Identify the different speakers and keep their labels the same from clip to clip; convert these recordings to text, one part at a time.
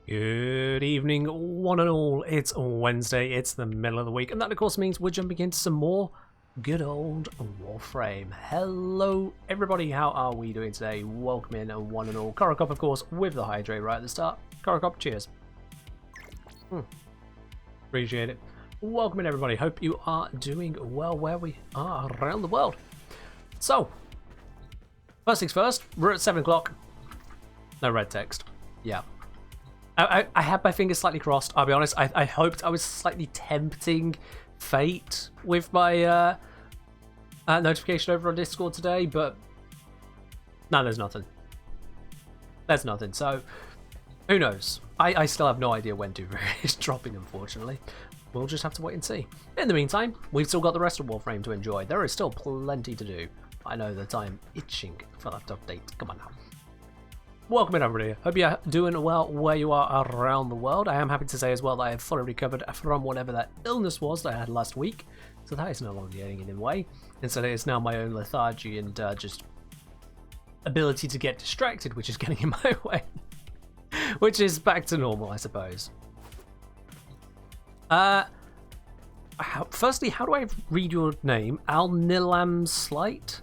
Speaker 1: Good evening, one and all. It's Wednesday, it's the middle of the week, and that of course means we're jumping into some more good old Warframe. Hello everybody, how are we doing today? Welcome in, one and all. Korokop, of course, with the hydrate right at the start. Korokop, cheers. Appreciate it. Welcome in everybody, hope you are doing well where we are around the world. So, first things first, we're at 7 o'clock. No red text. Yeah. I had my fingers slightly crossed, I'll be honest. I hoped I was slightly tempting fate with my notification over on Discord today, but no, there's nothing. There's nothing, so who knows? I still have no idea when Duvet is dropping, unfortunately. We'll just have to wait and see. In the meantime, we've still got the rest of Warframe to enjoy. There is still plenty to do. I know that I'm itching for that update. Come on now. Welcome in everybody, hope you're doing well where you are around the world. I am happy to say as well that I have fully recovered from whatever that illness was that I had last week, so that is no longer getting in the way. Instead it is now my own lethargy and just ability to get distracted, which is getting in my way. Which is back to normal, I suppose. Firstly, how do I read your name? Al-Nilam Slight?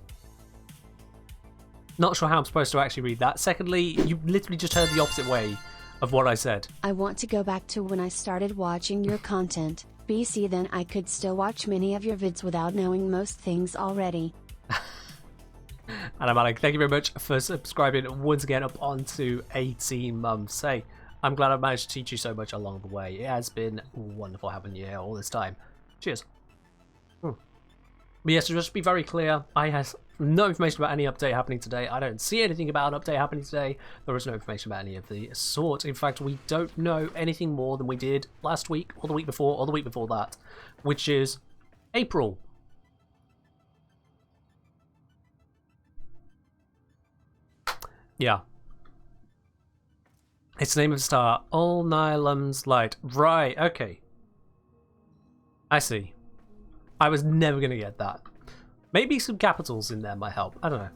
Speaker 1: Not sure how I'm supposed to actually read that. Secondly, you literally just heard the opposite way of what I said.
Speaker 2: I want to go back to when I started watching your content. BC, then I could still watch many of your vids without knowing most things already.
Speaker 1: And I'm Alec, thank you very much for subscribing once again up onto 18 months. Hey, I'm glad I've managed to teach you so much along the way. It has been wonderful having you here all this time. Cheers. But yes, to just be very clear, I have no information about any update happening today. I don't see anything about an update happening today. There is no information about any of the sort. In fact, we don't know anything more than we did last week, or the week before, or the week before that, which is April. Yeah. It's the name of the star. All Nilam's Light. Right, okay. I see. I was never going to get that. Maybe some capitals in there might help. I don't know.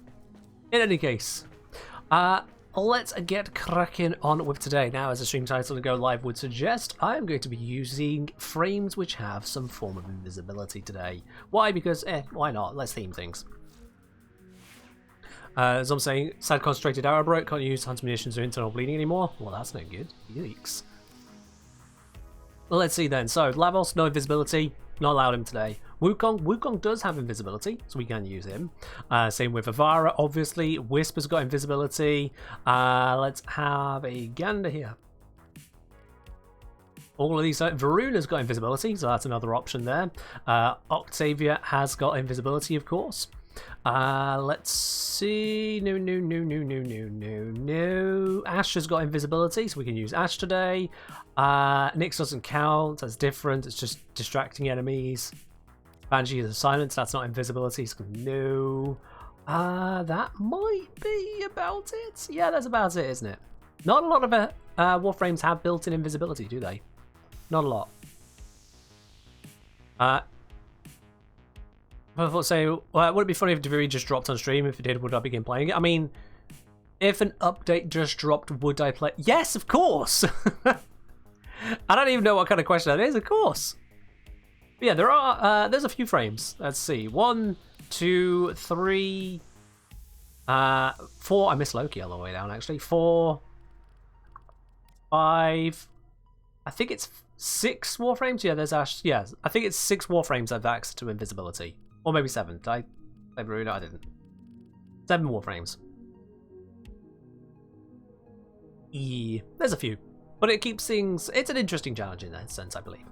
Speaker 1: In any case, let's get cracking on with today. Now, as the stream title to go live would suggest, I am going to be using frames which have some form of invisibility today. Why? Because, why not? Let's theme things. As I'm saying, sad concentrated arrow broke, can't use hunter munitions or internal bleeding anymore. Well, that's no good. Yikes. Well, let's see then. So, Lavos, no invisibility. Not allowed him today. Wukong does have invisibility, so we can use him. Same with Avara, obviously. Whisper's got invisibility. Let's have a gander here. All of these, Varuna's got invisibility, so that's another option there. Octavia has got invisibility, of course. Let's see. No. Ash has got invisibility, so we can use Ash today. Nyx doesn't count, that's different, it's just distracting enemies. Banshee is a silence, that's not invisibility, so no. That might be about it. Yeah, that's about it, isn't it? Not a lot of Warframes have built-in invisibility, do they? Not a lot. I thought, say, well, would it be funny if Deviri just dropped on stream? If it did, would I begin playing it? I mean, if an update just dropped, would I play? Yes, of course! I don't even know what kind of question that is, of course. But yeah, there are, there's a few frames. Let's see. 1, 2, 3, 4. I missed Loki all the way down, actually. 4, 5. I think it's 6 Warframes. Yeah, there's Ash. Yeah, I think it's 6 Warframes that have access to invisibility. Or maybe 7. Did I say Varuna? I didn't. 7 Warframes. There's a few. But it keeps things... It's an interesting challenge in that sense, I believe.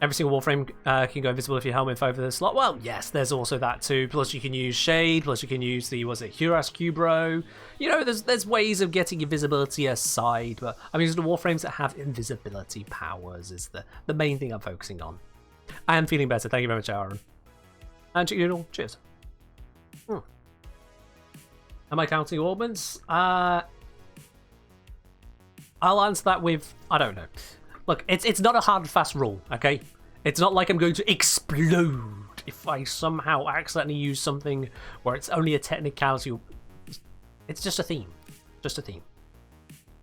Speaker 1: Every single Warframe can go invisible if your helmet over the slot. Well, yes, there's also that too. Plus you can use Shade, plus you can use the, was it Huras Cubro? You know, there's ways of getting invisibility aside, but I'm using the Warframes that have invisibility powers is the main thing I'm focusing on. I am feeling better, thank you very much, Aaron. And Chicken Noodle, cheers. Am I counting orbments? I'll answer that with, I don't know. Look, it's not a hard and fast rule, okay? It's not like I'm going to explode if I somehow accidentally use something where it's only a technicality. It's just a theme. Just a theme.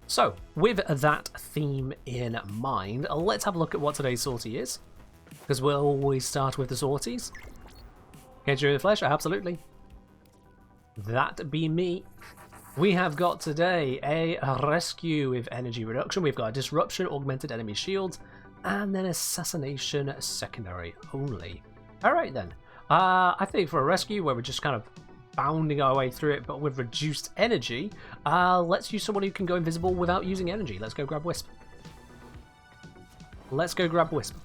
Speaker 1: So, with that theme in mind, let's have a look at what today's sortie is. Because we'll always start with the sorties. Cage of the Flesh, absolutely. That be me. We have got today a rescue with energy reduction. We've got a disruption, augmented enemy shields, and then assassination secondary only. Alright then. I think for a rescue where we're just kind of bounding our way through it, but with reduced energy, let's use someone who can go invisible without using energy. Let's go grab Wisp. Let's go grab Wisp.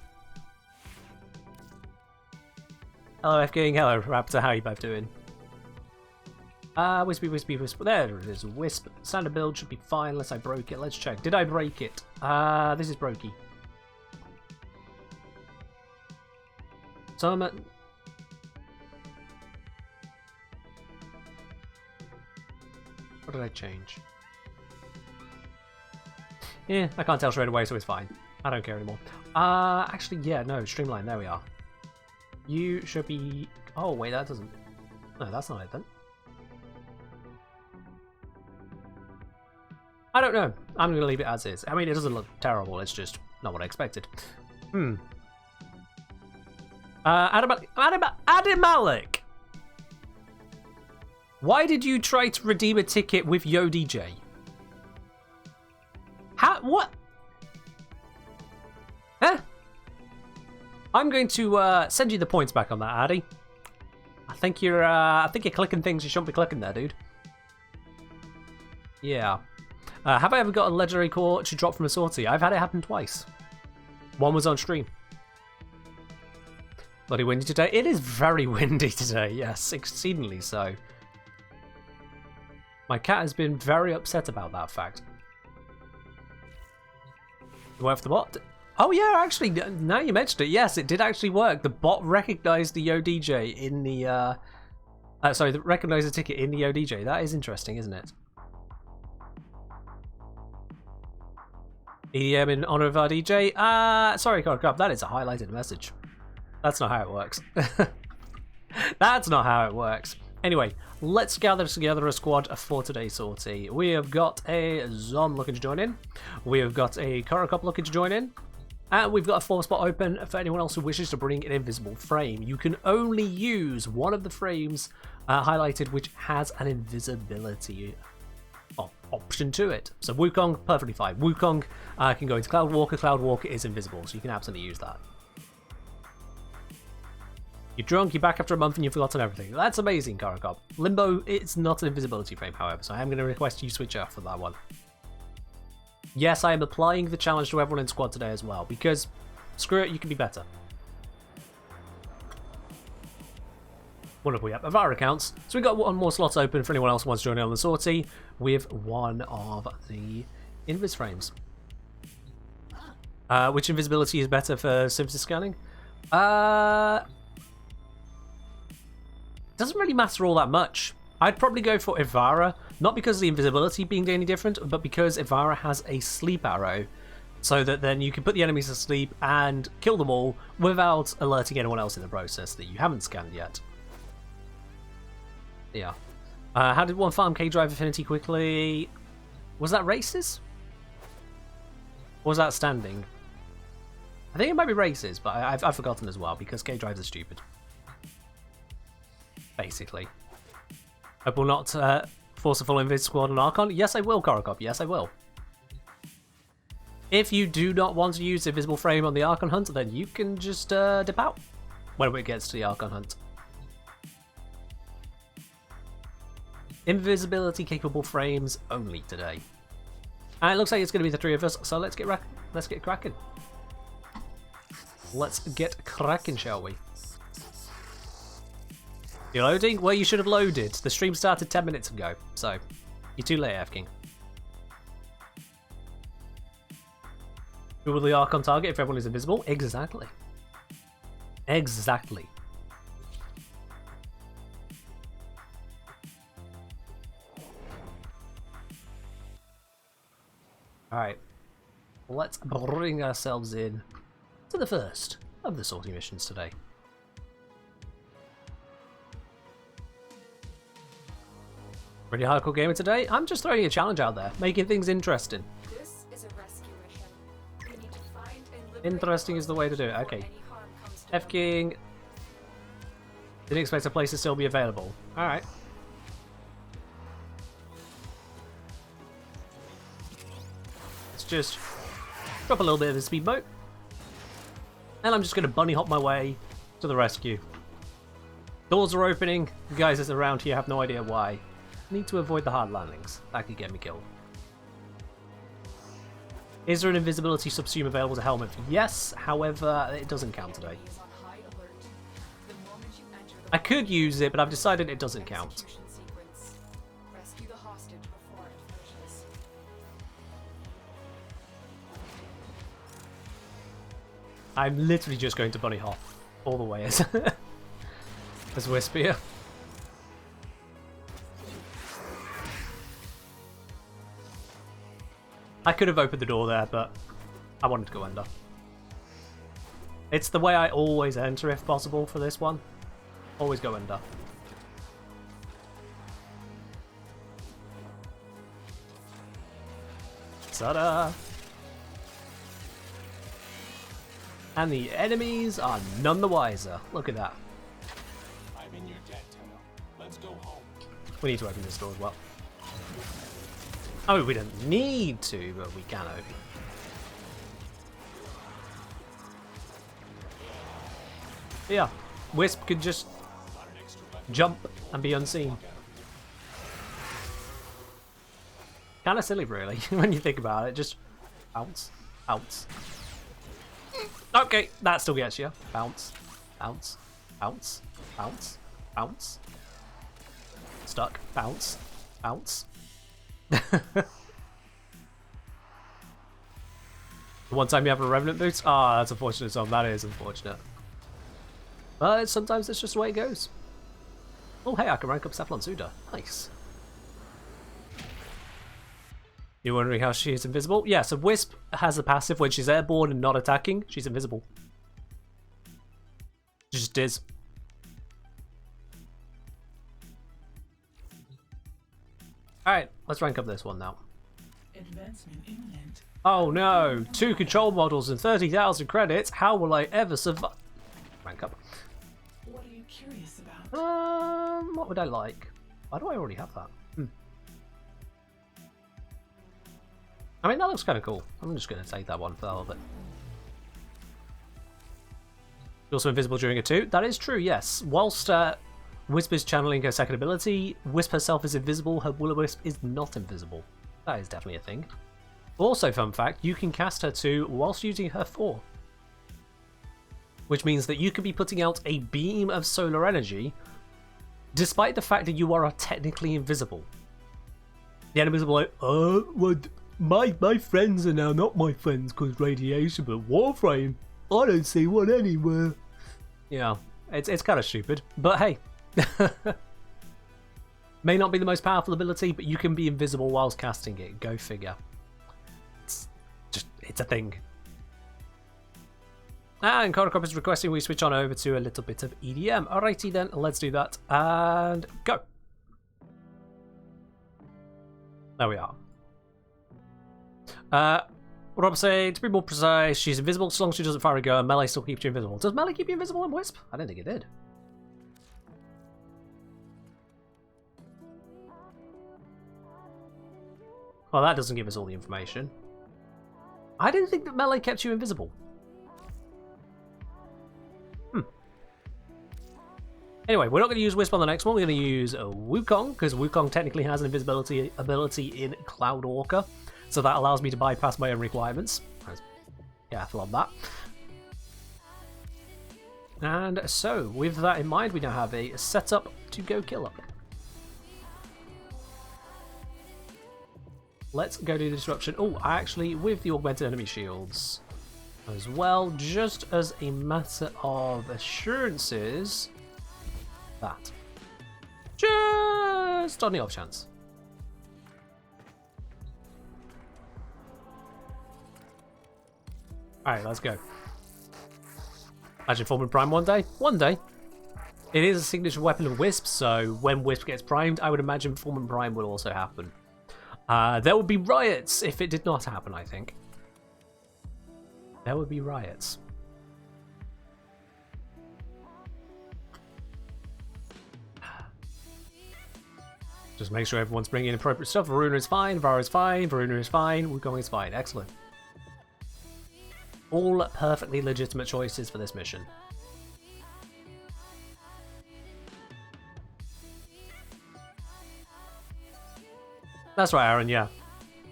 Speaker 1: Hello F King, hello Raptor, how are you both doing? Wispy, Wispy, Wisp. There it is, Wisp. Standard build should be fine unless I broke it. Let's check. Did I break it? This is brokey. So I'm at... What did I change? Yeah, I can't tell straight away, so it's fine. I don't care anymore. Actually, yeah, no, streamline, there we are. You should be... Oh, wait, that doesn't... No, that's not it then. I don't know. I'm going to leave it as is. I mean, it doesn't look terrible, it's just not what I expected. Adam Malik! Why did you try to redeem a ticket with Yo DJ? How? What? Huh? I'm going to send you the points back on that, Addy. I think you're clicking things you shouldn't be clicking there, dude. Yeah. Have I ever got a legendary core to drop from a sortie? I've had it happen twice. One was on stream. Bloody windy today. It is very windy today, yes, exceedingly so. My cat has been very upset about that fact. Worth the bot? Oh yeah, actually, now you mentioned it, yes, it did actually work. The bot recognized the Yo DJ in the, recognized the ticket in the Yo DJ. That is interesting, isn't it? EDM in honor of our DJ? Sorry, Crab, that is a highlighted message. That's not how it works. That's not how it works. Anyway, let's gather together a squad for today's sortie. We have got a Zom looking to join in. We have got a Korokop looking to join in. And we've got a 4-spot open for anyone else who wishes to bring an invisible frame. You can only use one of the frames highlighted which has an invisibility option to it. So Wukong, perfectly fine. Wukong can go into Cloudwalker. Cloudwalker is invisible, so you can absolutely use that. You're drunk, you're back after a month, and you've forgotten everything. That's amazing, Korokop. Limbo, it's not an invisibility frame, however, so I am going to request you switch off for that one. Yes, I am applying the challenge to everyone in squad today as well, because screw it, you can be better. What have we up? Of our accounts. So we've got one more slot open for anyone else who wants to join in on the sortie with one of the invis frames. Which invisibility is better for symptom scanning? Doesn't really matter all that much. I'd probably go for Ivara, not because of the invisibility being any different, but because Ivara has a sleep arrow, so that then you can put the enemies to sleep and kill them all without alerting anyone else in the process that you haven't scanned yet. Yeah. How did one farm K-Drive Affinity quickly? Was that races? Or was that standing? I think it might be races, but I've forgotten as well, because K-Drives are stupid. Basically. I will not force a full invis squad on Archon. Yes, I will, Korokop. Yes, I will. If you do not want to use the invisible frame on the Archon hunt, then you can just dip out when it gets to the Archon hunt. Invisibility capable frames only today. And it looks like it's going to be the three of us, so let's get cracking. Let's get cracking, shall we? You're loading? Well, you should have loaded. The stream started 10 minutes ago, so you're too late, F-King. Who will the Archon target if everyone is invisible? Exactly. Exactly. Alright. Let's bring ourselves in to the first of the sortie missions today. Pretty hardcore gamer today. I'm just throwing a challenge out there, making things interesting.
Speaker 3: This is a rescue mission. We need to find and liberate
Speaker 1: Interesting is the way to do it.
Speaker 3: before
Speaker 1: Okay.
Speaker 3: any harm comes to them.
Speaker 1: F-King. Didn't expect a place to still be available. Alright. Let's just drop a little bit of the speedboat. And I'm just going to bunny hop my way to the rescue. Doors are opening. The guys that's around here have no idea why. Need to avoid the hard landings. That could get me killed. Is there an invisibility subsume available to helmet? Yes, however, it doesn't count today.
Speaker 3: Is on high alert. The moment you enter the
Speaker 1: I could use it, but I've decided it doesn't count.
Speaker 3: execution sequence, rescue the hostage before it finishes.
Speaker 1: I'm literally just going to bunny hop all the way as as Wisp here. I could have opened the door there, but I wanted to go under. It's the way I always enter if possible for this one. Always go under. Ta-da! And the enemies are none the wiser. Look at that.
Speaker 4: I'm in your debt, Tenno. Let's go home.
Speaker 1: We need to open this door as well. Oh, we don't need to, but we can open. Yeah, Wisp could just jump and be unseen. Kind of silly, really, when you think about it. Just bounce, bounce. Okay, that still gets you. Bounce, bounce, bounce, bounce, bounce. Stuck, bounce, bounce. One time you have a Revenant boots? Ah, that's unfortunate, Tom. That is unfortunate. But sometimes it's just the way it goes. Oh, hey, I can rank up Cephalon Suda. Nice. You're wondering how she is invisible? Yeah, so Wisp has a passive when she's airborne and not attacking. She's invisible. She just is. Alright, let's rank up this one now.
Speaker 5: Advancement imminent.
Speaker 1: Oh no! 2 control models and 30,000 credits. How will I ever survive? Rank up.
Speaker 5: What are you curious about?
Speaker 1: What would I like? Why do I already have that? I mean, that looks kind of cool. I'm just going to take that one for the hell of it. You're also invisible during it too. That is true, yes. Whilst Wisp is channeling her second ability, Wisp herself is invisible, her Will-O-Wisp is not invisible. That is definitely a thing. Also, fun fact, you can cast her too whilst using her 4. Which means that you could be putting out a beam of solar energy despite the fact that you are technically invisible. The enemies will be like, what? My friends are now not my friends because radiation, but Warframe, I don't see one anywhere. Yeah, it's kind of stupid, but hey. May not be the most powerful ability, but you can be invisible whilst casting it. Go figure. It's a thing. And Korokop is requesting we switch on over to a little bit of EDM. Alrighty then, let's do that. And go. There we are. Rob said, to be more precise, she's invisible so long as she doesn't fire a gun. Melee still keeps you invisible. Does melee keep you invisible in Wisp? I didn't think it did. Well, that doesn't give us all the information. I didn't think that melee kept you invisible. Anyway, we're not going to use Wisp on the next one. We're going to use Wukong, because Wukong technically has an invisibility ability in Cloud Orca. So that allows me to bypass my own requirements. I was careful on that. And so, with that in mind, we now have a setup to go kill up. Let's go do disruption. Oh, actually, with the augmented enemy shields as well, just as a matter of assurances, that. Just on the off chance. Alright, let's go. Imagine forming Prime one day. One day. It is a signature weapon of Wisp, so when Wisp gets primed, I would imagine Foreman Prime will also happen. There would be riots if it did not happen, I think. There would be riots. Just make sure everyone's bringing in appropriate stuff. Varuna is fine, Vara is fine, Varuna is fine, Wukong is fine. Excellent. All perfectly legitimate choices for this mission. That's right, Aaron, yeah.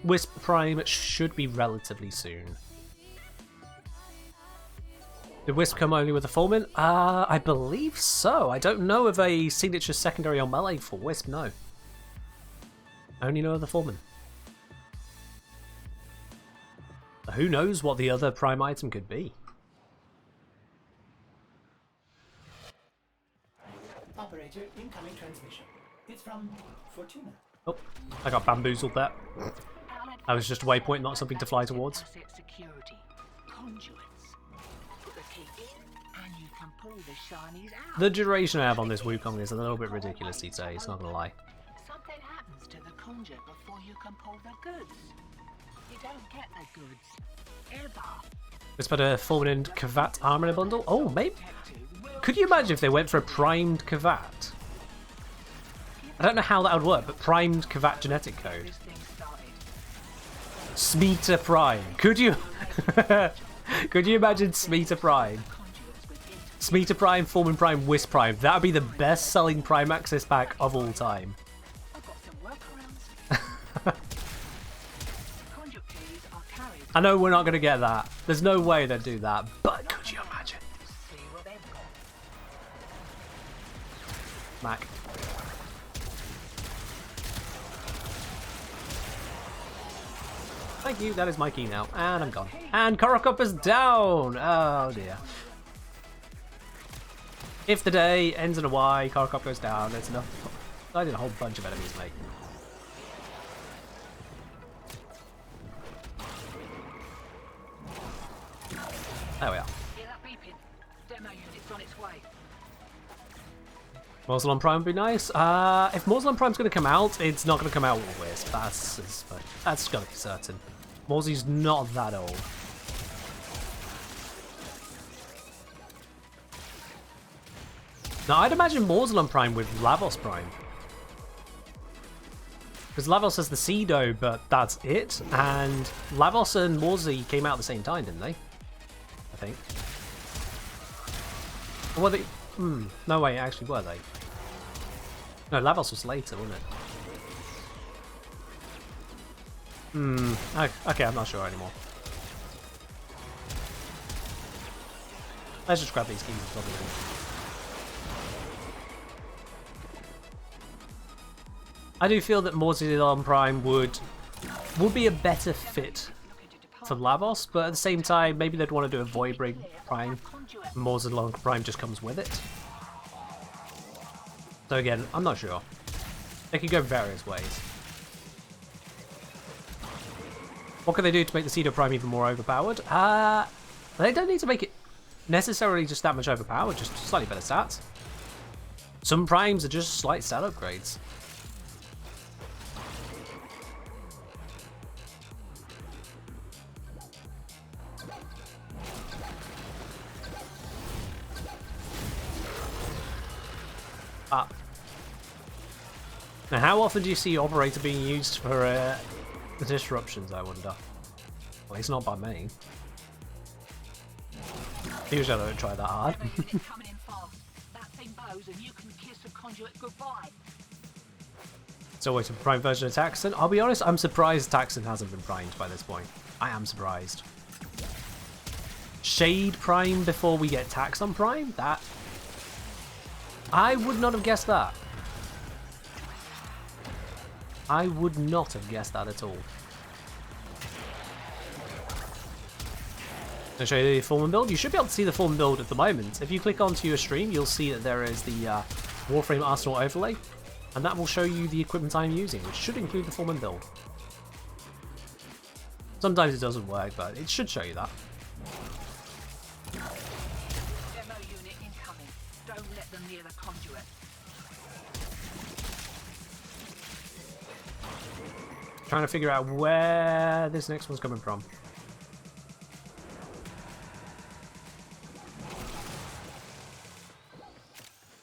Speaker 1: Wisp Prime should be relatively soon. Did Wisp come only with a Foreman? I believe so. I don't know of a signature secondary on melee for Wisp, no. I only know of the Foreman. Who knows what the other Prime item could be?
Speaker 5: Operator, incoming transmission. It's from Fortuna.
Speaker 1: Oh, I got bamboozled there. That was just a waypoint, not something to fly towards.
Speaker 6: Security. Conduits. Put the key in, and you can pull the shinies out.
Speaker 1: The duration I have on this Wukong is a little bit ridiculous these days, not gonna lie.
Speaker 6: Something happens to the conjure before you can pull the goods. You don't get the goods. Ever.
Speaker 1: Let's put a Foreman and Kavat armor in a bundle. Oh, maybe. Could you imagine if they went for a primed Kavat? I don't know how that would work, but primed Kavat genetic code. Smeeta Prime. Could you? Could you imagine Smeeta Prime? Smeeta Prime, Foreman Prime, Wisp Prime. That would be the best-selling Prime Access pack of all time. I know we're not going to get that. There's no way they'd do that, but could you imagine? Mac. Thank you, that is my key now, and I'm gone. And Korokop is down! Oh dear. If the day ends in a Y, Korokop goes down, there's enough. I did a whole bunch of enemies, mate. There we are. Morzelon Prime would be nice. If Morzelon Prime's going to come out, it's not going to come out with Wisp. That's going to be certain. Morzy's not that old. Now, I'd imagine Morzelon Prime with Lavos Prime. Because Lavos has the Cedo, but that's it. And Lavos and Morzy came out at the same time, didn't they? I think. Or were they? No way, actually, were they? No, Lavos was later, wasn't it? Okay, I'm not sure anymore. Let's just grab these keys. Probably. I do feel that Morzelon Prime would be a better fit for Lavos, but at the same time, maybe they'd want to do a Voidbring Prime. Morzelon Prime just comes with it. So again, I'm not sure. They could go various ways. What can they do to make the Cedo Prime even more overpowered? They don't need to make it necessarily just that much overpowered, just slightly better stats. Some Primes are just slight stat upgrades. Now, how often do you see Operator being used for the disruptions, I wonder? Well, it's not by me. Usually I don't try that hard. It's always a prime version of Taxon. I'll be honest, I'm surprised Taxon hasn't been primed by this point. I am surprised. Shade Prime before we get Taxon Prime? That... I would not have guessed that. I would not have guessed that at all. I'll show you the Foreman build. You should be able to see the Foreman build at the moment. If you click onto your stream, you'll see that there is the Warframe Arsenal overlay, and that will show you the equipment I'm using, which should include the Foreman build. Sometimes it doesn't work, but it should show you that.
Speaker 6: Demo unit incoming. Don't let them near near the conduit.
Speaker 1: Trying to figure out where this next one's coming from.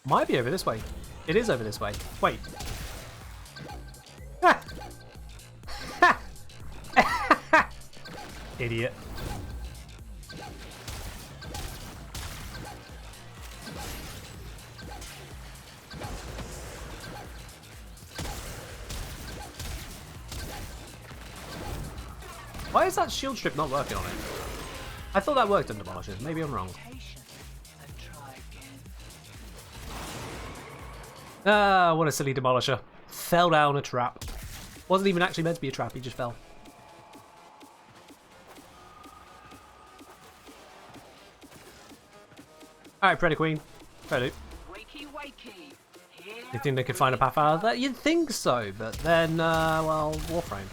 Speaker 1: Might be over this way. It is over this way. Wait. Ah! Idiot. Why is that shield strip not working on it? I thought that worked on Demolishers. Maybe I'm wrong.
Speaker 6: And try again.
Speaker 1: Ah, what a silly Demolisher. Fell down a trap. Wasn't even actually meant to be a trap, he just fell. Alright, Predator Queen. Predator.
Speaker 6: Wakey, wakey. Here
Speaker 1: You think they could find a path out of that? You'd think so, but then, well, Warframe.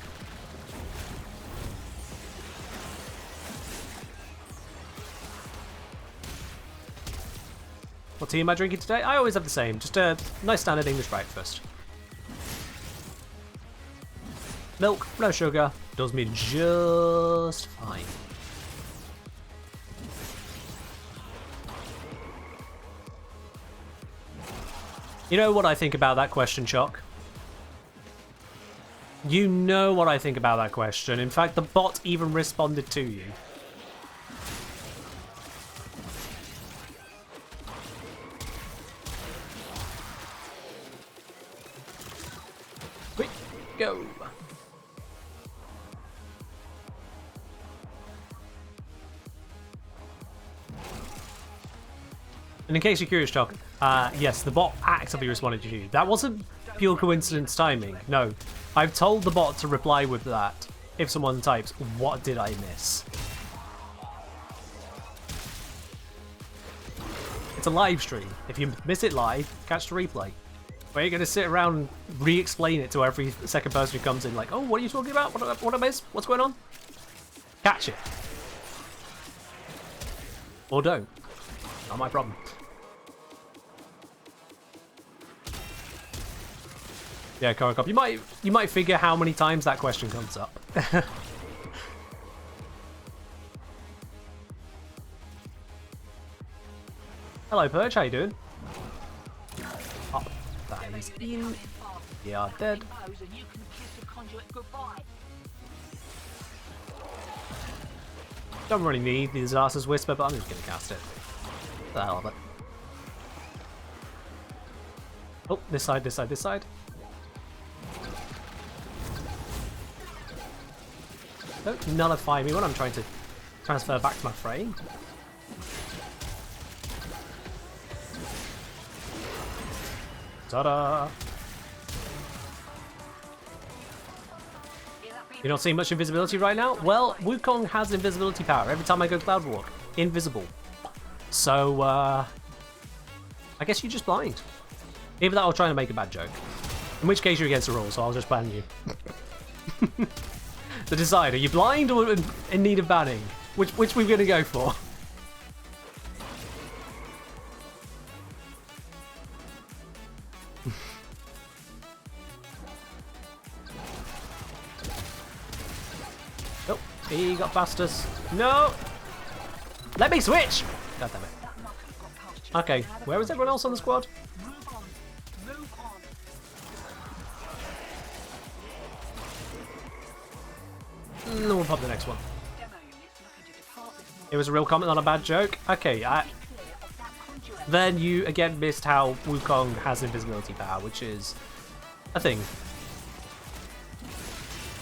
Speaker 1: What tea am I drinking today? I always have the same, just a nice standard English breakfast. Milk, no sugar, does me just fine. You know what I think about that question, Chuck? You know what I think about that question. In fact, the bot even responded to you. Quick, go. And in case you're curious, Chuck, yes, the bot actively responded to you. That wasn't pure coincidence timing. No, I've told the bot to reply with that if someone types, "What did I miss?" It's a live stream. If you miss it live, catch the replay. Where you're going to sit around and re-explain it to every second person who comes in, like, "Oh, what are you talking about? What I miss? What's going on?" Catch it. Or don't. Not my problem. Yeah, Korokop, you might figure how many times that question comes up. Hello, Perch. How you doing? Oh, that is in. Yeah, dead.
Speaker 6: and you can kiss the conduit goodbye.
Speaker 1: Don't really need the Disaster's Whisper, but I'm just gonna cast it. The hell of it. Oh, this side, this side, this side. Don't nullify me when I'm trying to transfer back to my frame. Ta-da! You're not seeing much invisibility right now? Well, Wukong has invisibility power. Every time I go Cloud Walk, invisible. So, I guess you're just blind. Either that or trying to make a bad joke. In which case you're against the rules, so I'll just ban you. So decide, are you blind or in need of banning? Which we're going to go for? Oh, he got past us. No! Let me switch! God damn it. Okay, where is everyone else on the squad?
Speaker 6: Move on. Move on.
Speaker 1: No, we'll pop the next one.
Speaker 6: Demo units looking to depart this morning.
Speaker 1: It was a real comment, not a bad joke. Okay,
Speaker 6: Clear of that conduit.
Speaker 1: then you again missed how Wukong has invisibility power, which is a thing.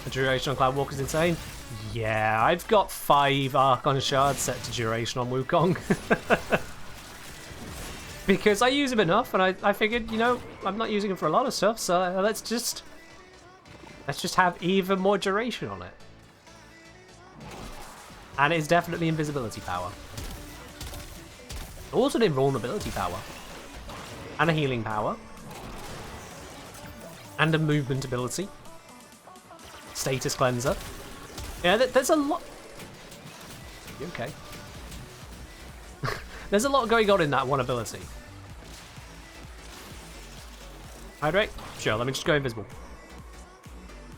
Speaker 1: The duration on Cloud Walk is insane. Yeah, I've got 5 Archon shards set to duration on Wukong. Because I use him enough, and I figured, you know, I'm not using him for a lot of stuff, so let's just have even more duration on it. And it's definitely invisibility power. Also an invulnerability power. And a healing power. And a movement ability. Status cleanser. Yeah, there's a lot... You okay? There's a lot going on in that one ability. Hydrate? Sure, let me just go invisible.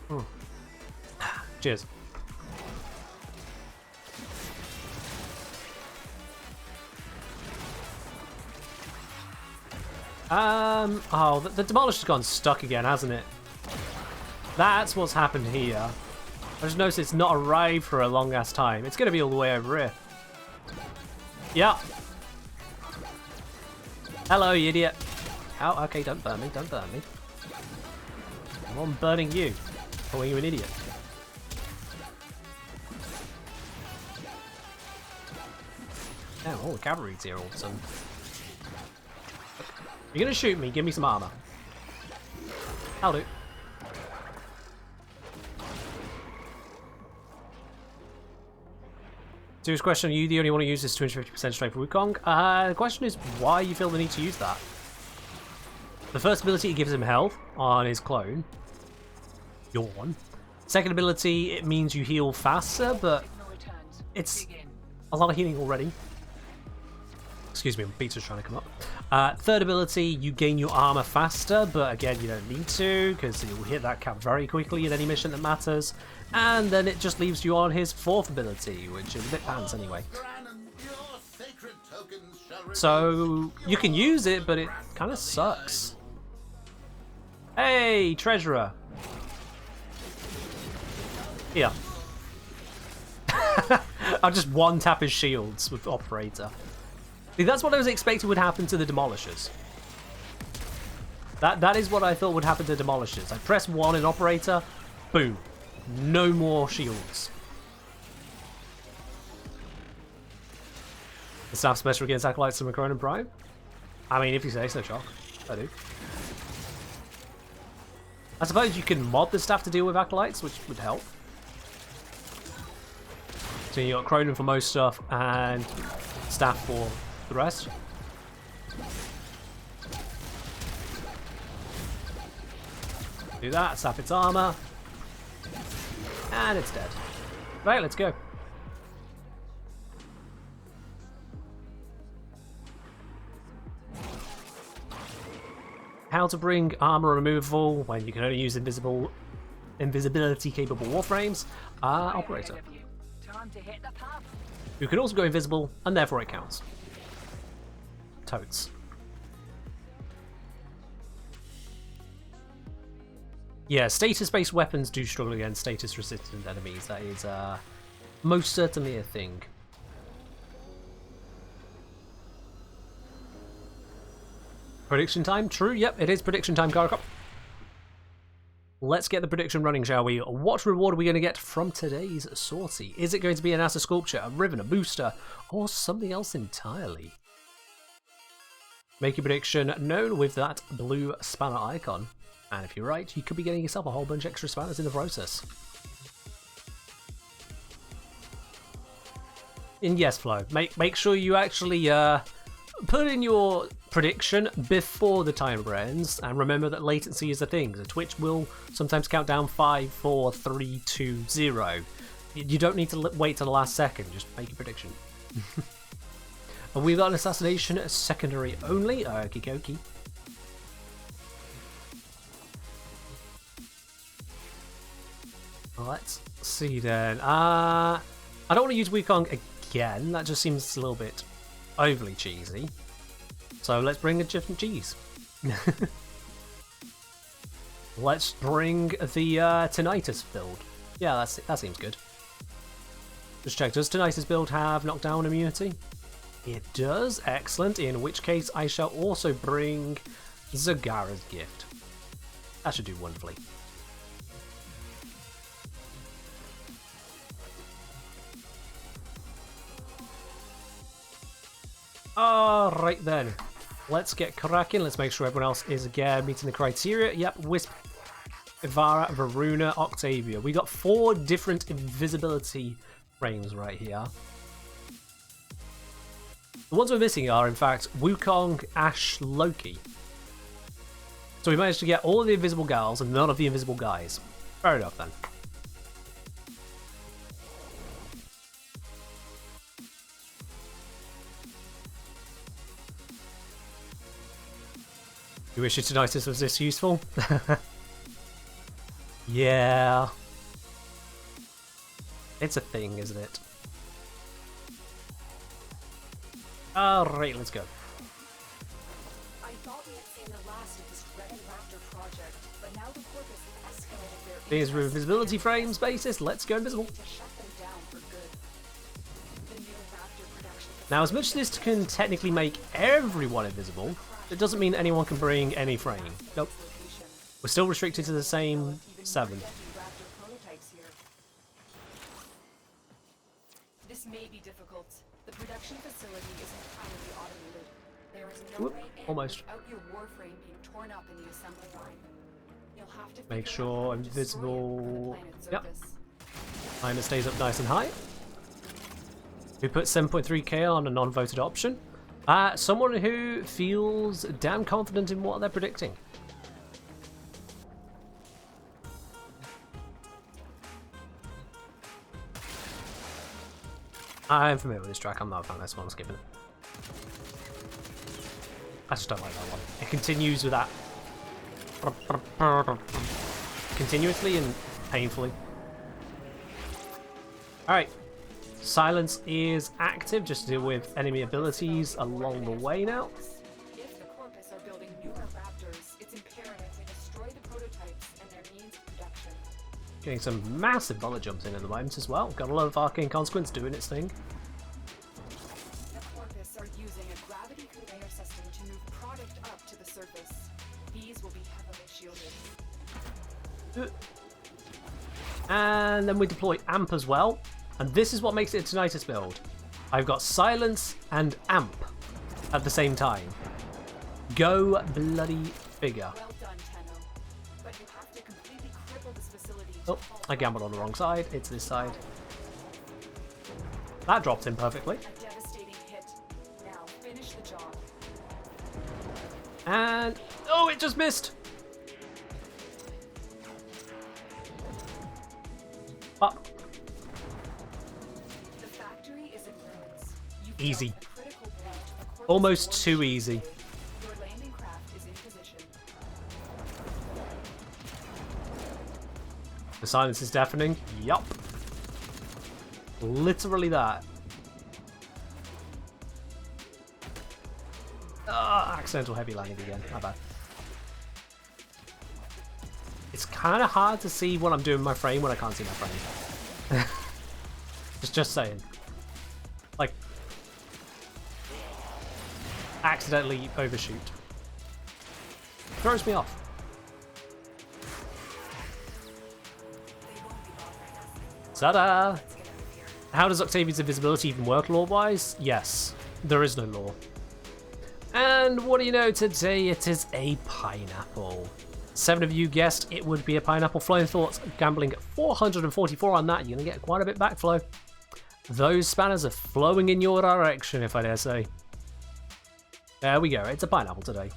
Speaker 1: Hmm. Cheers. Oh, the Demolisher's gone stuck again, hasn't it? That's what's happened here. I just noticed it's not arrived for a long ass time. It's gonna be all the way over here. Yeah. Hello, you idiot. Oh, okay, don't burn me, don't burn me. I'm burning you. Calling you an idiot. Oh, all the cavalry's here all of a sudden. You're gonna shoot me, give me some armor. I'll do. Serious question, are you the only one who uses 250% strength for Wukong? The question is why you feel the need to use that. The first ability, it gives him health on his clone. Yawn. Second ability, it means you heal faster, but it's a lot of healing already. Excuse me, Beats trying to come up. Third ability, you gain your armor faster, but again, you don't need to, because you'll hit that cap very quickly in any mission that matters. And then it just leaves you on his fourth ability, which is a bit pants anyway. So, you can use it, but it kind of sucks. Hey, treasurer. Here. I'll just one-tap his shields with Operator. See, that's what I was expecting would happen to the Demolishers. That is what I thought would happen to Demolishers. I press 1 in Operator, boom. No more shields. The staff special against Acolytes and Macron and Prime? I mean, if you say so, Shock. I do. I suppose you can mod the staff to deal with Acolytes, which would help. So you got Cronin for most stuff and staff for the rest. Do that, sap its armor. And it's dead. Right, let's go. How to bring armor removal when you can only use invisibility capable Warframes. Operator.
Speaker 6: Time to hit the pub.
Speaker 1: Who can also go invisible, and therefore it counts. Totes. Yeah, status-based weapons do struggle against status-resistant enemies. That is most certainly a thing. Prediction time? True, yep, it is prediction time, Garcop. Let's get the prediction running, shall we? What reward are we going to get from today's sortie? Is it going to be an NASA sculpture, a ribbon, a booster, or something else entirely? Make your prediction known with that blue spanner icon. And if you're right, you could be getting yourself a whole bunch of extra spanners in the process. And yes, Flo, make sure you actually put in your prediction before the timer ends, and remember that latency is a thing. The Twitch will sometimes count down 5, 4, 3, 2, 0. You don't need to wait till the last second, just make a prediction. We've got an assassination secondary only, okie dokie. Let's see then. I don't want to use Wukong again, that just seems a little bit overly cheesy. So let's bring a different cheese. Let's bring the Tinnitus build. Yeah, that seems good. Just check, does Tinnitus build have knockdown immunity? It does, excellent, in which case I shall also bring Zagara's Gift. That should do wonderfully. Alright then, let's get cracking. Let's make sure everyone else is again meeting the criteria. Yep, Wisp, Ivara, Varuna, Octavia. We got 4 different invisibility frames right here. The ones we're missing are, in fact, Wukong, Ash, Loki. So we managed to get all of the invisible gals and none of the invisible guys. Fair enough then. You wish Tinnitus was this useful? Yeah. It's a thing, isn't it? Alright, let's go.
Speaker 3: I thought we had seen the last of this Red Raptor project, but now the Corpus has escalated their
Speaker 1: These
Speaker 3: interest
Speaker 1: invisibility
Speaker 3: in
Speaker 1: frames basis, let's go invisible.
Speaker 3: to shut them down for good. The new Raptor production
Speaker 1: Now, as much as this can technically make everyone invisible, it doesn't mean anyone can bring any frame. Nope.
Speaker 3: location.
Speaker 1: We're still restricted to the same 7.
Speaker 3: Raptor prototypes here. This may be difficult. The production facility is entirely automated. There is no
Speaker 1: Whoop,
Speaker 3: way in
Speaker 1: almost.
Speaker 3: without your Warframe being torn up in the assembly line. You'll have to
Speaker 1: Make
Speaker 3: figure out
Speaker 1: sure
Speaker 3: how to destroy it from
Speaker 1: invisible.
Speaker 3: the planet's
Speaker 1: Yep.
Speaker 3: surface.
Speaker 1: Timer stays up nice and high. We put 7.3k on a non-voted option. Someone who feels damn confident in what they're predicting. I'm familiar with this track, I'm not a fan of this one, I'm skipping it. I just don't like that one. It continues with that continuously and painfully. Alright. Silence is active, just to deal with enemy abilities along the way now.
Speaker 3: If the Corpus are building newer Raptors, it's imperative they destroy the prototypes and their means of production.
Speaker 1: Getting some massive bullet jumps in at the moment as well. Got a lot of Arcane Consequence doing its thing.
Speaker 3: The Corpus are using a gravity conveyor system to move product up to the surface. These will be heavily shielded.
Speaker 1: And then we deploy Amp as well. And this is what makes it a Tinnitus build. I've got Silence and Amp at the same time. Go bloody figure.
Speaker 3: Well done, Tenno. But you have to completely cripple this facility to
Speaker 1: Oh,
Speaker 3: halt
Speaker 1: I gambled on the wrong side. It's this side. That dropped in perfectly.
Speaker 3: a devastating hit. Now finish the job.
Speaker 1: And... oh, it just missed! Fuck.
Speaker 3: The factory is in ruins. You've
Speaker 1: Easy.
Speaker 3: dealt a critical blow to the Corpus
Speaker 1: Almost
Speaker 3: war
Speaker 1: too
Speaker 3: machine.
Speaker 1: easy.
Speaker 3: Your landing craft is in position.
Speaker 1: The silence is deafening. Yup. Literally that. Accidental heavy landing again. My bad. It's kind of hard to see what I'm doing in my frame when I can't see my frame. just saying. Like, accidentally overshoot. Throws me off. Ta-da! How does Octavian's invisibility even work lore-wise? Yes, there is no lore. And what do you know, today it is a pineapple. 7 of you guessed it would be a pineapple. Flowing Thoughts, gambling 444 on that. You're going to get quite a bit backflow. Those spanners are flowing in your direction, if I dare say. There we go, it's a pineapple today.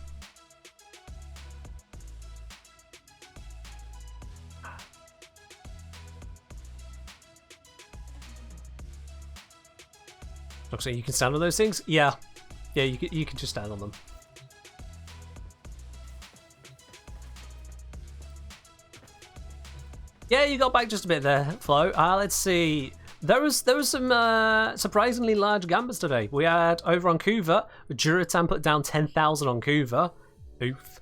Speaker 1: Looks like you can stand on those things? Yeah. Yeah, you can just stand on them. Yeah, you got back just a bit there, Flo. Let's see. There was some surprisingly large gambits today. We had over on Kuva, Juritan put down 10,000 on Kuva. Oof.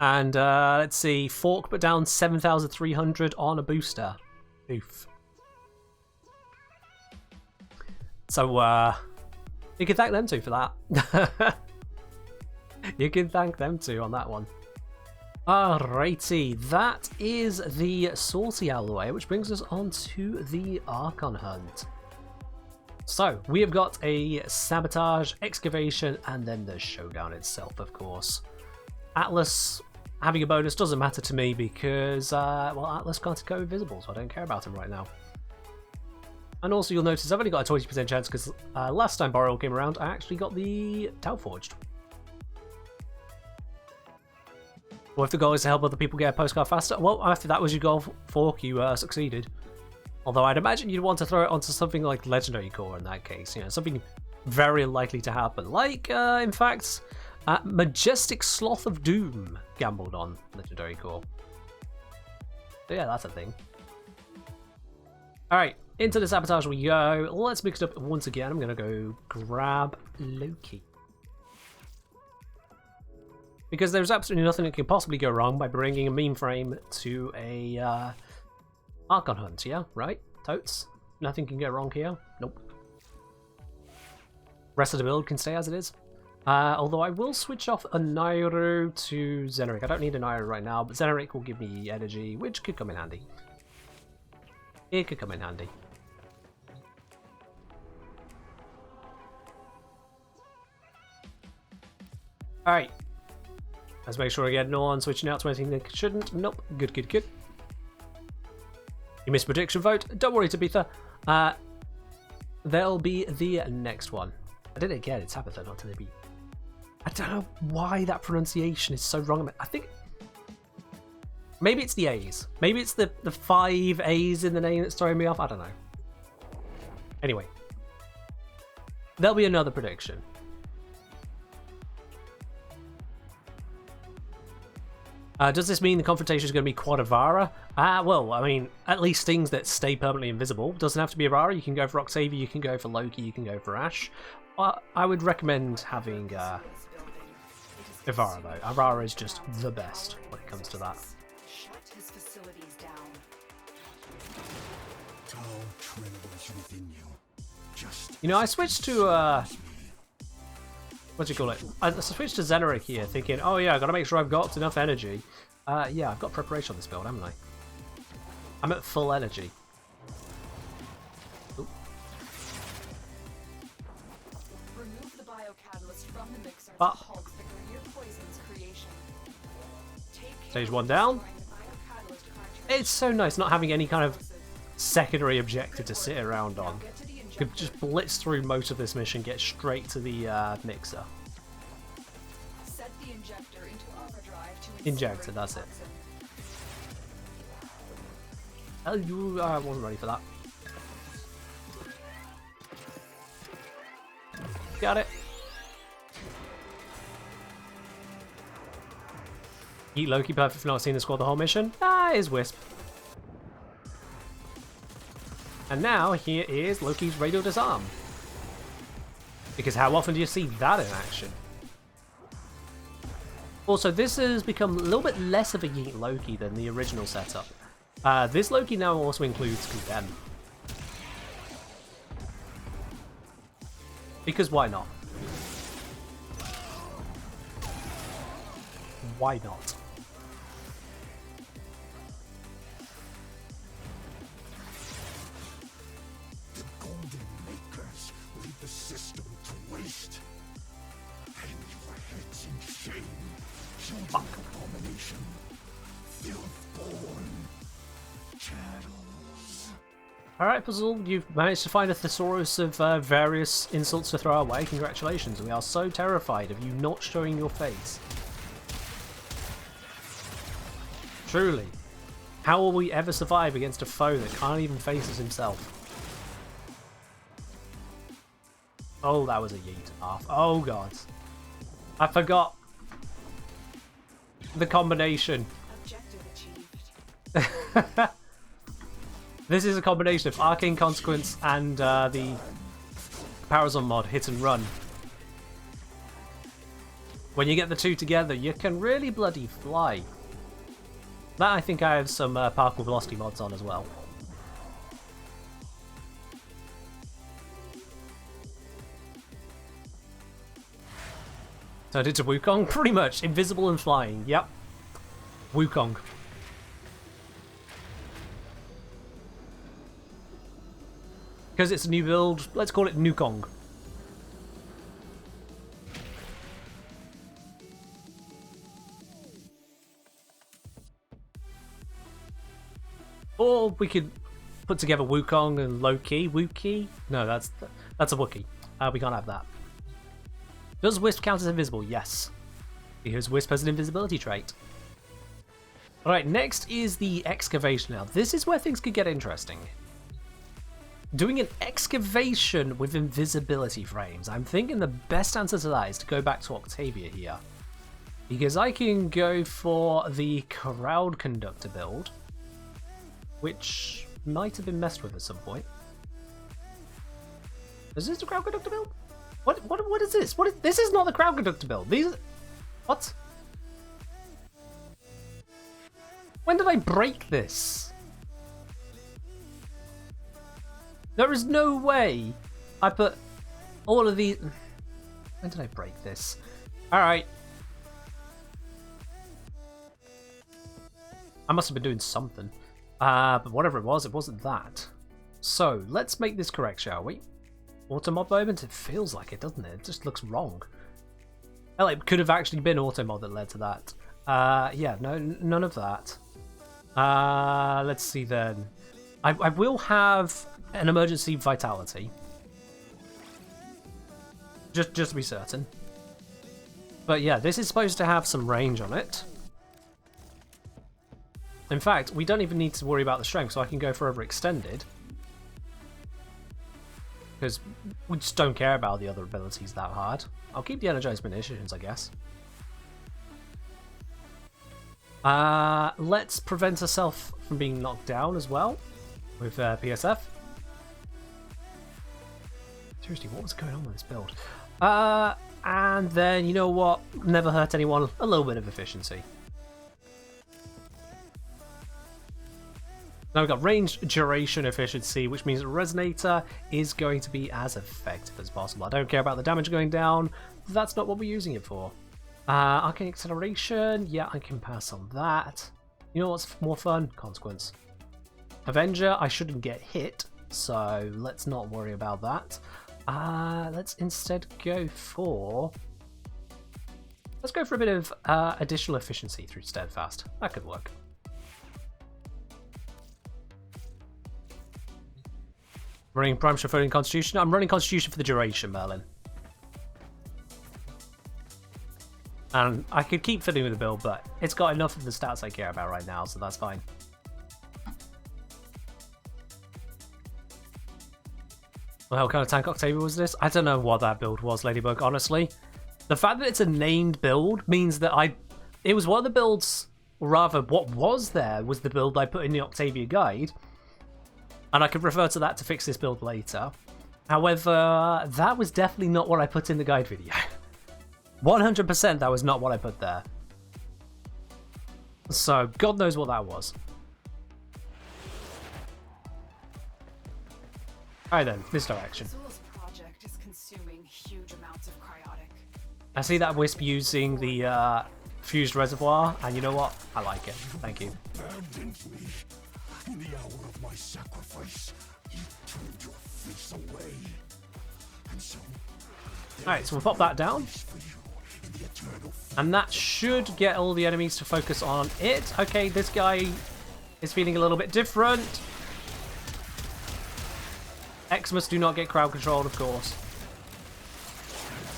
Speaker 1: And let's see, Fork put down 7,300 on a booster. Oof. So, you can thank them two for that. You can thank them two on that one. Alrighty, that is the Salty out of the way, which brings us on to the Archon Hunt. So, we have got a Sabotage, Excavation, and then the Showdown itself, of course. Atlas having a bonus doesn't matter to me because, well, Atlas can't go invisible, so I don't care about him right now. And also you'll notice I've only got a 20% chance because last time Boreal came around, I actually got the Tau Forged. Well, if the goal is to help other people get a postcard faster, well, after that was your goal, Fork, you succeeded. Although I'd imagine you'd want to throw it onto something like Legendary Core in that case, you know, something very likely to happen. Like, in fact, Majestic Sloth of Doom gambled on legendary core. So yeah, that's a thing. Alright, into the sabotage we go. Let's mix it up once again. I'm going to go grab Loki. Because there's absolutely nothing that could possibly go wrong by bringing a meme frame to a Archon hunt, yeah? Right? Totes? Nothing can go wrong here? Nope. Rest of the build can stay as it is. Although I will switch off a Nairo to Zeneric. I don't need a Nairo right now, but Zeneric will give me energy, which could come in handy. It could come in handy. Alright. Let's make sure again no one switching out to anything that shouldn't. Nope. Good, good, good. You missed prediction vote. Don't worry, Tabitha. There'll be the next one. I did it again. It's Tabitha, not Tabitha. I don't know why that pronunciation is so wrong. I think maybe it's the A's. Maybe it's the 5 A's in the name that's throwing me off. I don't know. Anyway, there'll be another prediction. Does this mean the confrontation is going to be quad Avara? Well, I mean, at least things that stay permanently invisible. Doesn't have to be Avara. You can go for Octavia, you can go for Loki, you can go for Ash. I would recommend having Avara, though. Avara is just the best when it comes to that.
Speaker 3: Shut his facilities down.
Speaker 7: Tau trembles within you. Just
Speaker 1: You know, I switched to what do you call it? I switched to Zeneric here, thinking, oh yeah, I gotta make sure I've got enough energy. Yeah, I've got preparation on this build, haven't I? I'm at full energy. Ooh.
Speaker 3: Remove the biocatalyst from the mixer to
Speaker 1: Ah.
Speaker 3: halt the Greer poison's creation. Take care
Speaker 1: Stage
Speaker 3: of
Speaker 1: 1 down.
Speaker 3: destroying the biocatalyst cartridge.
Speaker 1: It's so nice not having any kind of secondary objective to sit around on.
Speaker 3: Get to the
Speaker 1: You could just blitz through most of this mission, get straight to the mixer.
Speaker 3: Set the injector into overdrive to
Speaker 1: Injector,
Speaker 3: incinerate
Speaker 1: that's
Speaker 3: the
Speaker 1: it.
Speaker 3: toxin.
Speaker 1: I wasn't ready for that. Got it. Eat Loki, perfect for not seeing the squad the whole mission. Is Wisp. And now here is Loki's radio disarm. Because how often do you see that in action? Also, this has become a little bit less of a Yeet Loki than the original setup. This Loki now also includes Condemn. Because why not? Why not?
Speaker 7: the golden makers lead the system to waste. Hang your heads in shame. Children of abomination. Filth-born. Chattels.
Speaker 1: Alright, Puzzle, you've managed to find a thesaurus of various insults to throw our way. Congratulations. We are so terrified of you not showing your face. Truly. How will we ever survive against a foe that can't even face us himself? Oh, that was a yeet off. Oh, God. I forgot the combination.
Speaker 3: Objective achieved.
Speaker 1: This is a combination of Arcane Consequence and the Parazon mod, Hit and Run. When you get the two together, you can really bloody fly. That I think I have some Parkour Velocity mods on as well. Turned into Wukong? Pretty much. Invisible and flying. Yep. Wukong. Because it's a new build, let's call it Nukong. Or we could put together Wukong and Loki. Wookie? No, that's a Wookiee. We can't have that. Does Wisp count as invisible? Yes. Because Wisp has an invisibility trait. Alright, next is the Excavation now. This is where things could get interesting. doing an excavation with invisibility frames. I'm thinking the best answer to that is to go back to Octavia here. Because I can go for the crowd conductor build, which might have been messed with at some point. Is this the crowd conductor build? What is this? This is not the crowd conductor build. These... What? When did I break this? There is no way I put all of these... When did I break this? Alright. I must have been doing something. But whatever it wasn't that. So, let's make this correct, shall we? Automod moment? It feels like it, doesn't it? It just looks wrong. Hell, it could have actually been automod that led to that. Yeah, no, none of that. Let's see then. I will have an emergency vitality. Just to be certain. But yeah, this is supposed to have some range on it. In fact, we don't even need to worry about the strength, so I can go for overextended. Because we just don't care about the other abilities that hard. I'll keep the energized munitions, I guess. Let's prevent ourselves from being knocked down as well with PSF. Seriously, what was going on with this build? And then, you know what? Never hurt anyone. A little bit of efficiency. Now we've got range, duration, efficiency, which means the resonator is going to be as effective as possible. I don't care about the damage going down. That's not what we're using it for. Arcane acceleration, yeah, I can pass on that. You know what's more fun? Consequence. Avenger, I shouldn't get hit, so let's not worry about that. Let's instead go for... Let's go for a bit of additional efficiency through Steadfast. That could work. Running Prime Chauffeur in Constitution. I'm running Constitution for the duration, Merlin. And I could keep fiddling with the build, but it's got enough of the stats I care about right now, so that's fine. What hell kind of tank Octavia was this? I don't know what that build was, Ladybug, honestly. The fact that it's a named build means that it was one of the builds, or rather what was there was the build I put in the Octavia guide. And I could refer to that to fix this build later. However, that was definitely not what I put in the guide video. 100% that was not what I put there. So, God knows what that was. Alright then, misdirection.
Speaker 3: Zula's project is consuming huge amounts of cryotic.
Speaker 1: I see that Wisp using the fused reservoir, and you know what? I like it. Thank you.
Speaker 7: Abandoned me. In the hour of my sacrifice, you turned your face away. And so...
Speaker 1: Alright, so we'll pop that down. And that should get all the enemies to focus on it. Okay, this guy is feeling a little bit different. Xmas do not get crowd controlled, of course.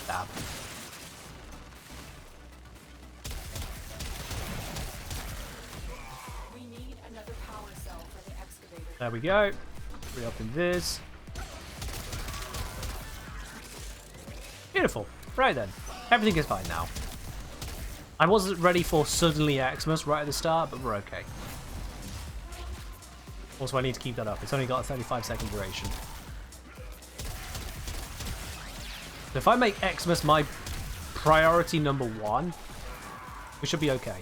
Speaker 1: Stab.
Speaker 3: We need another power cell for the excavator.
Speaker 1: There we go. Reopen this. Beautiful. Right then. Everything is fine now. I wasn't ready for suddenly Xmas right at the start, but we're okay. Also, I need to keep that up. It's only got a 35-second duration. So if I make Xmas my priority number 1, we should be okay.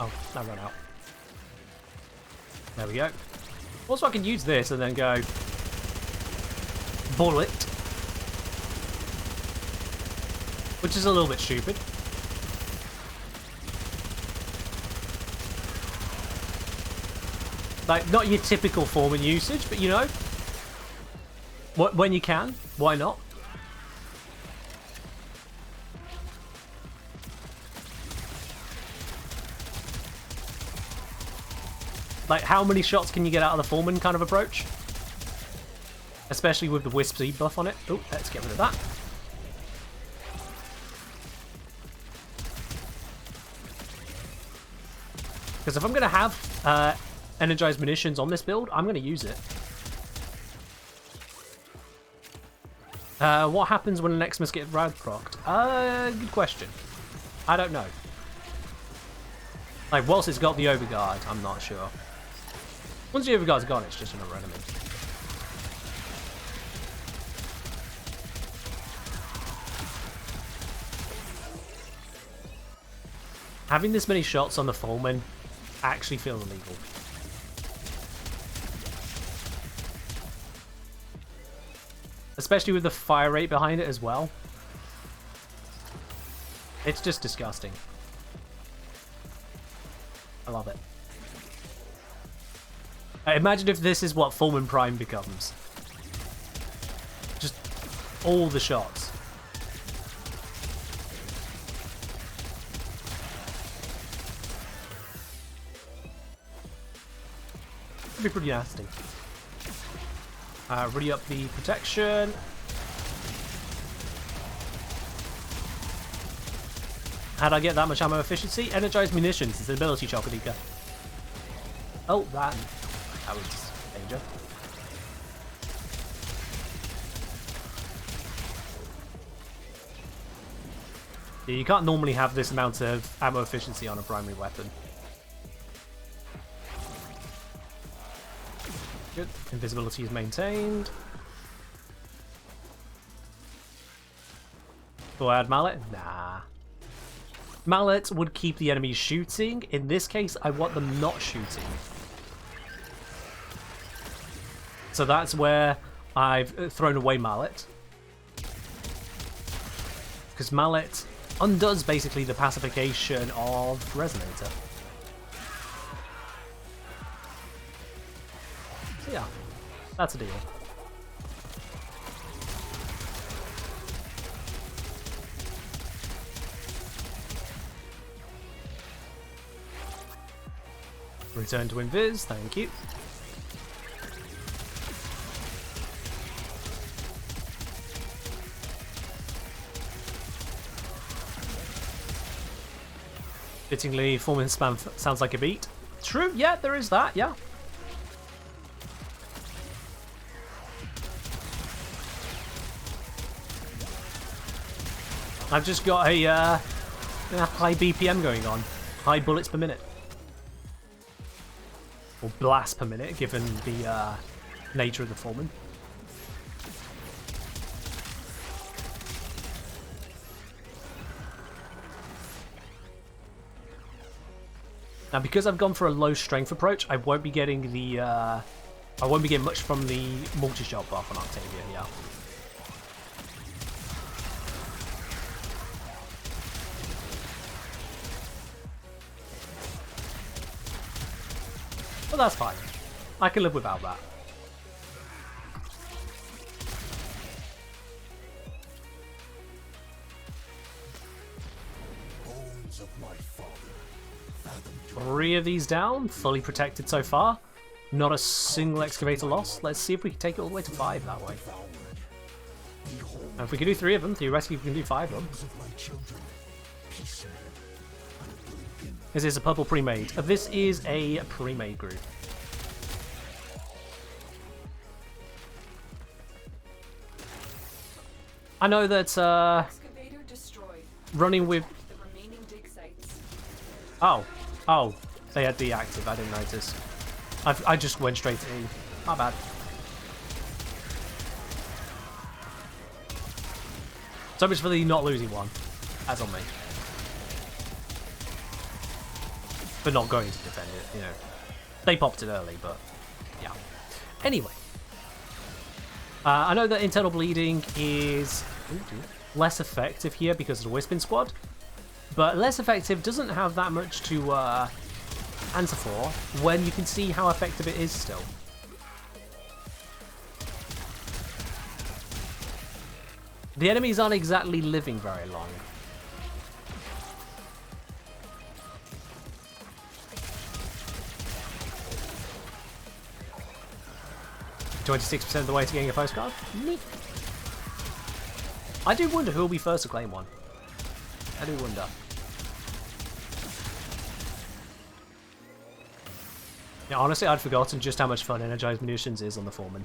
Speaker 1: Oh, I ran out. There we go. Also, I can use this and then go bullet, which is a little bit stupid. Like, not your typical form and usage, but you know, when you can, why not? Like, how many shots can you get out of the Foreman kind of approach? Especially with the Wisp Z buff on it. Oh, let's get rid of that. Because if I'm going to have energized munitions on this build, I'm going to use it. What happens when an Xmas gets rad procced? Good question. I don't know. Like, whilst it's got the overguard, I'm not sure. Once the overguard's gone, it's just another enemy. Having this many shots on the Foreman actually feels illegal. Especially with the fire rate behind it as well. It's just disgusting. I love it. Imagine if this is what Foreman Prime becomes. Just all the shots. It'd be pretty nasty. Ready up the protection. How'd I get that much ammo efficiency? Energized munitions. It's an ability Chocodeca. Oh, that was danger. Yeah, you can't normally have this amount of ammo efficiency on a primary weapon. Good. Invisibility is maintained. Do I add mallet? Nah. Mallet would keep the enemies shooting. In this case, I want them not shooting. So that's where I've thrown away mallet. Because mallet undoes basically the pacification of resonator. So yeah, that's a deal. Return to invis, thank you. Fittingly, Foreman spam sounds like a beat. True, yeah, there is that, yeah. I've just got a high BPM going on. High bullets per minute. Or blasts per minute, given the nature of the Foreman. Now, because I've gone for a low strength approach, I won't be getting the I won't be getting much from the multi-shot buff on Octavia. Yeah. But that's fine. I can live without that.
Speaker 7: Bones of my father.
Speaker 1: 3 of these down, fully protected so far. Not a single excavator loss. Let's see if we can take it all the way to 5 that way. And if we can do 3 of them, theoretically we can do 5 of them. This is a purple pre-made. This is a pre-made group. I know that
Speaker 3: Excavator destroyed.
Speaker 1: running with...
Speaker 3: The remaining dig sites.
Speaker 1: Oh, they had deactive. I didn't notice. I just went straight to E. My bad. So much for the not losing one. That's on me. But not going to defend it, you know. They popped it early, but yeah. Anyway. I know that internal bleeding is less effective here because of the Wispin squad. But less effective doesn't have that much to answer for when you can see how effective it is still. The enemies aren't exactly living very long. .26% of the way to getting a postcard? Neat. I do wonder who will be first to claim one. I do wonder. Yeah, honestly, I'd forgotten just how much fun energized munitions is on the Foreman.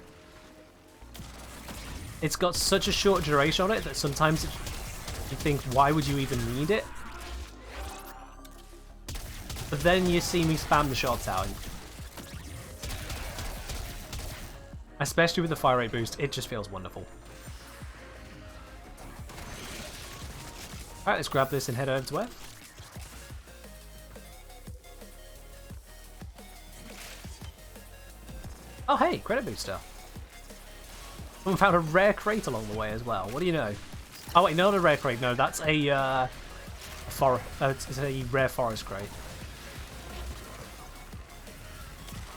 Speaker 1: It's got such a short duration on it that sometimes you think, why would you even need it? But then you see me spam the shots out. Especially with the fire rate boost, it just feels wonderful. Alright, let's grab this and head over to F. Oh hey, credit booster. We found a rare crate along the way as well. What do you know? Oh wait, not a rare crate. No, that's a it's a rare forest crate.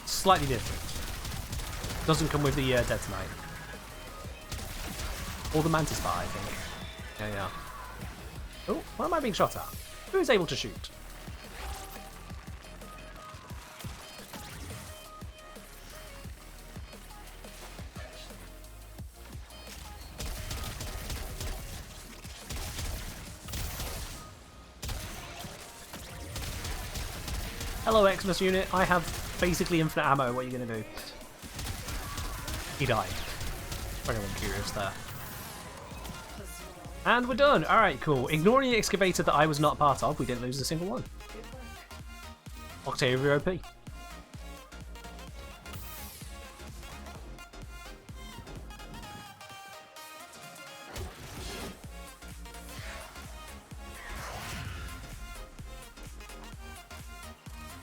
Speaker 1: Slightly different. Doesn't come with the detonite. Or the mantis bar, I think. Yeah. Oh, what am I being shot at? Who is able to shoot? Hello, Xmas unit. I have basically infinite ammo. What are you going to do? He died. For anyone curious there. And we're done. Alright, cool. Ignoring the excavator that I was not part of, we didn't lose a single one. Octavia OP.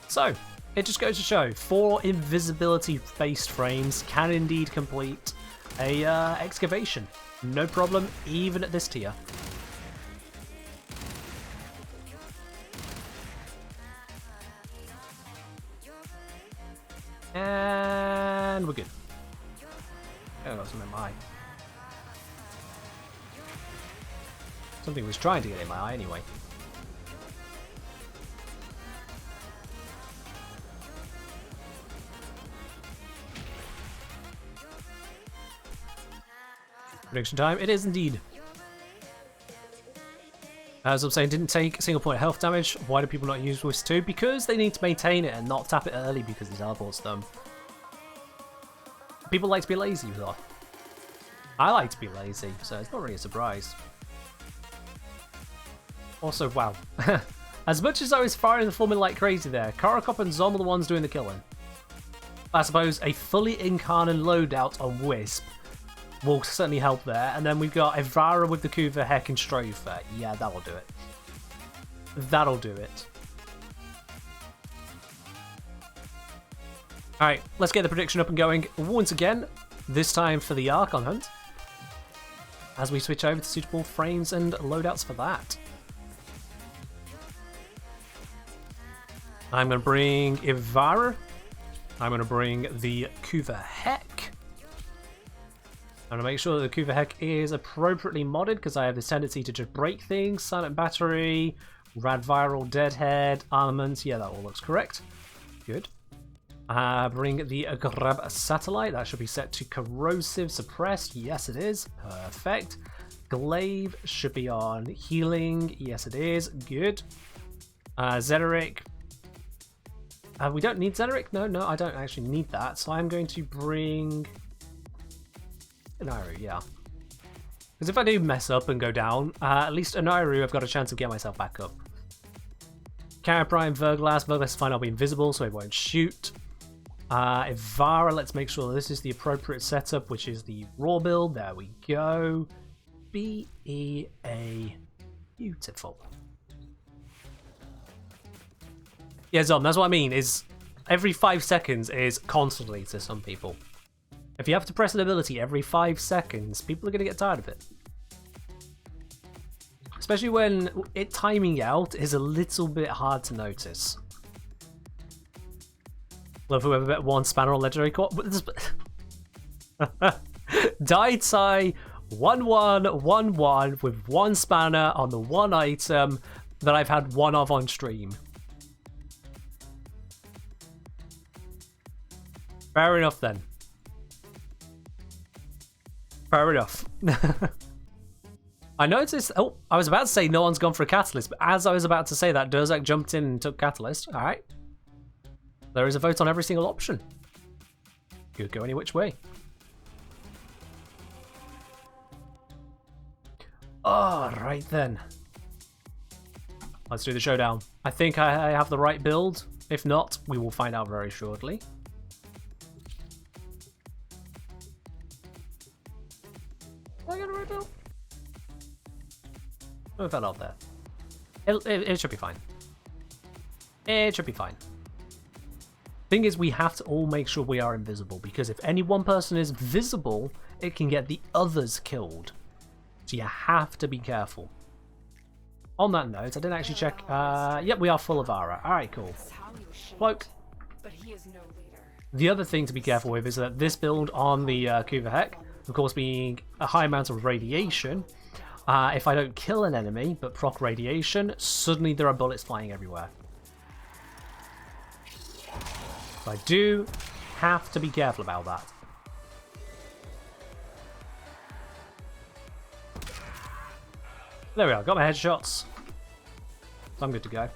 Speaker 1: So, it just goes to show, 4 invisibility-based frames can indeed complete a excavation. No problem, even at this tier. And we're good. Oh, that's in my eye. Something was trying to get in my eye anyway. Prediction time, it is indeed. As I'm saying, didn't take single point health damage. Why do people not use Wisp 2? Because they need to maintain it and not tap it early because it teleports them. People like to be lazy though. I like to be lazy, so it's not really a surprise. Also, wow. As much as I was firing the Foreman like crazy there, Karakop and Zom are the ones doing the killing. I suppose a fully incarnate loadout on Wisp will certainly help there. And then we've got Ivara with the Kuva, Heck, and Strafer. Yeah, that'll do it. That'll do it. Alright, let's get the prediction up and going once again. This time for the Archon Hunt. As we switch over to suitable frames and loadouts for that. I'm going to bring Ivara. I'm going to bring the Kuva Heck. I'm going to make sure that the Kuva Heck is appropriately modded because I have this tendency to just break things. Silent Battery, Rad Viral, Deadhead, Armaments. Yeah, that all looks correct. Good. Bring the Grab Satellite. That should be set to Corrosive Suppressed. Yes, it is. Perfect. Glaive should be on Healing. Yes, it is. Good. Zederic. We don't need Zederic? No, I don't actually need that. So I'm going to bring Aniru, yeah. Because if I do mess up and go down, at least Aniru, I've got a chance of getting myself back up. Caraprime, Verglass. Verglass is fine, I'll be invisible, so it won't shoot. Ivara, let's make sure this is the appropriate setup, which is the raw build. There we go. BEA. Beautiful. Yeah, Zom, that's what I mean, is every 5 seconds is constantly to some people. If you have to press an ability every 5 seconds, people are going to get tired of it. Especially when it timing out is a little bit hard to notice. Love whoever bet 1 spanner on legendary core. Died Sai 1111 with 1 spanner on the 1 item that I've had 1 of on stream. Fair enough then. Fair enough. I noticed. Oh, I was about to say no one's gone for a catalyst, but as I was about to say that, Durzak jumped in and took catalyst. All right. There is a vote on every single option. Could go any which way. Alright then. Let's do the showdown. I think I have the right build. If not, we will find out very shortly. Have I got the right build? Oh, it fell out there. It should be fine. It should be fine. Thing is, we have to all make sure we are invisible, because if any one person is visible, it can get the others killed. So you have to be careful. On that note, I didn't actually check. Yep, we are full of aura. Alright, cool. Cloak.
Speaker 3: But he is no leader.
Speaker 1: The other thing to be careful with is that this build on the Kuva Heck, of course being a high amount of radiation, if I don't kill an enemy but proc radiation, suddenly there are bullets flying everywhere. So I do have to be careful about that. There we are, got my headshots. So I'm good to go.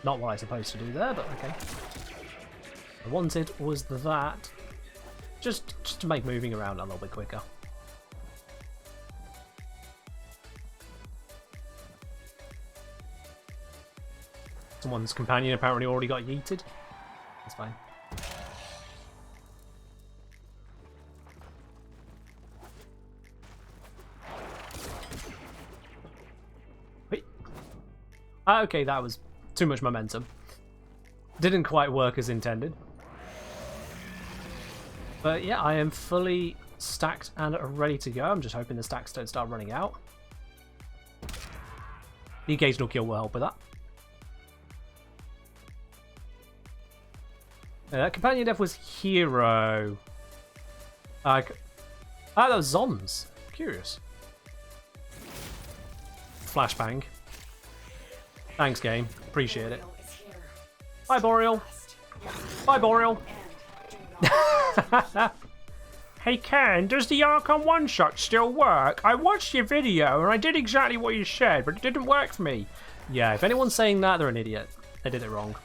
Speaker 1: Not what I was supposed to do there, but okay. What I wanted was that. Just to make moving around a little bit quicker. Someone's companion apparently already got yeeted. That's fine. Wait. Okay, that was too much momentum. Didn't quite work as intended. But yeah, I am fully stacked and ready to go. I'm just hoping the stacks don't start running out. The occasional kill will help with that. Companion death was hero. That was Zoms. Curious. Flashbang. Thanks, game. Appreciate it. Bye, Boreal. Bye, Boreal. Hey Ken, does the Archon one-shot still work? I watched your video and I did exactly what you said, but it didn't work for me. Yeah, if anyone's saying that, they're an idiot. They did it wrong.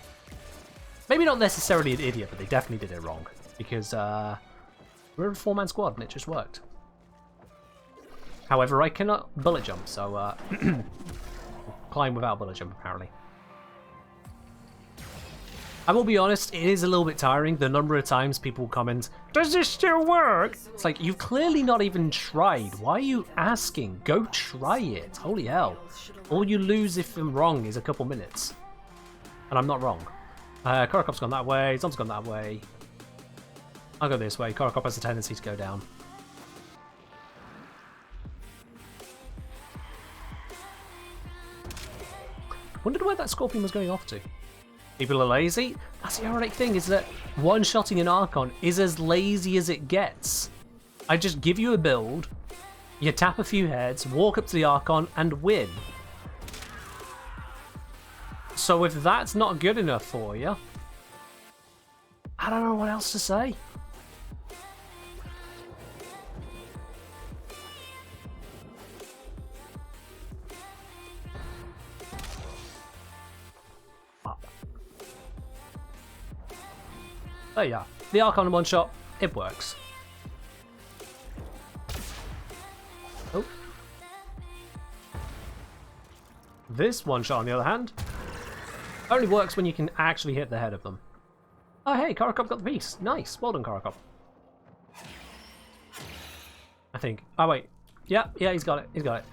Speaker 1: Maybe not necessarily an idiot, but they definitely did it wrong. Because we're a 4-man squad and it just worked. However, I cannot bullet jump, so climb without bullet jump apparently. I will be honest, it is a little bit tiring the number of times people comment, does this still work? It's like, you've clearly not even tried. Why are you asking? Go try it. Holy hell. All you lose if I'm wrong is a couple minutes. And I'm not wrong. Korokop's gone that way, Zom's gone that way. I'll go this way. Korokop has a tendency to go down. Wondered where that Scorpion was going off to. People are lazy. That's the ironic thing, is that one-shotting an Archon is as lazy as it gets. I just give you a build, you tap a few heads, walk up to the Archon, and win. So if that's not good enough for you, I don't know what else to say. There you are. The Archon one shot, it works. Oh. This one shot, on the other hand, only works when you can actually hit the head of them. Oh hey, Korokop got the piece. Nice. Well done, Korokop. I think. Oh wait. Yeah, he's got it. He's got it.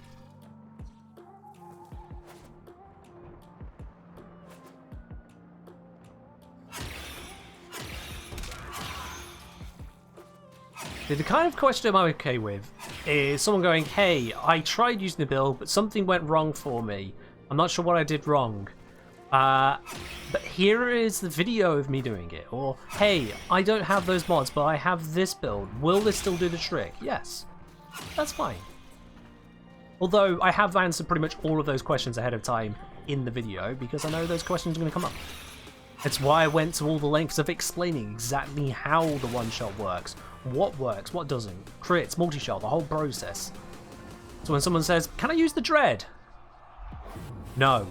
Speaker 1: The kind of question I'm okay with is someone going, hey, I tried using the build, but something went wrong for me. I'm not sure what I did wrong. But here is the video of me doing it. Or, hey, I don't have those mods, but I have this build. Will this still do the trick? Yes. That's fine. Although I have answered pretty much all of those questions ahead of time in the video, because I know those questions are going to come up. It's why I went to all the lengths of explaining exactly how the one-shot works, what works, what doesn't, crits, multi-shot, the whole process. So when someone says, can I use the dread? No.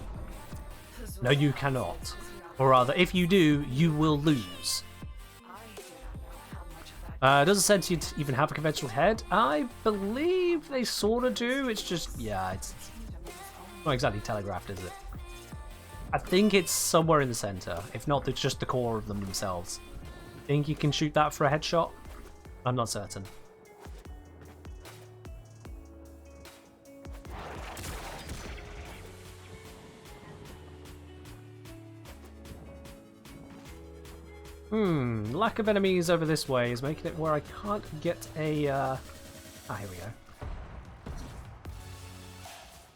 Speaker 1: No, you cannot. Or rather, if you do, you will lose. It doesn't sense you'd even have a conventional head. I believe they sort of do. It's just, yeah, it's not exactly telegraphed, is it? I think it's somewhere in the center. If not, it's just the core of them themselves. Think you can shoot that for a headshot? I'm not certain. Lack of enemies over this way is making it where I can't get a, here we go.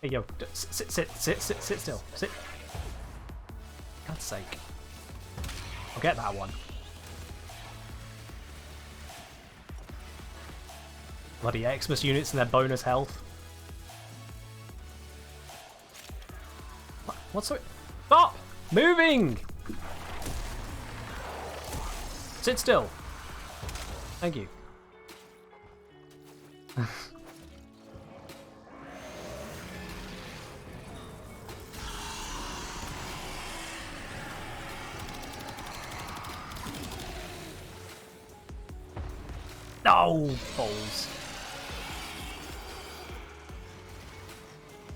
Speaker 1: Hey, yo, sit still, sit. For God's sake. I'll get that one. Bloody Xmas units and their bonus health. What's it? Stop! Moving! Sit still. Thank you. No, balls.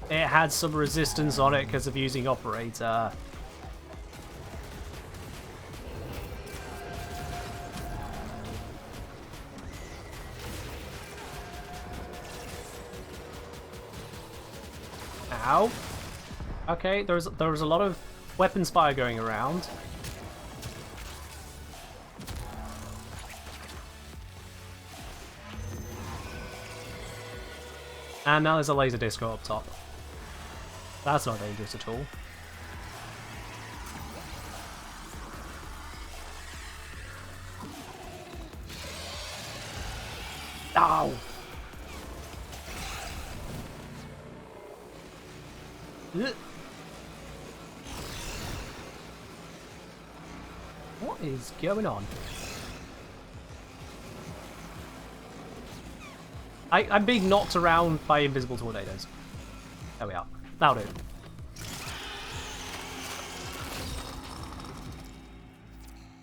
Speaker 1: It had some resistance on it because of using operator. Ow. Okay, there was a lot of weapons fire going around. And now there's a laser disco up top. That's not dangerous at all. Ow! Ugh. What is going on? I'm being knocked around by invisible tornadoes. There we are. That'll do.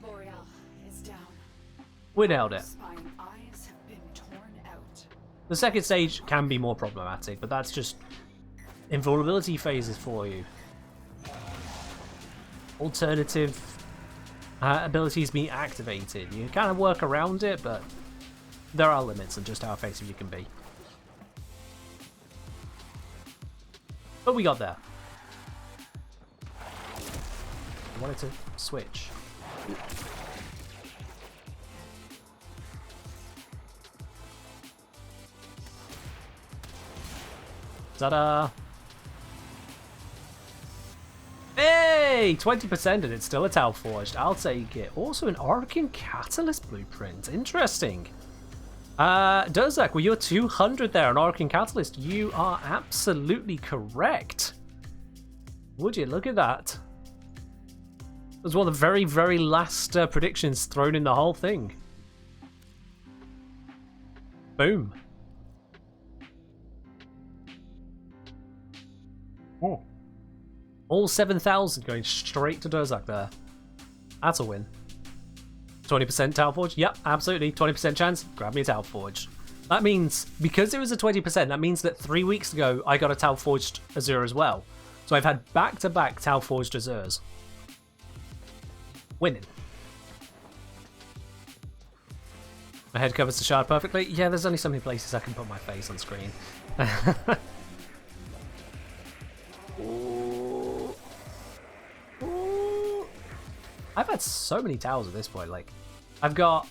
Speaker 3: L'Oreal is down.
Speaker 1: We nailed it.
Speaker 3: Spine eyes have been torn out.
Speaker 1: The second stage can be more problematic, but that's just invulnerability phases for you. Alternative abilities being activated. You kind of work around it, but there are limits on just how effective you can be. But we got there. I wanted to switch. Ta-da! Hey! 20% and it's still a Tau Forged. I'll take it. Also an Arcane Catalyst blueprint. Interesting. Dozak, well, you're 200 there on Arcane Catalyst. You are absolutely correct. Would you look at that? It was one of the very, very last predictions thrown in the whole thing. Boom. Oh. All 7,000 going straight to Dozak there. That's a win. 20% Tau Forge? Yep, absolutely. 20% chance. Grab me a Tau Forge. That means, because it was a 20%, that means that 3 weeks ago I got a Tau Forged Azure as well. So I've had back-to-back Tau Forged Azures. Winning. My head covers the shard perfectly. Yeah, there's only so many places I can put my face on screen. Ooh. Ooh. I've had so many towers at this point. Like, I've got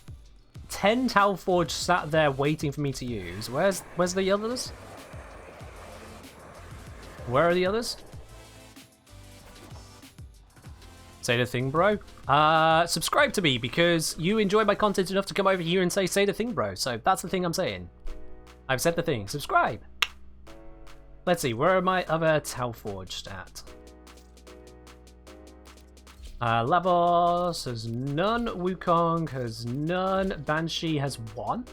Speaker 1: 10 Tau Forge sat there waiting for me to use. Where's the others? Where are the others? Say the thing, bro. Subscribe to me because you enjoy my content enough to come over here and say the thing, bro. So that's the thing I'm saying. I've said the thing. Subscribe. Let's see, where are my other Tau Forged at? Lavos has none. Wukong has none. Banshee has 1.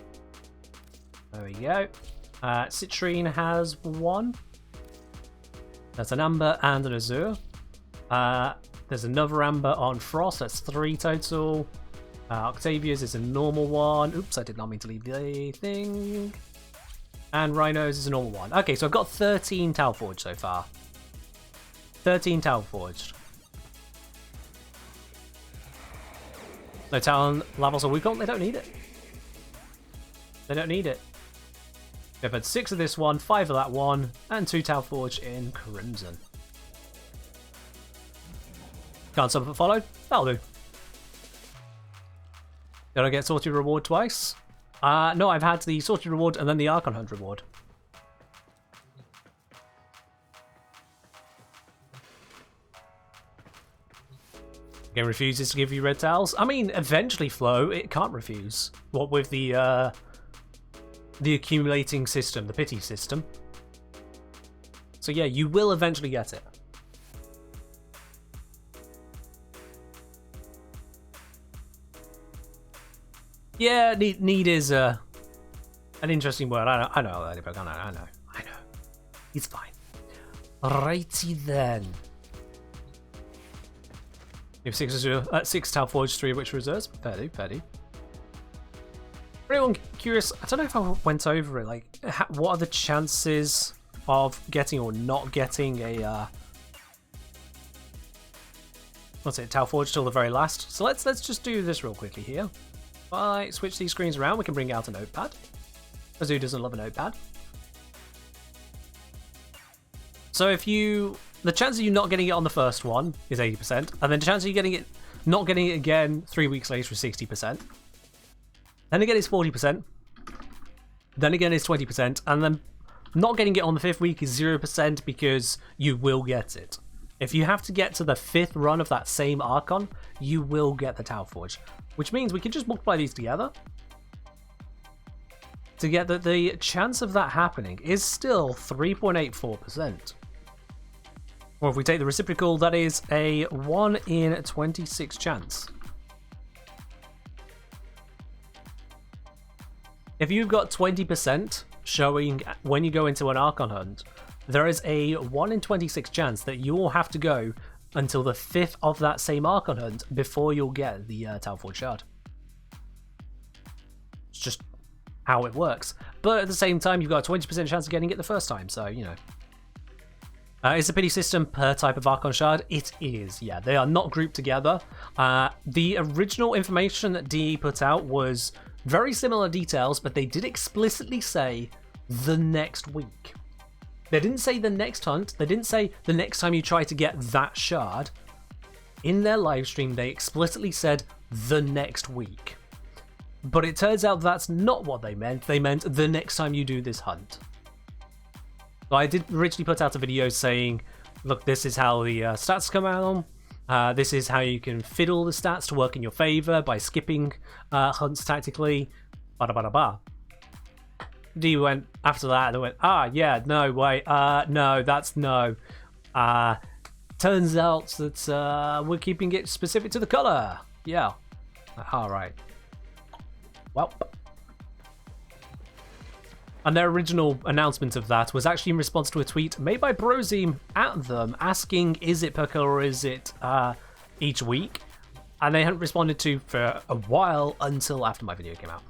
Speaker 1: There we go. Citrine has 1. That's an Amber and an Azure. There's another amber on Frost, that's 3 total. Octavia's is a normal one. Oops, I did not mean to leave the thing. And Rhino's is a normal one. Okay, so I've got 13 Talforged so far. 13 Talforged. No Talon levels are weak on, they don't need it. They don't need it. They've had 6 of this one, 5 of that one, and 2 Talforged in Crimson. Can't sub for followed? That'll do. Did I get sorted reward twice? No, I've had the sorted reward and then the Archon Hunt reward. Game refuses to give you red towels. I mean, eventually, Flo, it can't refuse. What with the accumulating system, the pity system. So yeah, you will eventually get it. Yeah, need is an interesting word. I know, Ladybug. I know. It's fine. Righty then. We have 6 Talforged, 3 of which reserves. Fair do. For anyone curious, I don't know if I went over it. Like, what are the chances of getting or not getting a Talforged till the very last? So let's just do this real quickly here. If I switch these screens around, we can bring out a notepad. Because who doesn't love a notepad? So the chance of you not getting it on the first one is 80%, and then the chance of you not getting it again 3 weeks later is 60%. Then again it's 40%. Then again it's 20%, and then not getting it on the 5th week is 0% because you will get it. If you have to get to the 5th run of that same Archon, you will get the Talforge. Which means we can just multiply these together to get that the chance of that happening is still 3.84%. Or if we take the reciprocal, that is a 1 in 26 chance. If you've got 20% showing when you go into an Archon Hunt, there is a 1 in 26 chance that you will have to go until the 5th of that same Archon Hunt before you'll get the Talforged Shard. It's just how it works. But at the same time, you've got a 20% chance of getting it the first time, so, you know. Is the pity system per type of Archon Shard? It is, yeah. They are not grouped together. The original information that DE put out was very similar details, but they did explicitly say the next week. They didn't say the next hunt. They didn't say the next time you try to get that shard. In their live stream, they explicitly said the next week. But it turns out that's not what they meant. They meant the next time you do this hunt. So I did originally put out a video saying, look, this is how the stats come out. This is how you can fiddle the stats to work in your favor by skipping hunts tactically. Ba-da-ba-da-ba. D went after that, they went, yeah, no, wait, no, that's no. Turns out that we're keeping it specific to the color. Yeah. Alright. Well. And their original announcement of that was actually in response to a tweet made by Brozim at them asking, is it per color or is it each week? And they hadn't responded to for a while until after my video came out.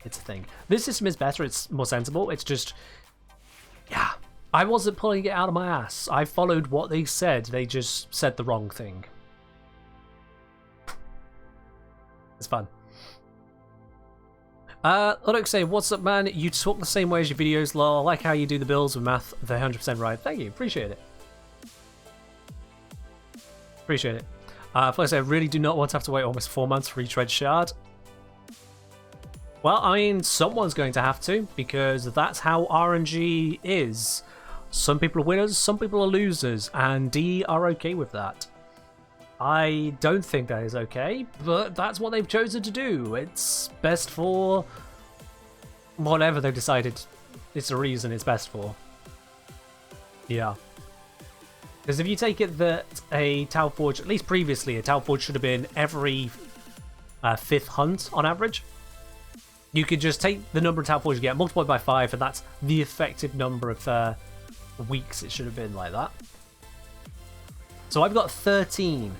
Speaker 1: It's a thing. This system is better, it's more sensible, it's just, yeah, I wasn't pulling it out of my ass. I followed what they said, they just said the wrong thing. It's fun. Ludwig say, what's up man, you talk the same way as your videos, lol, I like how you do the builds with math, they're 100% right. Thank you, appreciate it. Appreciate it. First, I really do not want to have to wait almost 4 months for each red shard. Well, I mean, someone's going to have to, because that's how RNG is. Some people are winners, some people are losers, and D are okay with that. I don't think that is okay, but that's what they've chosen to do. It's best for whatever they've decided it's a reason it's best for. Yeah. Because if you take it that a Talforge, at least previously, a Talforge should have been every 5th hunt on average. You could just take the number of Talforge you get, multiply it by 5, and that's the effective number of weeks it should have been like that. So I've got 13.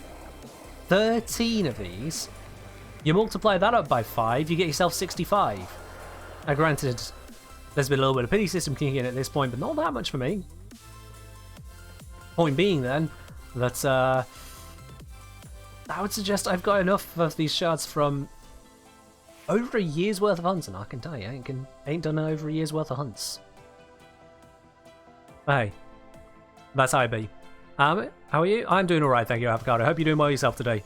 Speaker 1: 13 of these. You multiply that up by 5, you get yourself 65. Now granted, there's been a little bit of pity system kicking in at this point, but not that much for me. Point being then, that I would suggest I've got enough of these shards from over a year's worth of hunts, and I can tell you, I ain't done over a year's worth of hunts. Hey, that's how I be. How are you? I'm doing alright, thank you, Avocado. Hope you're doing well yourself today.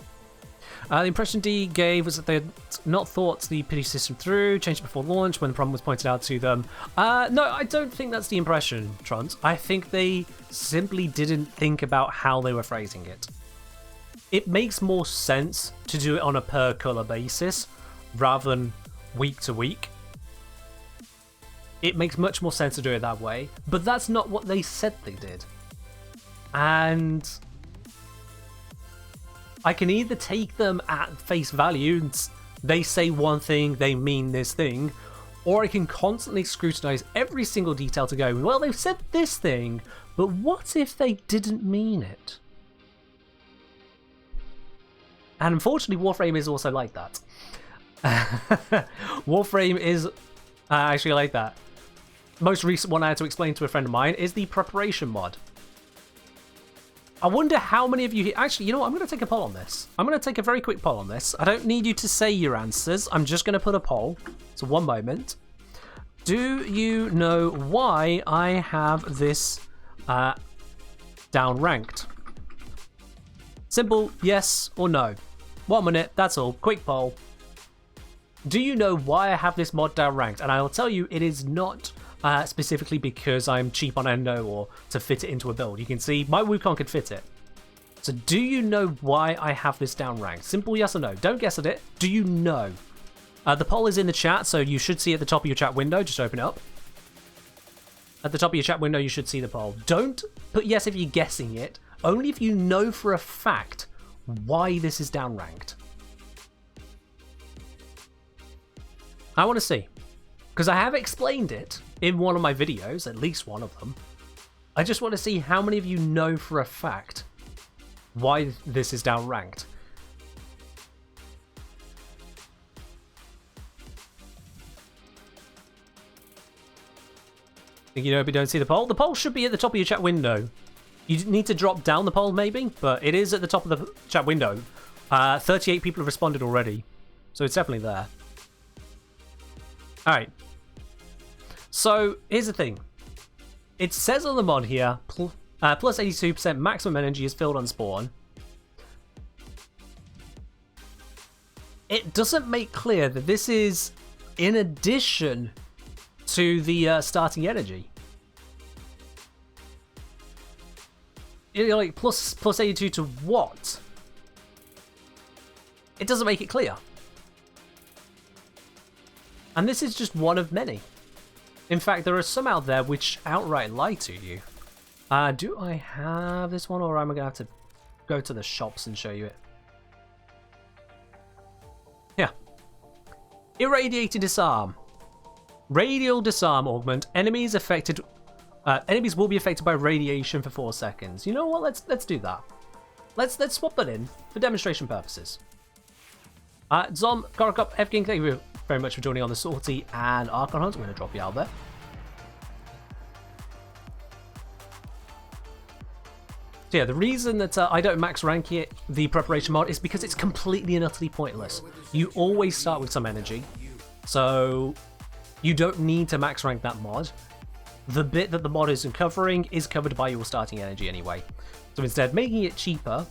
Speaker 1: The impression D gave was that they had not thought the pity system through, changed it before launch when the problem was pointed out to them. No, I don't think that's the impression, Trant. I think they simply didn't think about how they were phrasing it. It makes more sense to do it on a per colour basis rather than week to week. It makes much more sense to do it that way, but that's not what they said they did. And I can either take them at face value, and they say one thing, they mean this thing, or I can constantly scrutinize every single detail to go, well, they've said this thing, but what if they didn't mean it? And unfortunately, Warframe is also like that. Warframe is actually like that. The most recent one I had to explain to a friend of mine is the preparation mod. I wonder how many of you... Actually, you know what? I'm going to take a poll on this. I'm going to take a very quick poll on this. I don't need you to say your answers. I'm just going to put a poll. So one moment. Do you know why I have this downranked? Simple yes or no. 1 minute, that's all. Quick poll. Do you know why I have this mod downranked? And I'll tell you, it is not... specifically because I'm cheap on Endo or to fit it into a build. You can see my Wukong could fit it. So do you know why I have this downranked? Simple yes or no. Don't guess at it. Do you know? The poll is in the chat, so you should see at the top of your chat window. Just open it up. At the top of your chat window, you should see the poll. Don't put yes if you're guessing it. Only if you know for a fact why this is downranked. I want to see. Because I have explained it in one of my videos, at least one of them. I just want to see how many of you know for a fact why this is downranked. Think you know if you don't see the poll? The poll should be at the top of your chat window. You need to drop down the poll maybe, but it is at the top of the chat window. 38 people have responded already, so it's definitely there. Alright. So, here's the thing. It says on the mod here, plus 82% maximum energy is filled on spawn. It doesn't make clear that this is in addition to the starting energy. You're like, plus 82 to what? It doesn't make it clear. And this is just one of many. In fact, there are some out there which outright lie to you. Do I have this one, or am I going to have to go to the shops and show you it? Yeah. Irradiated disarm. Radial disarm augment. Enemies affected. Enemies will be affected by radiation for 4 seconds. You know what? Let's do that. Let's swap that in for demonstration purposes. Zom, Korokop, F-King, thank you very much for joining on the Sortie and Archon Hunt. I'm going to drop you out there. So yeah, the reason that I don't max rank it, the preparation mod, is because it's completely and utterly pointless. You always start with some energy, so you don't need to max rank that mod. The bit that the mod isn't covering is covered by your starting energy anyway. So instead, making it cheaper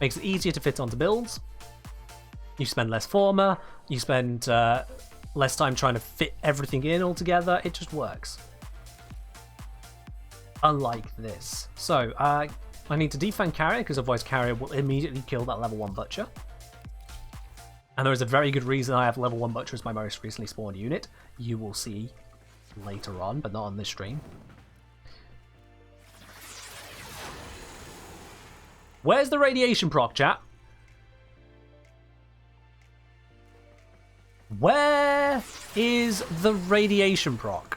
Speaker 1: makes it easier to fit onto builds. You spend less former, you spend less time trying to fit everything in altogether. It just works. Unlike this. So, I need to defend Carrier, because otherwise Carrier will immediately kill that level 1 Butcher. And there is a very good reason I have level 1 Butcher as my most recently spawned unit. You will see later on, but not on this stream. Where's the radiation proc, chat? Where is the radiation proc?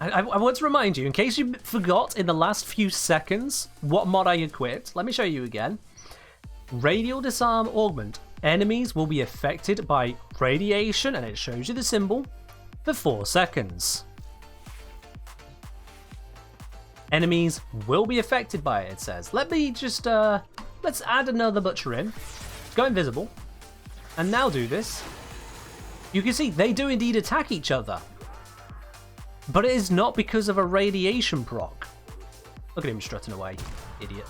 Speaker 1: I want to remind you, in case you forgot in the last few seconds what mod I equipped, let me show you again. Radial Disarm Augment. Enemies will be affected by radiation, and it shows you the symbol, for 4 seconds. Enemies will be affected by it, it says. Let me just, let's add another butcher in. Go invisible. And now do this. You can see they do indeed attack each other. But it is not because of a radiation proc. Look at him strutting away. Idiot.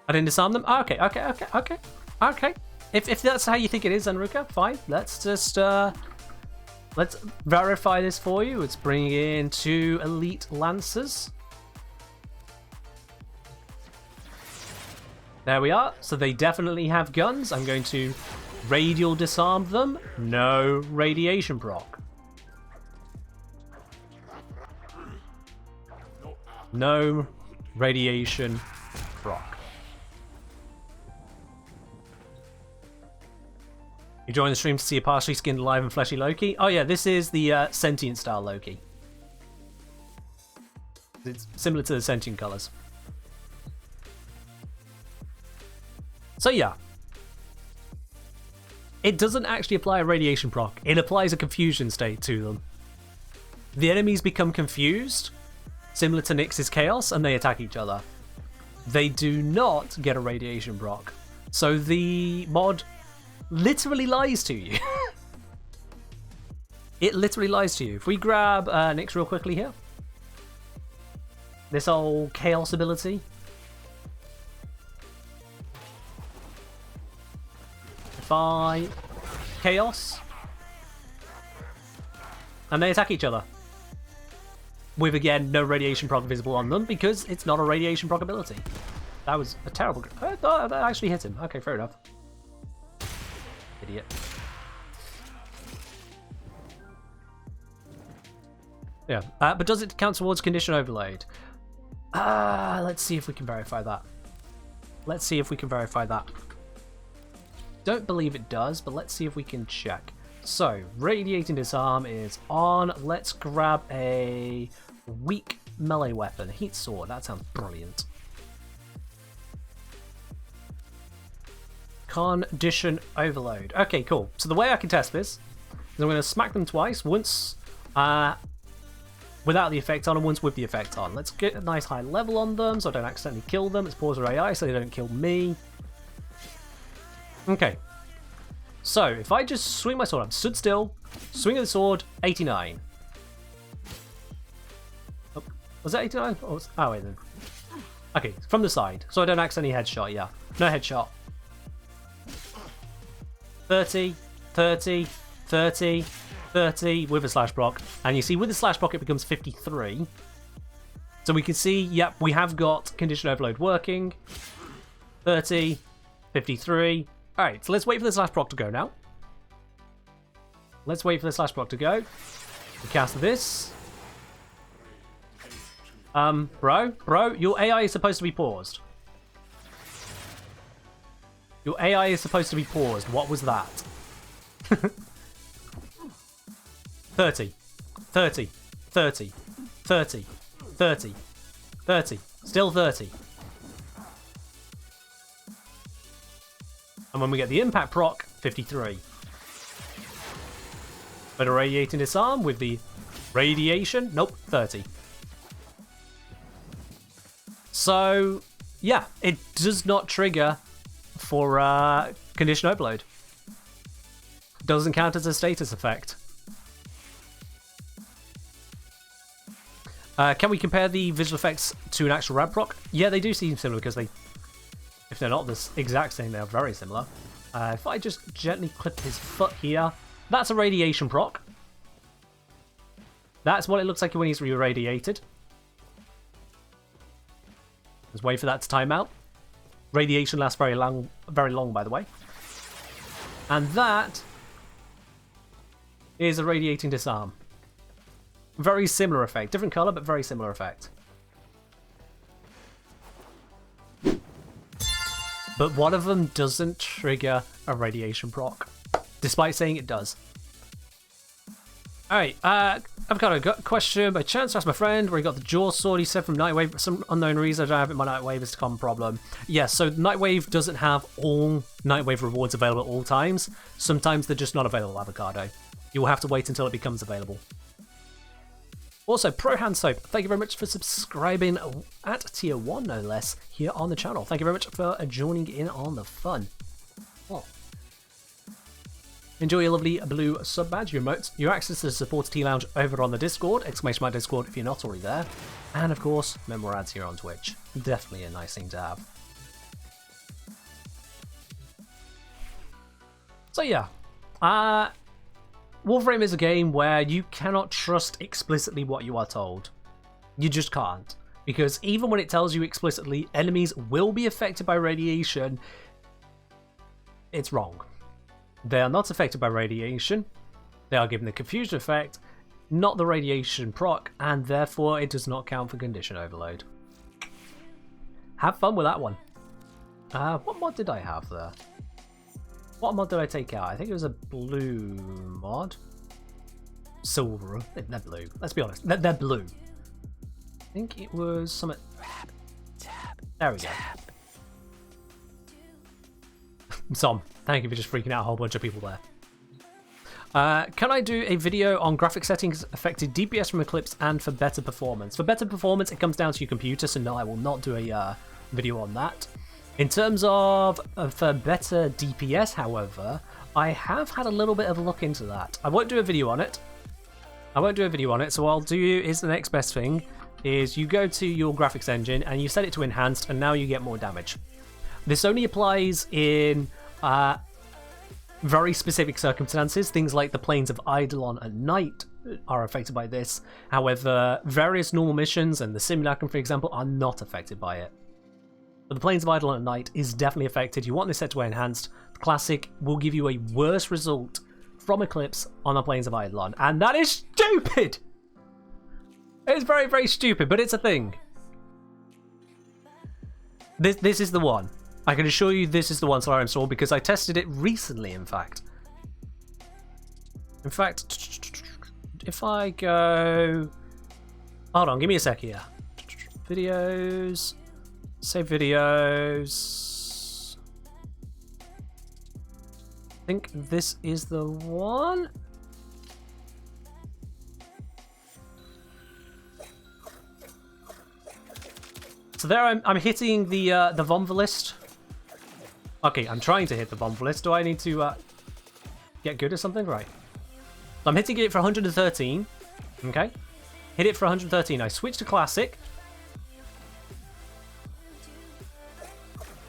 Speaker 1: I didn't disarm them? Oh, okay. If that's how you think it is, Enruka, fine. Let's just, let's verify this for you. Let's bring in 2 elite lancers. There we are. So they definitely have guns. I'm going to radial disarm them. No radiation proc. No radiation proc. You join the stream to see a partially skinned, alive and fleshy Loki. Oh yeah, this is the sentient style Loki. It's similar to the sentient colours. So yeah. It doesn't actually apply a radiation proc. It applies a confusion state to them. The enemies become confused, similar to Nyx's Chaos, and they attack each other. They do not get a radiation proc. So the mod literally lies to you. It literally lies to you. If we grab Nyx real quickly here. This old Chaos ability. If I Chaos. And they attack each other. With, again, no radiation proc visible on them because it's not a radiation proc ability. That was a terrible... I thought that actually hit him. Okay, fair enough. Idiot. Yeah, but does it count towards condition overload? Let's see if we can verify that. Let's see if we can verify that. Don't believe it does, but let's see if we can check. So, Radiating Disarm is on. Let's grab a weak melee weapon. Heat Sword, that sounds brilliant. Condition Overload. Okay, cool. So the way I can test this is I'm going to smack them twice. Once without the effect on and once with the effect on. Let's get a nice high level on them so I don't accidentally kill them. Let's pause their AI so they don't kill me. Okay. So, if I just swing my sword, I'm stood still, swing of the sword, 89. Oh, was that 89? Oh, wait then. Okay, from the side, so I don't accidentally headshot, yeah. No headshot. 30, 30, 30, 30 with a slash proc. And you see, with the slash proc, it becomes 53. So we can see, yep, we have got condition overload working. 30, 53. Alright, so let's wait for the slash proc to go now. Let's wait for the slash proc to go. We cast this. Bro, your AI is supposed to be paused. Your AI is supposed to be paused. What was that? 30, 30, 30, 30, 30, 30, still 30. And when we get the impact proc, 53. But a Radiating Disarm with the radiation, nope, 30. So, yeah, it does not trigger for condition overload. Doesn't count as a status effect. Can we compare the visual effects to an actual ramp proc? Yeah, they do seem similar because they, if they're not the exact same, they're very similar. If I just gently clip his foot here, that's a radiation proc. That's what it looks like when he's re-radiated. Let's wait for that to time out. Radiation lasts very long, by the way. And that is a Radiating Disarm. Very similar effect. Different color, but very similar effect. But one of them doesn't trigger a radiation proc, despite saying it does. Alright, I've got a question by chance. Asked my friend where he got the jaw sword. He said from Nightwave, for some unknown reason I don't have it in my Nightwave. It's a common problem. Yeah, so Nightwave doesn't have all Nightwave rewards available at all times. Sometimes they're just not available, Avocado. You'll have to wait until it becomes available. Also, Pro Hand Soap, thank you very much for subscribing at tier 1, no less, here on the channel. Thank you very much for joining in on the fun. Oh. Enjoy your lovely blue sub badge, your emotes, your access to the Supporter Tea Lounge over on the Discord, ! Discord if you're not already there, and of course, member ads here on Twitch. Definitely a nice thing to have. So yeah, Warframe is a game where you cannot trust explicitly what you are told. You just can't. Because even when it tells you explicitly enemies will be affected by radiation, it's wrong. They are not affected by radiation. They are given the confusion effect, not the radiation proc, and therefore it does not count for condition overload. Have fun with that one. What mod did I have there? What mod did I take out? I think it was a blue mod. Silver. They're blue. Let's be honest. They're blue. I think it was something. There we go. Tom, thank you for just freaking out a whole bunch of people there. Can I do a video on graphic settings affected DPS from Eclipse and for better performance? For better performance, it comes down to your computer, so no, I will not do a video on that. In terms of for better DPS, however, I have had a little bit of a look into that. I won't do a video on it. So what I'll do is the next best thing is you go to your graphics engine and you set it to enhanced, and now you get more damage. This only applies in very specific circumstances. Things like the planes of Eidolon at night are affected by this. However, various normal missions and the Simulacrum, for example, are not affected by it. But the planes of Eidolon at night is definitely affected. You want this set to enhanced. The classic will give you a worse result from Eclipse on the planes of Eidolon, and that is stupid. It's very, very stupid, but it's a thing. This is the one. I can assure you this is the one Solarium Sword because I tested it recently, in fact. If I go... Hold on, give me a sec here. Videos... Save videos... I think this is the one. So there I'm hitting the Vonvalist. Okay, I'm trying to hit the Vonvalist. Do I need to get good or something? Right. So I'm hitting it for 113. Okay. Hit it for 113. I switch to Classic.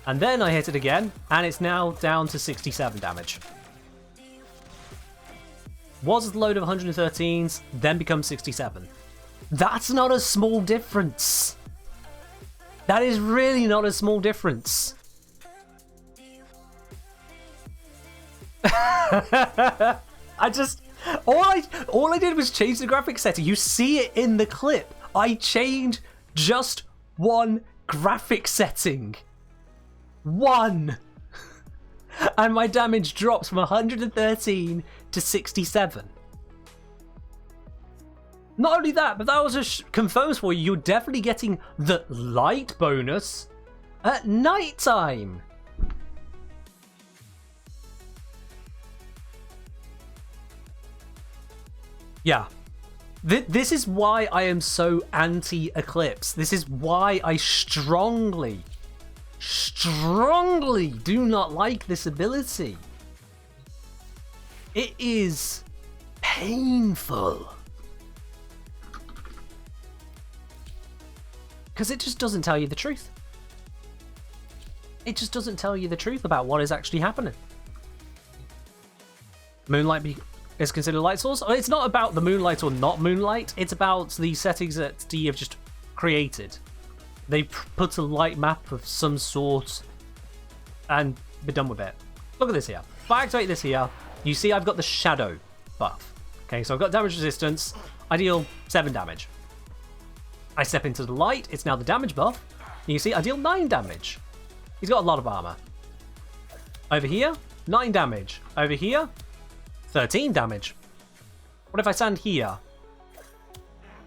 Speaker 1: And then I hit it again, and it's now down to 67 damage. Was a load of 113s, then becomes 67. That's not a small difference. That is really not a small difference. All I did was change the graphics setting. You see it in the clip. I changed just one graphic setting. One. And my damage drops from 113 to 67. Not only that, but that also confirms for you, you're definitely getting the light bonus at night time. Yeah. This is why I am so anti-Eclipse. This is why I strongly do not like this ability. It is painful. Because it just doesn't tell you the truth. It just doesn't tell you the truth about what is actually happening. Moonlight is considered a light source. It's not about the moonlight or not moonlight. It's about the settings that D have just created. They put a light map of some sort and be done with it. Look at this here. If I activate this here, you see I've got the shadow buff. Okay, so I've got damage resistance. I deal 7 damage. I step into the light. It's now the damage buff. And you see I deal 9 damage. He's got a lot of armor. Over here, 9 damage. Over here, 13 damage. What if I stand here?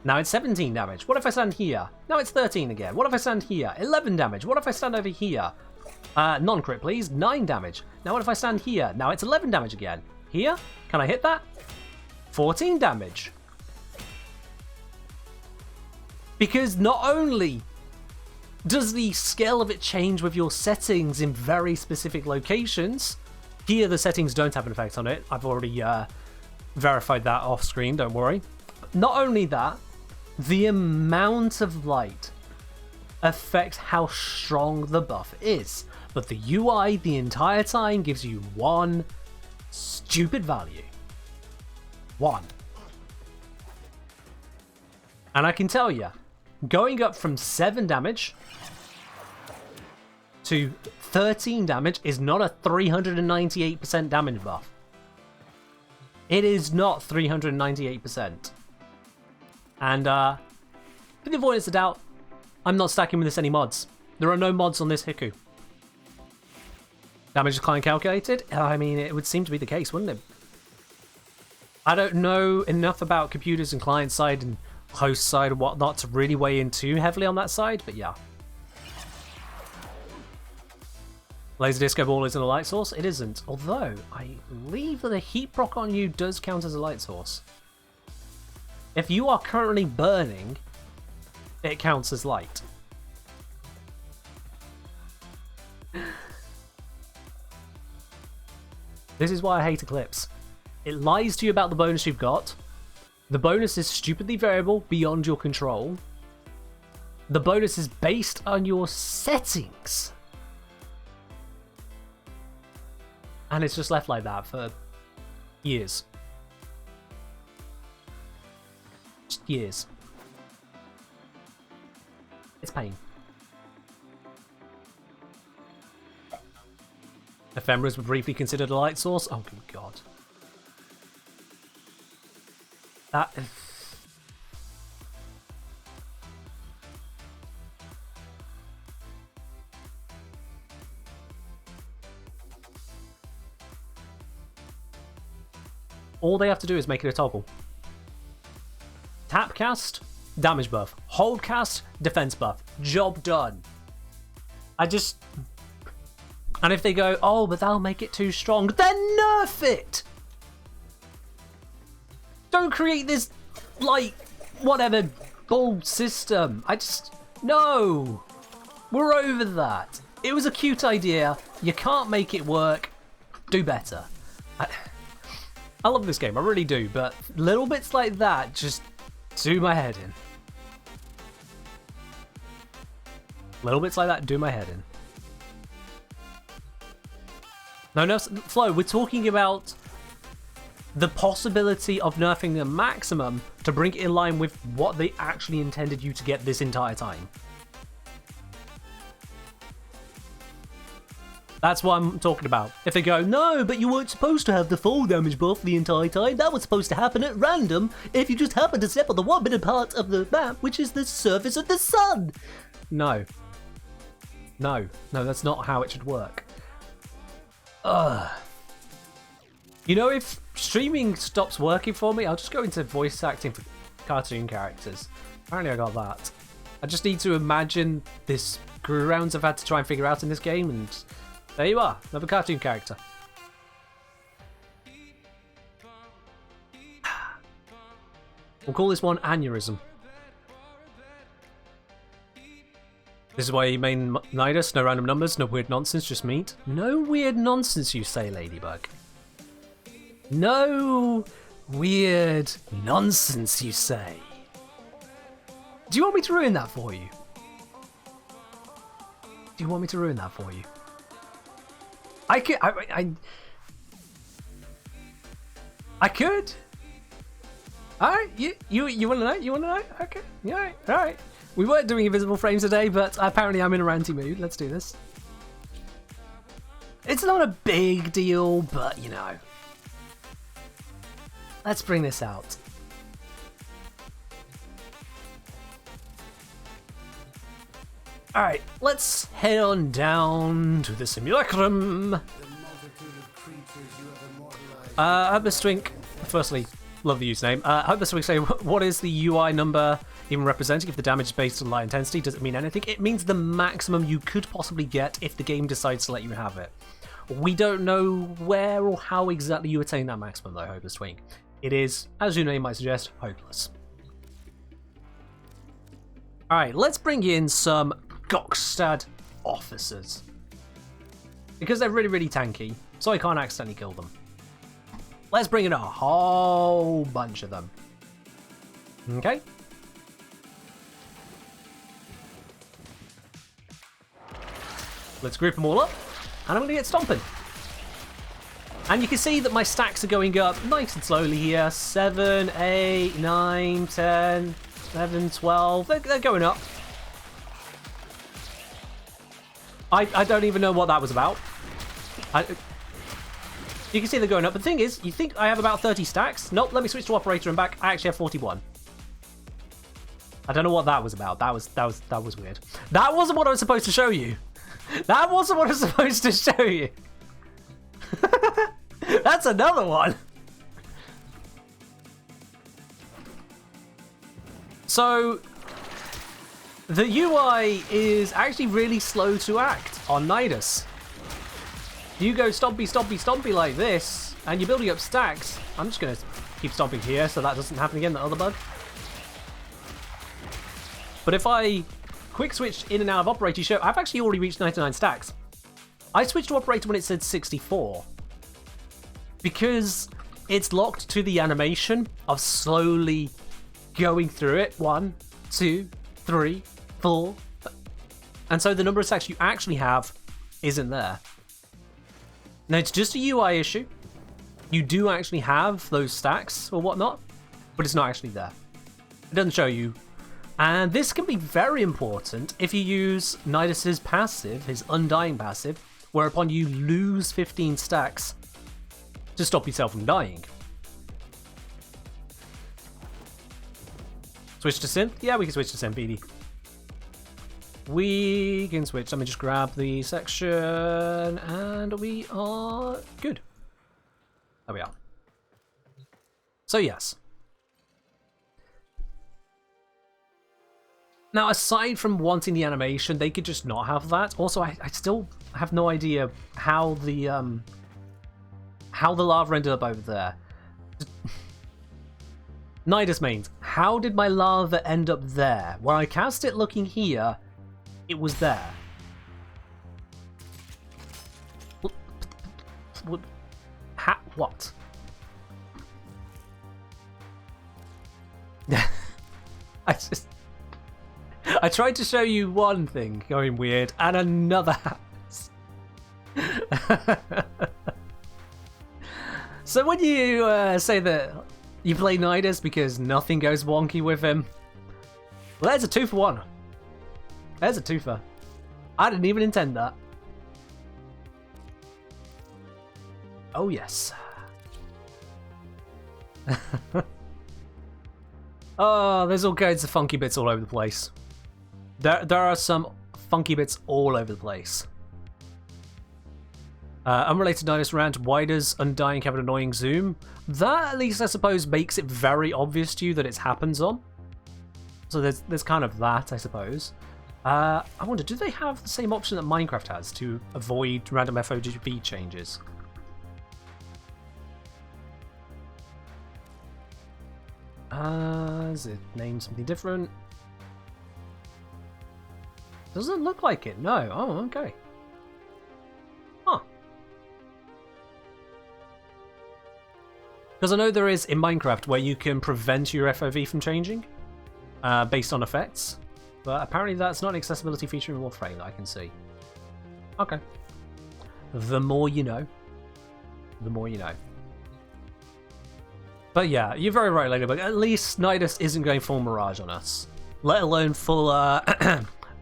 Speaker 1: Now it's 17 damage. What if I stand here? Now it's 13 again. What if I stand here? 11 damage. What if I stand over here? Non-crit, please. 9 damage. Now what if I stand here? Now it's 11 damage again. Here? Can I hit that? 14 damage. Because not only does the scale of it change with your settings in very specific locations, here the settings don't have an effect on it. I've already verified that off screen, don't worry. Not only that, the amount of light affects how strong the buff is. But the UI the entire time gives you one stupid value. 1. And I can tell you, going up from 7 damage to 13 damage is not a 398% damage buff. It is not 398%. And for the avoidance of doubt, I'm not stacking with this any mods. There are no mods on this Hiku. Damage is client calculated? I mean, it would seem to be the case, wouldn't it? I don't know enough about computers and client side and host side and whatnot to really weigh in too heavily on that side, but yeah. Laser Disco Ball isn't a light source? It isn't. Although, I believe that a heat proc on you does count as a light source. If you are currently burning, it counts as light. This is why I hate Eclipse. It lies to you about the bonus you've got. The bonus is stupidly variable beyond your control. The bonus is based on your settings. And it's just left like that for years. Just years. It's pain. Ephemeras were briefly considered a light source? Oh, good God. That... All they have to do is make it a toggle. Tap cast, damage buff. Hold cast, defense buff. Job done. I just... And if they go, oh, but that'll make it too strong, then nerf it! Don't create this, like, whatever, bull system. No! We're over that. It was a cute idea. You can't make it work. Do better. I love this game, I really do, but little bits like that just do my head in. Little bits like that do my head in. No, Flo, we're talking about the possibility of nerfing the maximum to bring it in line with what they actually intended you to get this entire time. That's what I'm talking about. If they go, no, but you weren't supposed to have the full damage buff the entire time, that was supposed to happen at random if you just happen to step on the 1 minute part of the map, which is the surface of the sun. No. No, that's not how it should work. Ugh. You know, if streaming stops working for me, I'll just go into voice acting for cartoon characters. Apparently I got that. I just need to imagine this screw rounds I've had to try and figure out in this game, and there you are, another cartoon character. We'll call this one Aneurysm. This is why you main Nidus, no random numbers, no weird nonsense, just meat. No weird nonsense, you say, Ladybug. No weird nonsense, you say. Do you want me to ruin that for you? Do you want me to ruin that for you? I could. I could. All right. You want to know? You want to know? Okay. Yeah. All right. We weren't doing invisible frames today, but apparently I'm in a ranty mood. Let's do this. It's not a big deal, but you know. Let's bring this out. Alright, let's head on down to the simulacrum. Mr. Twink, firstly, Love the username. I hope this week say, what is the UI number even representing? If the damage is based on light intensity, does it mean anything? It means the maximum you could possibly get if the game decides to let you have it. We don't know where or how exactly you attain that maximum, though, Hopeless Twink. It is, as your name might suggest, hopeless. Alright, let's bring in some Gokstad officers. Because they're really, really tanky, so I can't accidentally kill them. Let's bring in a whole bunch of them. Okay. Let's group them all up, and I'm going to get stomping. And you can see that my stacks are going up nice and slowly here. 7, 8, 9, 10, 11, 12. They're going up. I don't even know what that was about. You can see they're going up. But the thing is, you think I have about 30 stacks? Nope, let me switch to operator and back. I actually have 41. I don't know what that was about. That was weird. That wasn't what I was supposed to show you. That wasn't what I was supposed to show you. That's another one. So the UI is actually really slow to act on Nidus. You go stompy, stompy, stompy like this, and you're building up stacks. I'm just going to keep stomping here so that doesn't happen again, the other bug. But if I quick switch in and out of operator, show I've actually already reached 99 stacks. I switched to operator when it said 64. Because it's locked to the animation of slowly going through it. 1, 2, 3, 4. And so the number of stacks you actually have isn't there. Now, it's just a UI issue. You do actually have those stacks or whatnot, but it's not actually there. It doesn't show you. And this can be very important if you use Nidus's passive, his Undying passive, whereupon you lose 15 stacks to stop yourself from dying. Switch to synth? Yeah, we can switch to synth, BD. We can switch. Let me just grab the section, and we are good. There we are. So yes. Now, aside from wanting the animation, they could just not have that. Also, I still have no idea how the lava ended up over there. Nidus mains, how did my lava end up there? When I cast it looking here, it was there. What? I tried to show you one thing going weird, and another happens. So when you say that you play Nidus because nothing goes wonky with him, well, there's a 2 for 1. There's a twofer. I didn't even intend that. Oh yes. Oh, there's all kinds of funky bits all over the place. There are some funky bits all over the place. Unrelated Nidus rant, why does Undying have an annoying zoom? That, at least, I suppose, makes it very obvious to you that it happens on. So there's kind of that, I suppose. I wonder, do they have the same option that Minecraft has to avoid random FOV changes? Is it named something different? Doesn't look like it, no. Oh, okay. Huh. Because I know there is in Minecraft where you can prevent your FOV from changing based on effects, but apparently that's not an accessibility feature in Warframe that I can see. Okay. The more you know. The more you know. But yeah, you're very right, Ladybug. At least Nidus isn't going full Mirage on us. Let alone full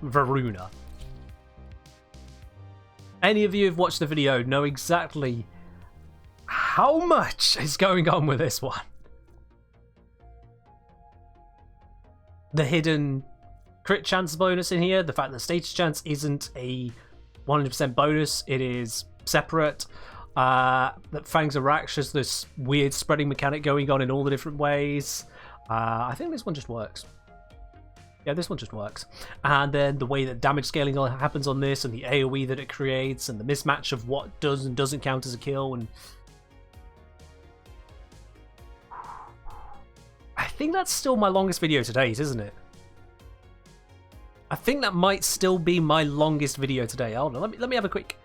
Speaker 1: Varuna. Any of you who've watched the video know exactly how much is going on with this one. The hidden crit chance bonus in here, the fact that status chance isn't a 100% bonus, it is separate. That Fangs of Rax has this weird spreading mechanic going on in all the different ways. I think this one just works. Yeah, this one just works. And then the way that damage scaling happens on this, and the AoE that it creates, and the mismatch of what does and doesn't count as a kill, and I think that's still my longest video to date, isn't it? I think that might still be my longest video today. Hold on, let me have a quick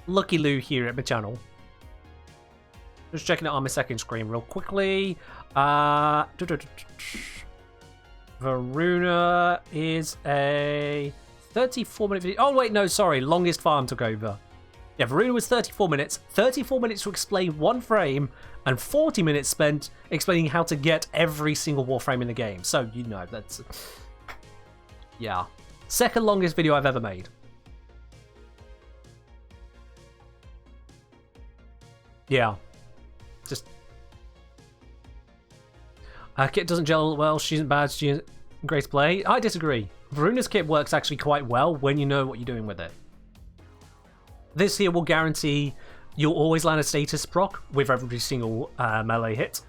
Speaker 1: looky loo here at my channel. Just checking it on my second screen real quickly. Varuna is a 34-minute video. Oh wait, no, sorry, longest farm took over. Yeah, Varuna was 34 minutes. 34 minutes to explain one frame, and 40 minutes spent explaining how to get every single Warframe in the game. So, you know, that's... yeah. Second longest video I've ever made. Yeah. Just... Kit doesn't gel well, she isn't bad, she isn't great to play. I disagree. Varuna's kit works actually quite well when you know what you're doing with it. This here will guarantee you'll always land a status proc with every single melee hit.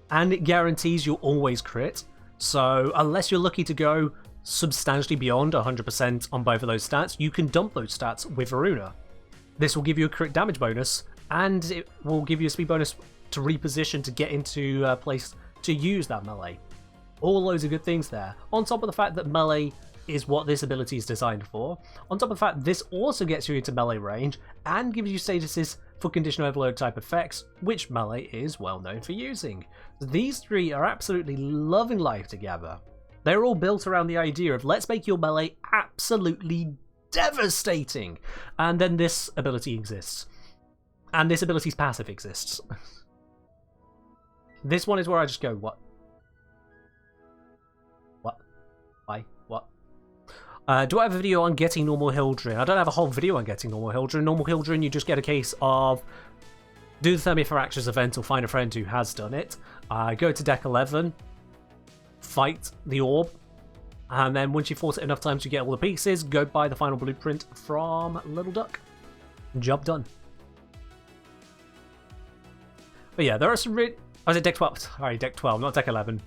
Speaker 1: And it guarantees you'll always crit. So unless you're lucky to go substantially beyond 100% on both of those stats, you can dump those stats with Varuna. This will give you a crit damage bonus, and it will give you a speed bonus to reposition to get into a place to use that melee. All loads of good things there. On top of the fact that melee is what this ability is designed for. On top of the fact this also gets you into melee range and gives you statuses for condition overload type effects, which melee is well known for using. These three are absolutely loving life together. They're all built around the idea of let's make your melee absolutely devastating. And then this ability exists. And this ability's passive exists. This one is where I just go, what? What? Why? What? Do I have a video on getting normal Hildren? I don't have a whole video on getting normal Hildren. Normal Hildren, you just get a case of do the Thermifraxis event or find a friend who has done it. Go to deck 11, fight the orb, and then once you've fought it enough times you get all the pieces, go buy the final blueprint from Little Duck. Job done. But yeah, there are some oh, is it deck 12? Sorry, deck 12, not deck 11.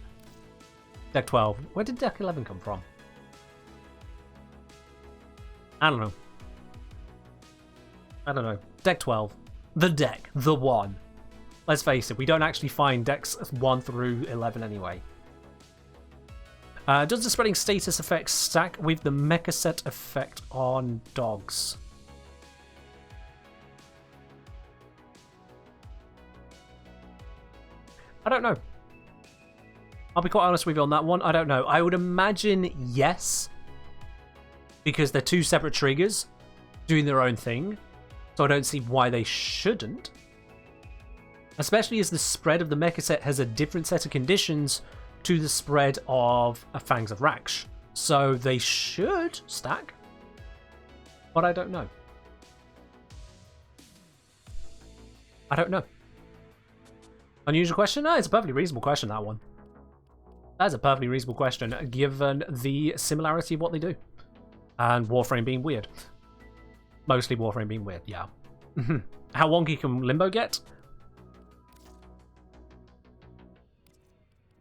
Speaker 1: Deck 12. Where did deck 11 come from? I don't know. I don't know. Deck 12. The deck. The one. Let's face it, we don't actually find decks 1 through 11 anyway. Does the spreading status effect stack with the mecha set effect on dogs? I don't know. I'll be quite honest with you on that one. I don't know. I would imagine yes, because they're two separate triggers doing their own thing. So I don't see why they shouldn't. Especially as the spread of the mecha set has a different set of conditions to the spread of a Fangs of Rax. So they should stack. But I don't know. I don't know. Unusual question? No, it's a perfectly reasonable question, that one. That's a perfectly reasonable question, given the similarity of what they do. And Warframe being weird. Mostly Warframe being weird, yeah. How wonky can Limbo get?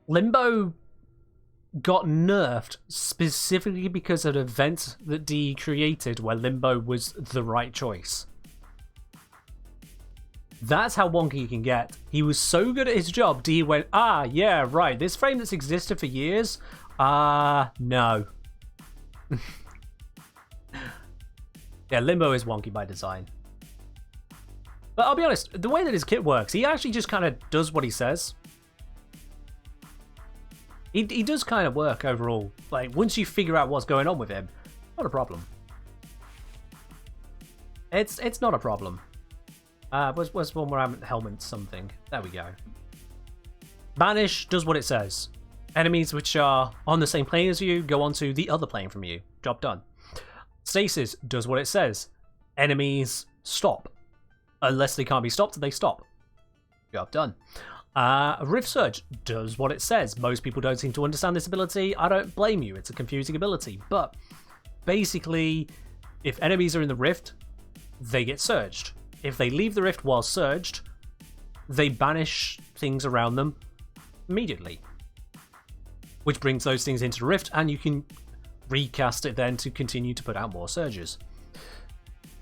Speaker 1: Limbo got nerfed specifically because of an event that D created where Limbo was the right choice. That's how wonky he can get. He was so good at his job, D went, ah, yeah, right, this frame that's existed for years? No. Yeah, Limbo is wonky by design. But I'll be honest, the way that his kit works, he actually just kind of does what he says. He does kind of work overall. Like, once you figure out what's going on with him, not a problem. It's not a problem. Where's one where I'm helmet something? There we go. Banish does what it says. Enemies which are on the same plane as you go onto the other plane from you. Job done. Stasis does what it says. Enemies stop. Unless they can't be stopped, they stop. Job done. Rift Surge does what it says. Most people don't seem to understand this ability. I don't blame you. It's a confusing ability. But basically, if enemies are in the Rift, they get surged. if they leave the rift while surged, they banish things around them immediately, which brings those things into the rift, and you can recast it then to continue to put out more surges.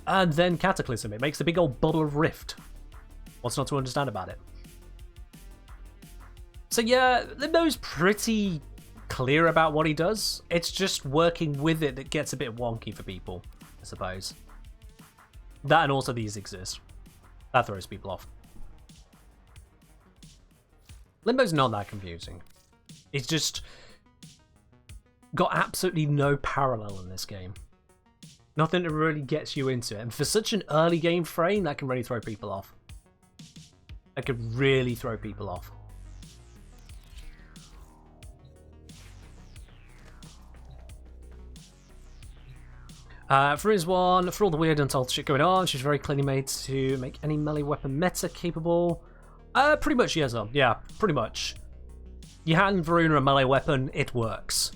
Speaker 1: And then Cataclysm, it makes the big old bubble of rift. What's not to understand about it? So yeah, Limbo's pretty clear about what he does. It's just working with it that gets a bit wonky for people, I suppose. That and also these exist. That throws people off. Limbo's not that confusing. It's just got absolutely no parallel in this game. Nothing that really gets you into it. And for such an early game frame, that can really throw people off. That could really throw people off. For his one, for all the weird untold shit going on, she's very clearly made to make any melee weapon meta capable. Pretty much, yes, yeah, pretty much. You hand Varuna a melee weapon, it works.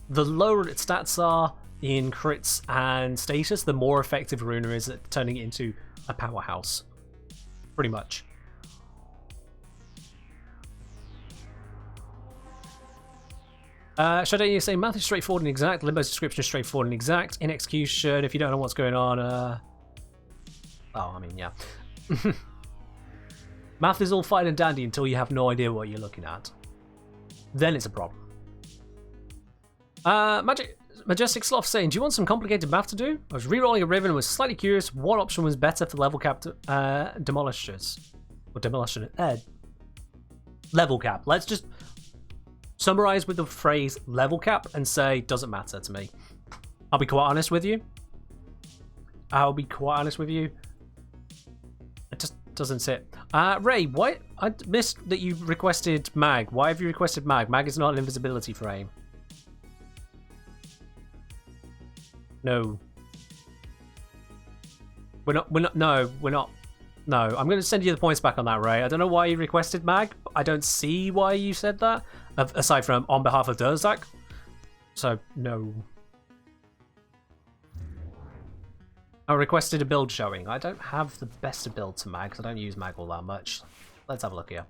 Speaker 1: The lower its stats are in crits and status, the more effective Varuna is at turning it into a powerhouse. Pretty much. Shadow, you say math is straightforward and exact. Limbo's description is straightforward and exact. In execution, if you don't know what's going on, oh, I mean, yeah. Math is all fine and dandy until you have no idea what you're looking at. Then it's a problem. Majestic Sloth saying, do you want some complicated math to do? I was rerolling a Riven and was slightly curious what option was better for level cap demolishers. Or demolition. Level cap. Let's just summarize with the phrase level cap and say, doesn't matter to me. I'll be quite honest with you. It just doesn't sit. Ray, why? I missed that you requested mag. Why have you requested mag? Mag is not an invisibility frame. No. We're not. No, I'm going to send you the points back on that, Ray. I don't know why you requested mag. I don't see why you said that, aside from on behalf of Durzak. So, no. I requested a build showing. I don't have the best of build to mag, because I don't use mag all that much. Let's have a look here.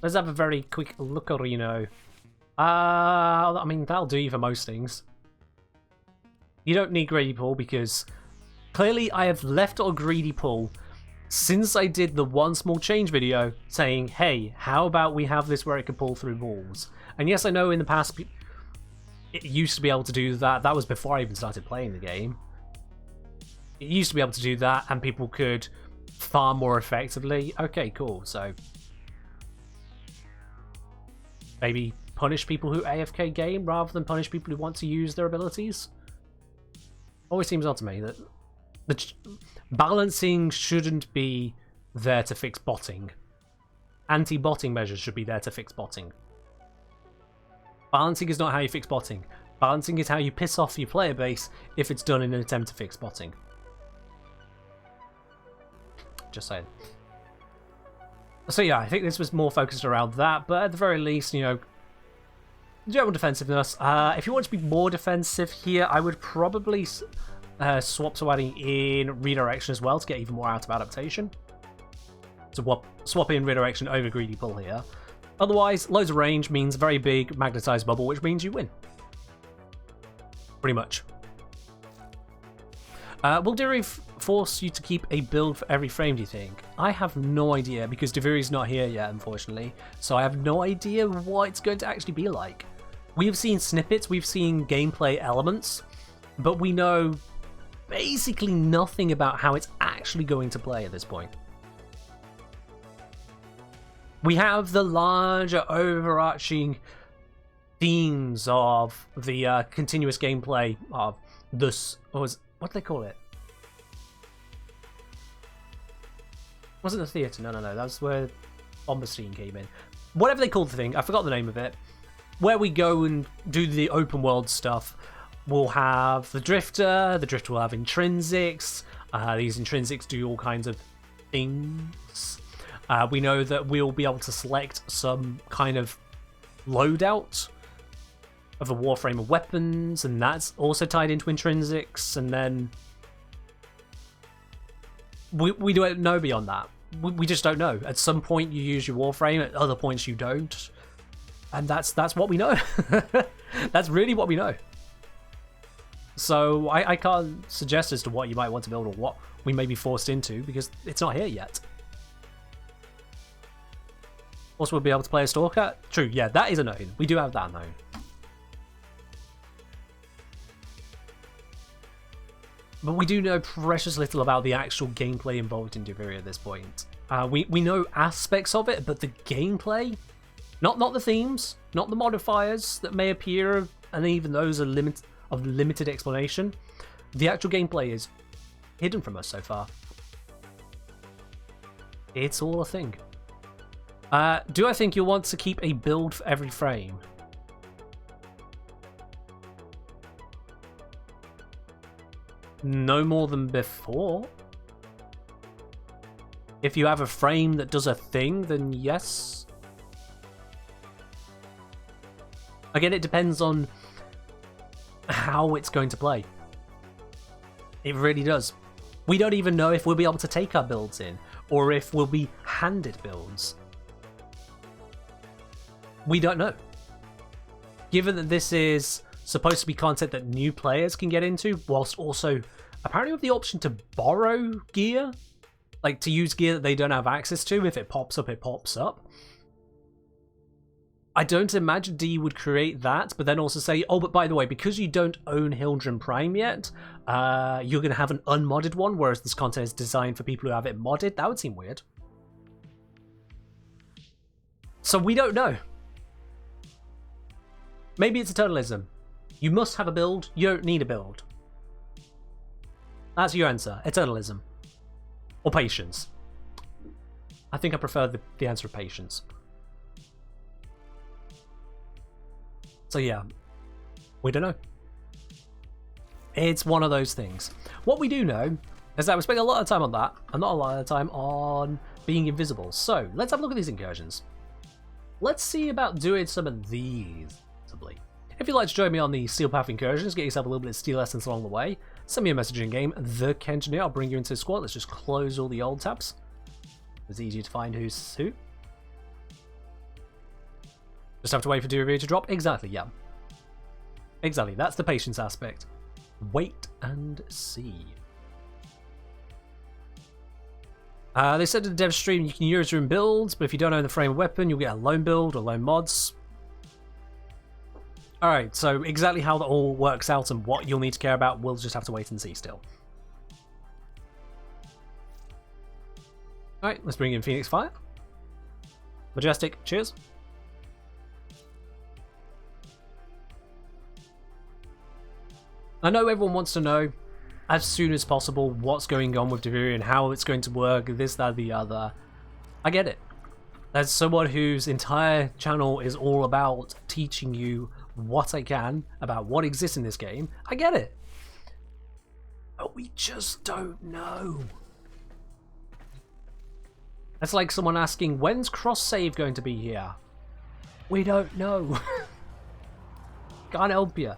Speaker 1: Let's have a very quick lookerino. I mean, that'll do you for most things. You don't need greedy pull because clearly I have left a greedy pull since I did the one small change video saying, hey, how about we have this where it can pull through walls? And yes, I know in the past it used to be able to do that. That was before I even started playing the game. It used to be able to do that and people could farm more effectively. Okay, cool. So maybe punish people who AFK game rather than punish people who want to use their abilities. Always seems odd to me that the balancing shouldn't be there to fix botting. Anti-botting measures should be there to fix botting. Balancing is not how you fix botting. Balancing is how you piss off your player base if it's done in an attempt to fix botting. Just saying. So yeah, I think this was more focused around that, but at the very least, you know, general defensiveness. If you want to be more defensive here, I would probably swap to adding in redirection as well to get even more out of adaptation. So swap in redirection over greedy pull here. Otherwise, loads of range means very big magnetized bubble, which means you win. Pretty much. Will Diri force you to keep a build for every frame, do you think? I have no idea, because Deviri's not here yet, unfortunately. So I have no idea what it's going to actually be like. We've seen snippets, we've seen gameplay elements, but we know basically nothing about how it's actually going to play at this point. We have the larger overarching themes of the continuous gameplay of this, what do they call it? Wasn't the theatre? No, that's where Bomberstein came in. Whatever they called the thing, I forgot the name of it. Where we go and do the open world stuff, we'll have the Drifter will have intrinsics. These intrinsics do all kinds of things. We know that we'll be able to select some kind of loadout of a Warframe of weapons, and that's also tied into intrinsics. And then We don't know beyond that. We just don't know. At some point you use your Warframe, at other points you don't. And that's what we know. That's really what we know. So I can't suggest as to what you might want to build or what we may be forced into, because it's not here yet. Also, we'll be able to play a Stalker. True, yeah, that is a known. We do have that known. But we do know precious little about the actual gameplay involved in Diviria at this point. We know aspects of it, but the gameplay, not the themes, not the modifiers that may appear, and even those are limited explanation. The actual gameplay is hidden from us so far. It's all a thing. Do I think you'll want to keep a build for every frame? No more than before. If you have a frame that does a thing, then yes. Again, it depends on how it's going to play. It really does. We don't even know if we'll be able to take our builds in, or if we'll be handed builds. We don't know. Given that this is supposed to be content that new players can get into, whilst also apparently with the option to borrow gear, like to use gear that they don't have access to. If it pops up, it pops up. I don't imagine D would create that, but then also say, oh, but by the way, because you don't own Hildren Prime yet, you're going to have an unmodded one, whereas this content is designed for people who have it modded. That would seem weird. So we don't know. Maybe it's eternalism. You must have a build, you don't need a build. That's your answer. Eternalism. Or patience. I think I prefer the answer of patience. So yeah, we don't know. It's one of those things. What we do know is that we spend a lot of time on that, and not a lot of time on being invisible. So let's have a look at these incursions. Let's see about doing some of these. If you'd like to join me on the Steel Path incursions, get yourself a little bit of steel essence along the way, send me a message in game, the Kengineer. I'll bring you into the squad. Let's just close all the old tabs. It's easier to find who's who. Just have to wait for Diviria to drop. Exactly, yeah. Exactly, that's the patience aspect. Wait and see. They said in the dev stream you can use your own builds, but if you don't own the frame weapon, you'll get a lone build or lone mods. Alright, so exactly how that all works out and what you'll need to care about, we'll just have to wait and see still. Alright, let's bring in Phoenix Fire. Majestic, cheers. I know everyone wants to know, as soon as possible, what's going on with Diviria and how it's going to work, this, that, the other. I get it. As someone whose entire channel is all about teaching you what I can about what exists in this game, I get it. But we just don't know. That's like someone asking, when's cross-save going to be here? We don't know. Can't help you.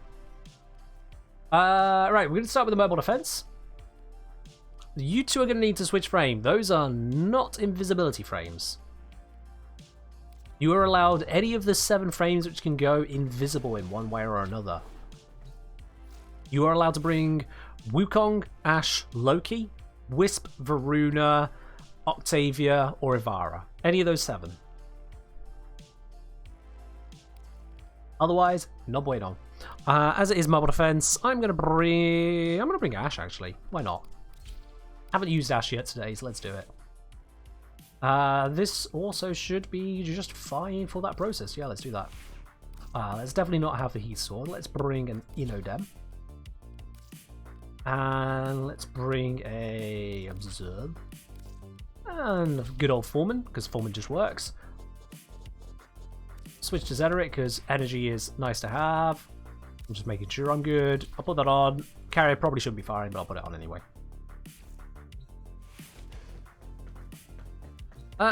Speaker 1: Right, we're going to start with the mobile defense. You two are going to need to switch frame. Those are not invisibility frames. You are allowed any of the 7 frames which can go invisible in one way or another. You are allowed to bring Wukong, Ashe, Loki, Wisp, Varuna, Octavia, or Ivara. Any of those 7. Otherwise, no bueno. As it is mobile defense, I'm gonna bring Ashe actually. Why not? Haven't used Ashe yet today, so let's do it. This also should be just fine for that process. Yeah, let's do that. Let's definitely not have the Heat Sword. Let's bring an Inodem. And let's bring a Observe. And good old Foreman, because Foreman just works. Switch to Zeteric, because energy is nice to have. I'm just making sure I'm good. I'll put that on. Carrier probably shouldn't be firing, but I'll put it on anyway.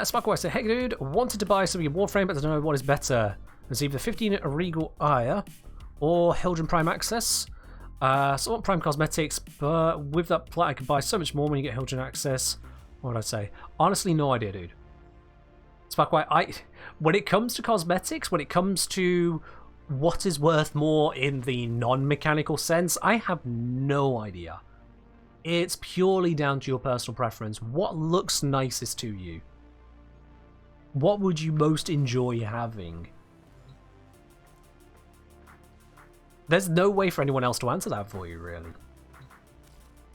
Speaker 1: Sparkle said, hey dude, wanted to buy some of your Warframe, but I don't know what is better. There's either 15 Regal Ire or Hildren Prime Access. So I want Prime Cosmetics, but with that plat I can buy so much more when you get Hildren Access. What would I say? Honestly, no idea, dude. Spark White, when it comes to cosmetics, when it comes to what is worth more in the non-mechanical sense, I have no idea. It's purely down to your personal preference. What looks nicest to you? What would you most enjoy having? There's no way for anyone else to answer that for you, really.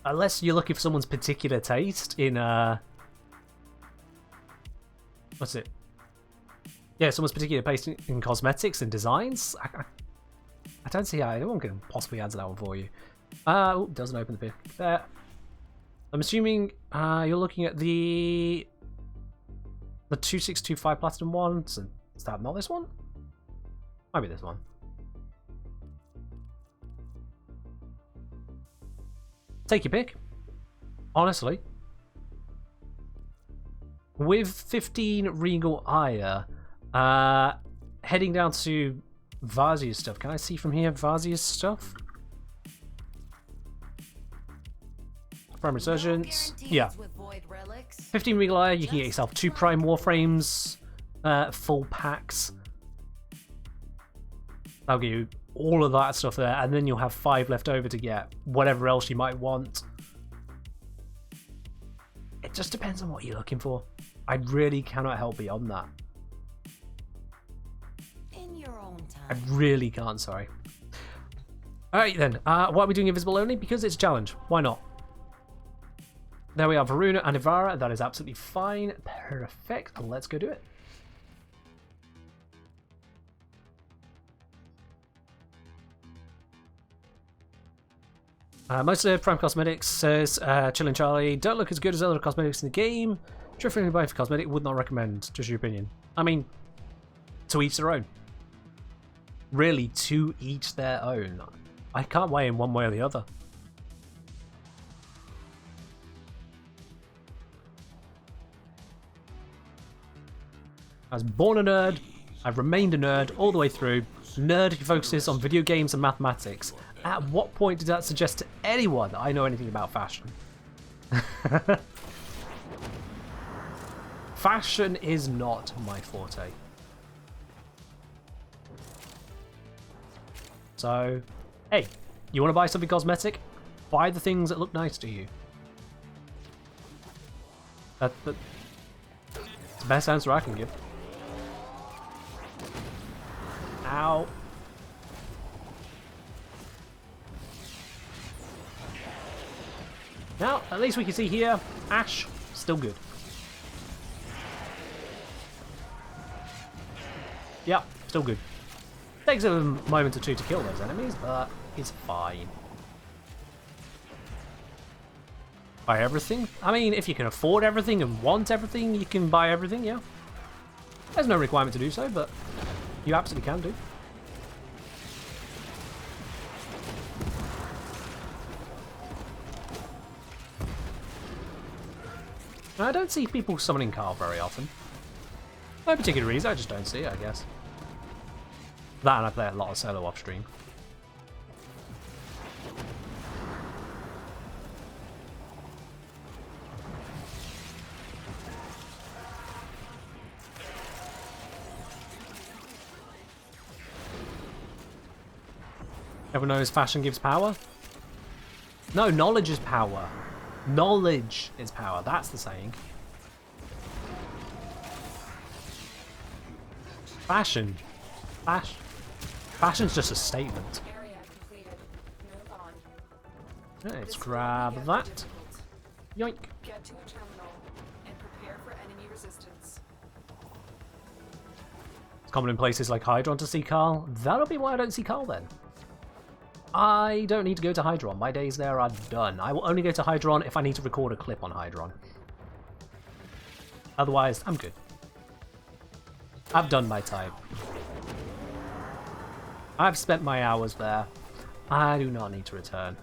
Speaker 1: Unless you're looking for someone's particular taste in, what's it? Yeah, someone's particular taste in cosmetics and designs. I don't see how anyone can possibly answer that one for you. Oh, doesn't open the pic. There. I'm assuming you're looking at the 2625 Platinum one. So is that not this one? Might be this one. Take your pick. Honestly. With 15 Regal Ire, heading down to Vazia's stuff. Can I see from here Vazia's stuff? Prime Resurgence. Yeah. 15 Regal Ire, you can get yourself 2 Prime Warframes, full packs. That'll give you all of that stuff there, and then you'll have 5 left over to get whatever else you might want. It just depends on what you're looking for. I really cannot help beyond that.
Speaker 8: In your own time.
Speaker 1: I really can't, sorry. Alright then, why are we doing Invisible only? Because it's a challenge. Why not? There we are, Varuna and Ivara. That is absolutely fine. Perfect. Let's go do it. Most of Prime Cosmetics says, Chillin' Charlie, don't look as good as other cosmetics in the game. Drifting buy for cosmetic, would not recommend. Just your opinion. I mean, to each their own. Really, to each their own. I can't weigh in one way or the other. I was born a nerd, I've remained a nerd all the way through. Nerd who focuses on video games and mathematics. At what point did that suggest to anyone that I know anything about fashion? Fashion is not my forte. So, hey, you want to buy something cosmetic? Buy the things that look nice to you. That's the best answer I can give. Ow. Now, at least we can see here, Ash, still good. Yep, still good. Takes a moment or two to kill those enemies, but it's fine. Buy everything? I mean, if you can afford everything and want everything, you can buy everything, yeah. There's no requirement to do so, but you absolutely can do. I don't see people summoning Carl very often. No particular reason, I just don't see it, I guess. That and I play a lot of solo off stream. Everyone knows fashion gives power? No, knowledge is power. Knowledge is power, that's the saying. Fashion. Fashion's just a statement.
Speaker 3: Area completed. Move on.
Speaker 1: Let's grab that. Yoink.
Speaker 3: Get to a terminal and prepare for enemy resistance.
Speaker 1: It's common in places like Hydron to see Carl. That'll be why I don't see Carl then. I don't need to go to Hydron. My days there are done. I will only go to Hydron if I need to record a clip on Hydron. Otherwise, I'm good. I've done my time. I've spent my hours there. I do not need to return.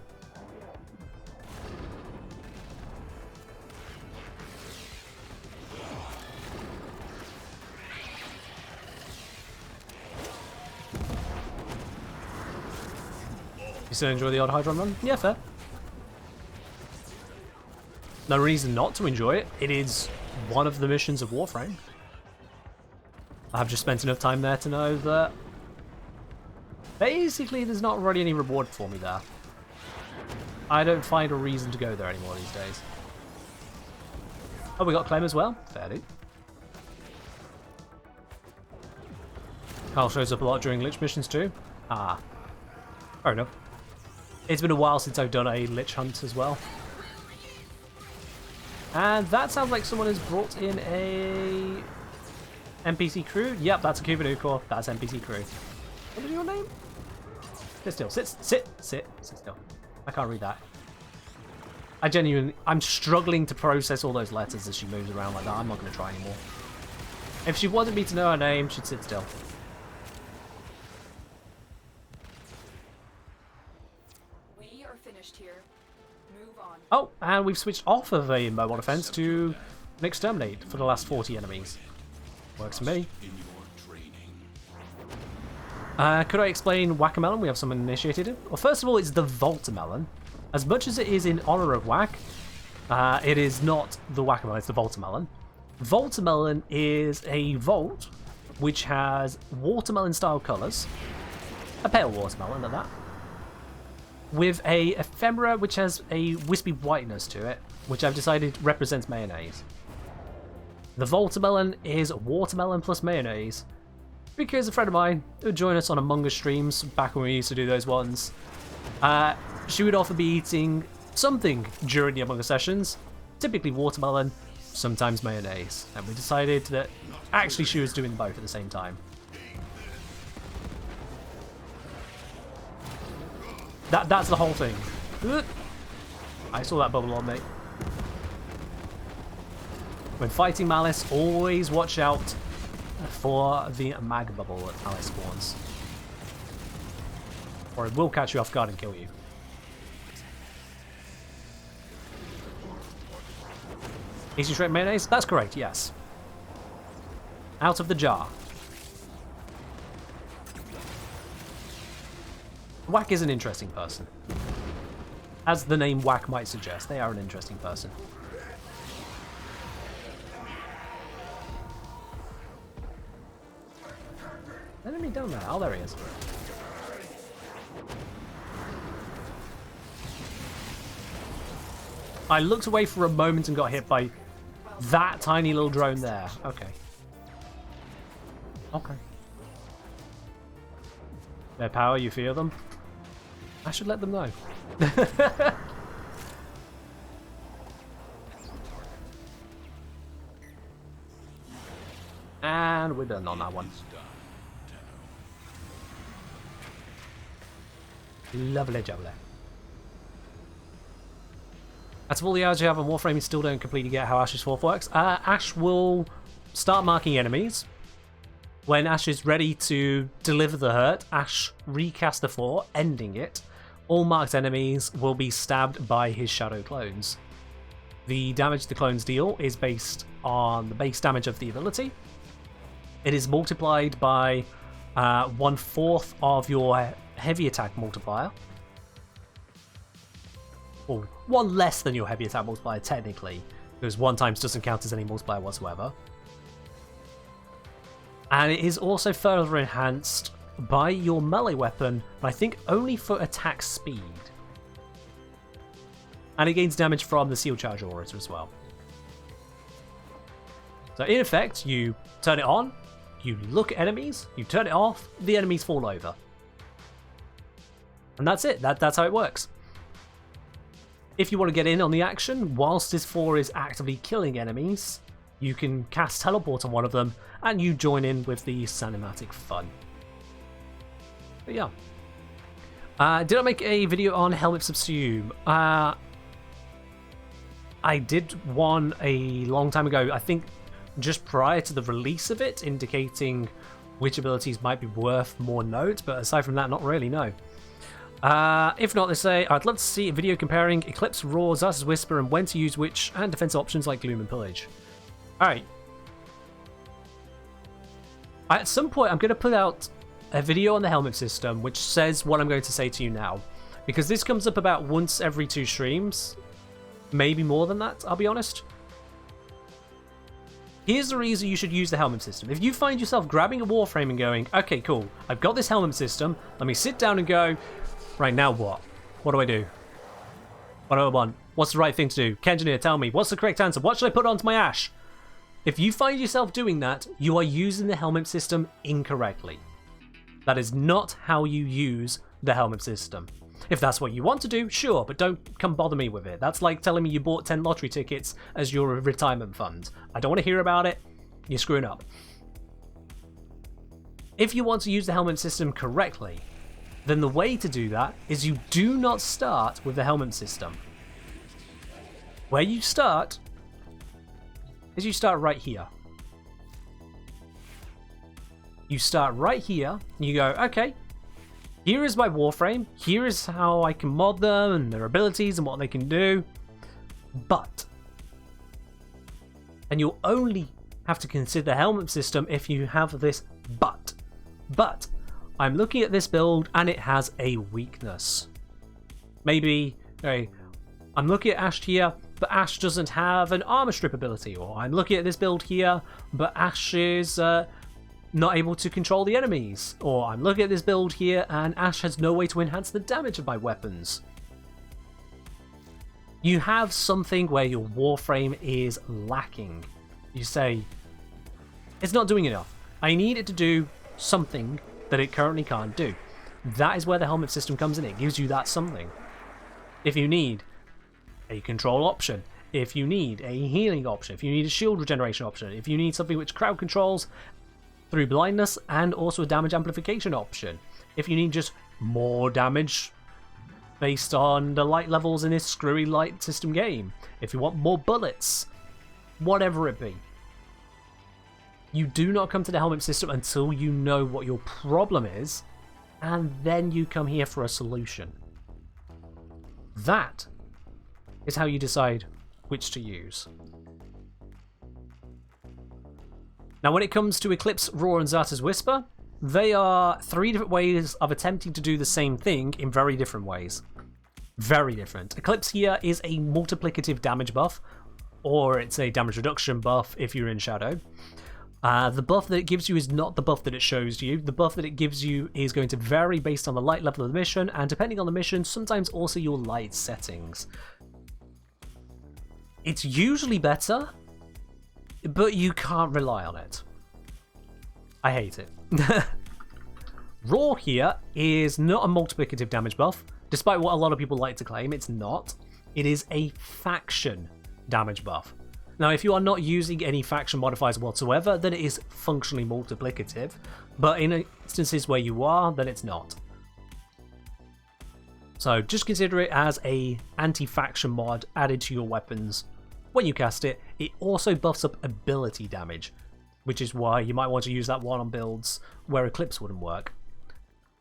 Speaker 1: You still enjoy the odd Hydron run? Yeah, fair. No reason not to enjoy it. It is one of the missions of Warframe. I've just spent enough time there to know that basically there's not really any reward for me there. I don't find a reason to go there anymore these days. Oh, we got Clem as well? Fair dude. Carl shows up a lot during Lich missions too. Ah. Fair enough. It's been a while since I've done a Lich hunt as well. And that sounds like someone has brought in a NPC crew. Yep, that's a Kubanukor. That's NPC crew. What is your name? Sit still. Sit still. I can't read that. I'm struggling to process all those letters as she moves around like that. I'm not going to try anymore. If she wanted me to know her name, she'd sit still.
Speaker 3: We are finished here. Move on.
Speaker 1: Oh, and we've switched off of a mobile defense to an exterminate for the last 40 enemies. Works for me. Could I explain Whack-A-Melon? We have someone initiated it. Well, first of all, it's the Voltamelon. As much as it is in honor of Whack, it is not the Whack-A-Melon, it's the Voltamelon. Voltamelon is a Volt which has watermelon-style colours, a pale watermelon at that, with a ephemera which has a wispy whiteness to it, which I've decided represents mayonnaise. The Voltamelon is watermelon plus mayonnaise, because a friend of mine who would join us on Among Us streams back when we used to do those ones, she would often be eating something during the Among Us sessions, typically watermelon, sometimes mayonnaise, and we decided that actually she was doing both at the same time. That's the whole thing. I saw that bubble on me. When fighting Malice, always watch out for the mag bubble that Malice spawns, or it will catch you off guard and kill you. Easy straight mayonnaise? That's correct, yes. Out of the jar. Whack is an interesting person. As the name Whack might suggest, they are an interesting person. Enemy down there. Oh, there he is. I looked away for a moment and got hit by that tiny little drone there. Okay. Okay. Their power, you fear them? I should let them know. And we're done on that one. Lovely jubbly. That's all the hours you have on Warframe. You still don't completely get how Ash's Fourth works. Ash will start marking enemies. When Ash is ready to deliver the hurt, Ash recast the 4, ending it. All marked enemies will be stabbed by his shadow clones. The damage the clones deal is based on the base damage of the ability. It is multiplied by 1/4 of your heavy attack multiplier. Or 1 less than your heavy attack multiplier technically, because 1 times doesn't count as any multiplier whatsoever. And it is also further enhanced by your melee weapon, but I think only for attack speed. And it gains damage from the seal charge auras as well. So in effect, you turn it on, you look at enemies, you turn it off, the enemies fall over. And that's it, that's how it works. If you want to get in on the action, whilst this 4 is actively killing enemies, you can cast teleport on one of them, and you join in with the cinematic fun. But yeah. Did I make a video on Helmet Subsume? I did one a long time ago, I think just prior to the release of it, indicating which abilities might be worth more note, but aside from that, not really, no. If not, they say, I'd love to see a video comparing Eclipse, Roar, Zar's Whisper, and when to use which, and defense options like Gloom and Pillage. Alright. At some point, I'm going to put out a video on the helmet system which says what I'm going to say to you now. Because this comes up about once every 2 streams. Maybe more than that, I'll be honest. Here's the reason you should use the helmet system. If you find yourself grabbing a Warframe and going, okay, cool, I've got this helmet system, let me sit down and go, right, now what? What do I do? What do I want? What's the right thing to do? Kengineer, tell me, what's the correct answer? What should I put onto my Ash? If you find yourself doing that, you are using the helmet system incorrectly. That is not how you use the helmet system. If that's what you want to do, sure, but don't come bother me with it. That's like telling me you bought 10 lottery tickets as your retirement fund. I don't want to hear about it. You're screwing up. If you want to use the helmet system correctly, then the way to do that is you do not start with the helmet system. Where you start is you start right here. You start right here, and you go, okay, here is my Warframe, here is how I can mod them and their abilities and what they can do, but, and you'll only have to consider the helmet system if you have this but. I'm looking at this build and it has a weakness. Maybe, okay, I'm looking at Ash here, but Ash doesn't have an armor strip ability, or I'm looking at this build here, but Ash is not able to control the enemies, or I'm looking at this build here and Ash has no way to enhance the damage of my weapons. You have something where your Warframe is lacking. You say, it's not doing enough. I need it to do something that it currently can't do. That is where the helmet system comes in. It gives you that something. If you need a control option, if you need a healing option, if you need a shield regeneration option, if you need something which crowd controls through blindness and also a damage amplification option, if you need just more damage based on the light levels in this screwy light system game, if you want more bullets, whatever it be, you do not come to the helmet system until you know what your problem is, and then you come here for a solution. That is how you decide which to use. Now, when it comes to Eclipse, Roar, and Zarta's Whisper, they are 3 different ways of attempting to do the same thing in very different ways. Very different. Eclipse here is a multiplicative damage buff, or it's a damage reduction buff if you're in Shadow. The buff that it gives you is not the buff that it shows you. The buff that it gives you is going to vary based on the light level of the mission, and depending on the mission, sometimes also your light settings. It's usually better, but you can't rely on it. I hate it. Roar here is not a multiplicative damage buff, despite what a lot of people like to claim. It's not. It is a faction damage buff. Now, if you are not using any faction modifiers whatsoever, then it is functionally multiplicative, but in instances where you are, then it's not. So just consider it as a anti-faction mod added to your weapons. When you cast it, it also buffs up ability damage, which is why you might want to use that one on builds where Eclipse wouldn't work.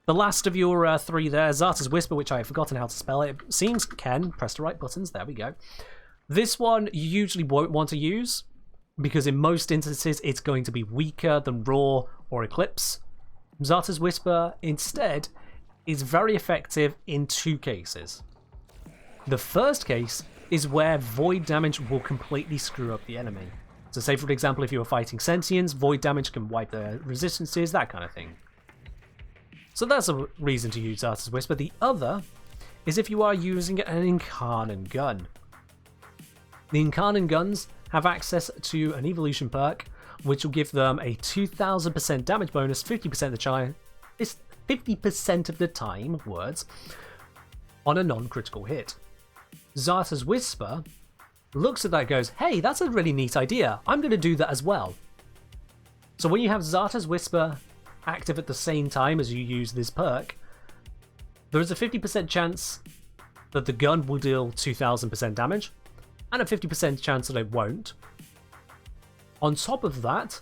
Speaker 1: The last of your 3 there, Zarta's Whisper, which I have forgotten how to spell it. It seems Ken, press the right buttons, there we go. This one you usually won't want to use, because in most instances it's going to be weaker than Roar or Eclipse. Zarta's Whisper, instead, is very effective in 2 cases. The first case is where void damage will completely screw up the enemy. So say for example if you were fighting Sentients, void damage can wipe their resistances, that kind of thing. So that's a reason to use Zarta's Whisper. The other is if you are using an Incarnate gun. The Incarnate guns have access to an evolution perk, which will give them a 2000% damage bonus 50% of the time. It's 50% of the time, words, on a non-critical hit. Zarta's Whisper looks at that and goes, hey, that's a really neat idea. I'm going to do that as well. So when you have Zarta's Whisper active at the same time as you use this perk, there is a 50% chance that the gun will deal 2000% damage, and a 50% chance that it won't. On top of that,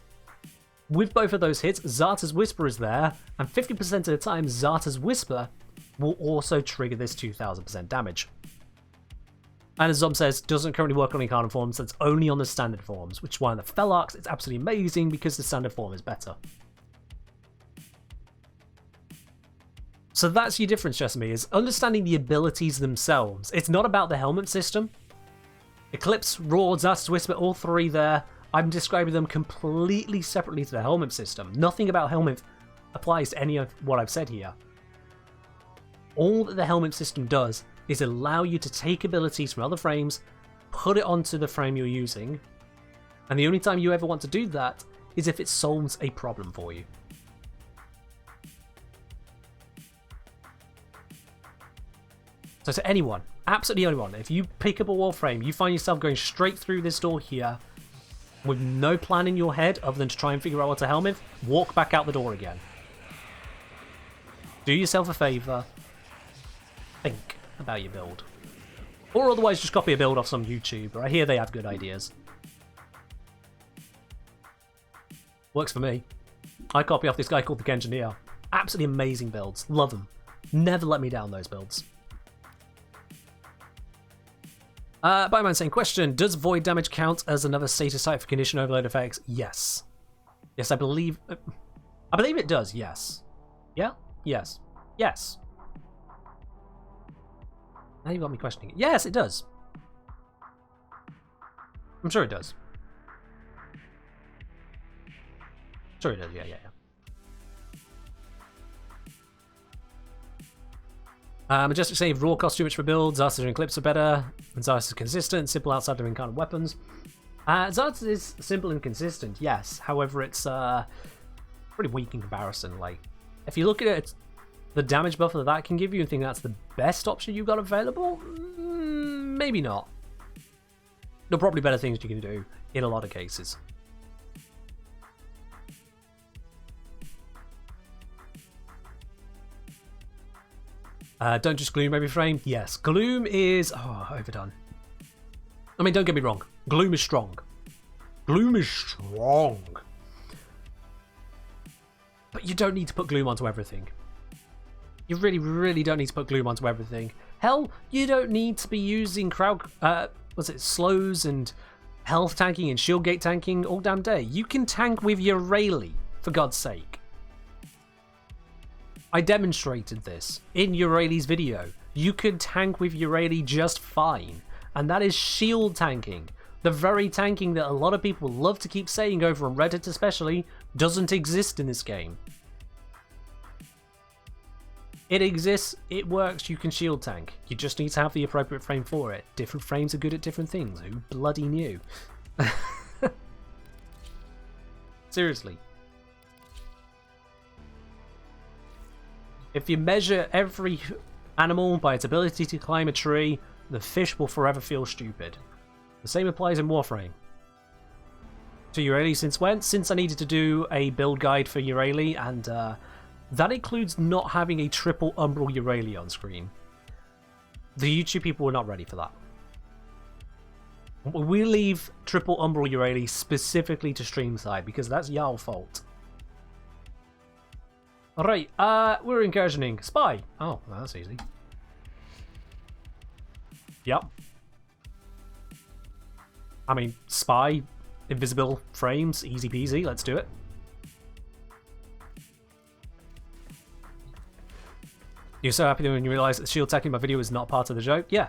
Speaker 1: with both of those hits, Zarta's Whisper is there, and 50% of the time, Zarta's Whisper will also trigger this 2000% damage. And as Zob says, doesn't currently work on Incarnate forms, that's only on the standard forms, which is why in the Fel Arcs it's absolutely amazing because the standard form is better. So that's your difference, Jessamy, is understanding the abilities themselves. It's not about the helmet system. Eclipse, Roar, Disaster's Whisper, all three there. I'm describing them completely separately to the Helminth system. Nothing about Helminth applies to any of what I've said here. All that the Helminth system does is allow you to take abilities from other frames, put it onto the frame you're using, and the only time you ever want to do that is if it solves a problem for you. So to anyone, absolutely anyone, if you pick up a Warframe, you find yourself going straight through this door here with no plan in your head other than to try and figure out what to Helminth, walk back out the door again. Do yourself a favour, think about your build. Or otherwise just copy a build off some YouTuber. I hear they have good ideas. Works for me. I copy off this guy called the Engineer. Absolutely amazing builds. Love them. Never let me down those builds. Bioman saying, question, does void damage count as another status type for condition overload effects? Yes. Yes, I believe it does, yes. Yeah? Yes. Yes. Now you got me questioning it. Yes, it does. I'm sure it does. Sure it does, yeah. Majestic saying raw costs too much for builds. Zart's and Eclipse are better. And Zart's is consistent, simple outside of encountered weapons. Zart's is simple and consistent, yes. However, it's pretty weak in comparison. Like, if you look at it, the damage buffer that can give you and think that's the best option you've got available, maybe not. There are probably better things you can do in a lot of cases. Don't just Gloom every frame. Yes, Gloom is overdone. I mean, don't get me wrong. Gloom is strong. Gloom is strong. But you don't need to put Gloom onto everything. You really, really don't need to put Gloom onto everything. Hell, you don't need to be using slows and health tanking and shield gate tanking all damn day. You can tank with your Rayleigh, for God's sake. I demonstrated this in Eurali's video. You could tank with Eurali just fine, and that is shield tanking. The very tanking that a lot of people love to keep saying over on Reddit especially doesn't exist in this game. It exists, it works, you can shield tank. You just need to have the appropriate frame for it. Different frames are good at different things. Who bloody knew? Seriously. If you measure every animal by its ability to climb a tree, the fish will forever feel stupid. The same applies in Warframe. To Eurali since when? Since I needed to do a build guide for Eurali, and that includes not having a triple Umbral Eurali on screen. The YouTube people were not ready for that. We leave triple Umbral Eurali specifically to stream side, because that's y'all fault. Alright, we're incursioning. Spy! Oh, that's easy. Yep. I mean, spy, invisible frames, easy peasy, let's do it. You're so happy when you realise that shield attacking my video is not part of the joke? Yeah.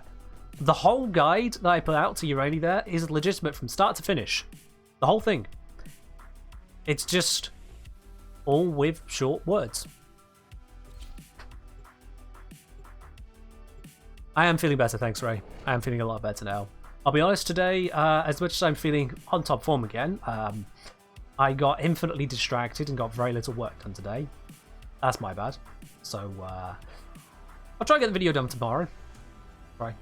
Speaker 1: The whole guide that I put out to Eurali there is legitimate from start to finish. The whole thing. It's just all with short words. I am feeling better, thanks Ray. I am feeling a lot better now. I'll be honest, today, as much as I'm feeling on top form again, I got infinitely distracted and got very little work done today. That's my bad. So, I'll try and get the video done tomorrow. Right.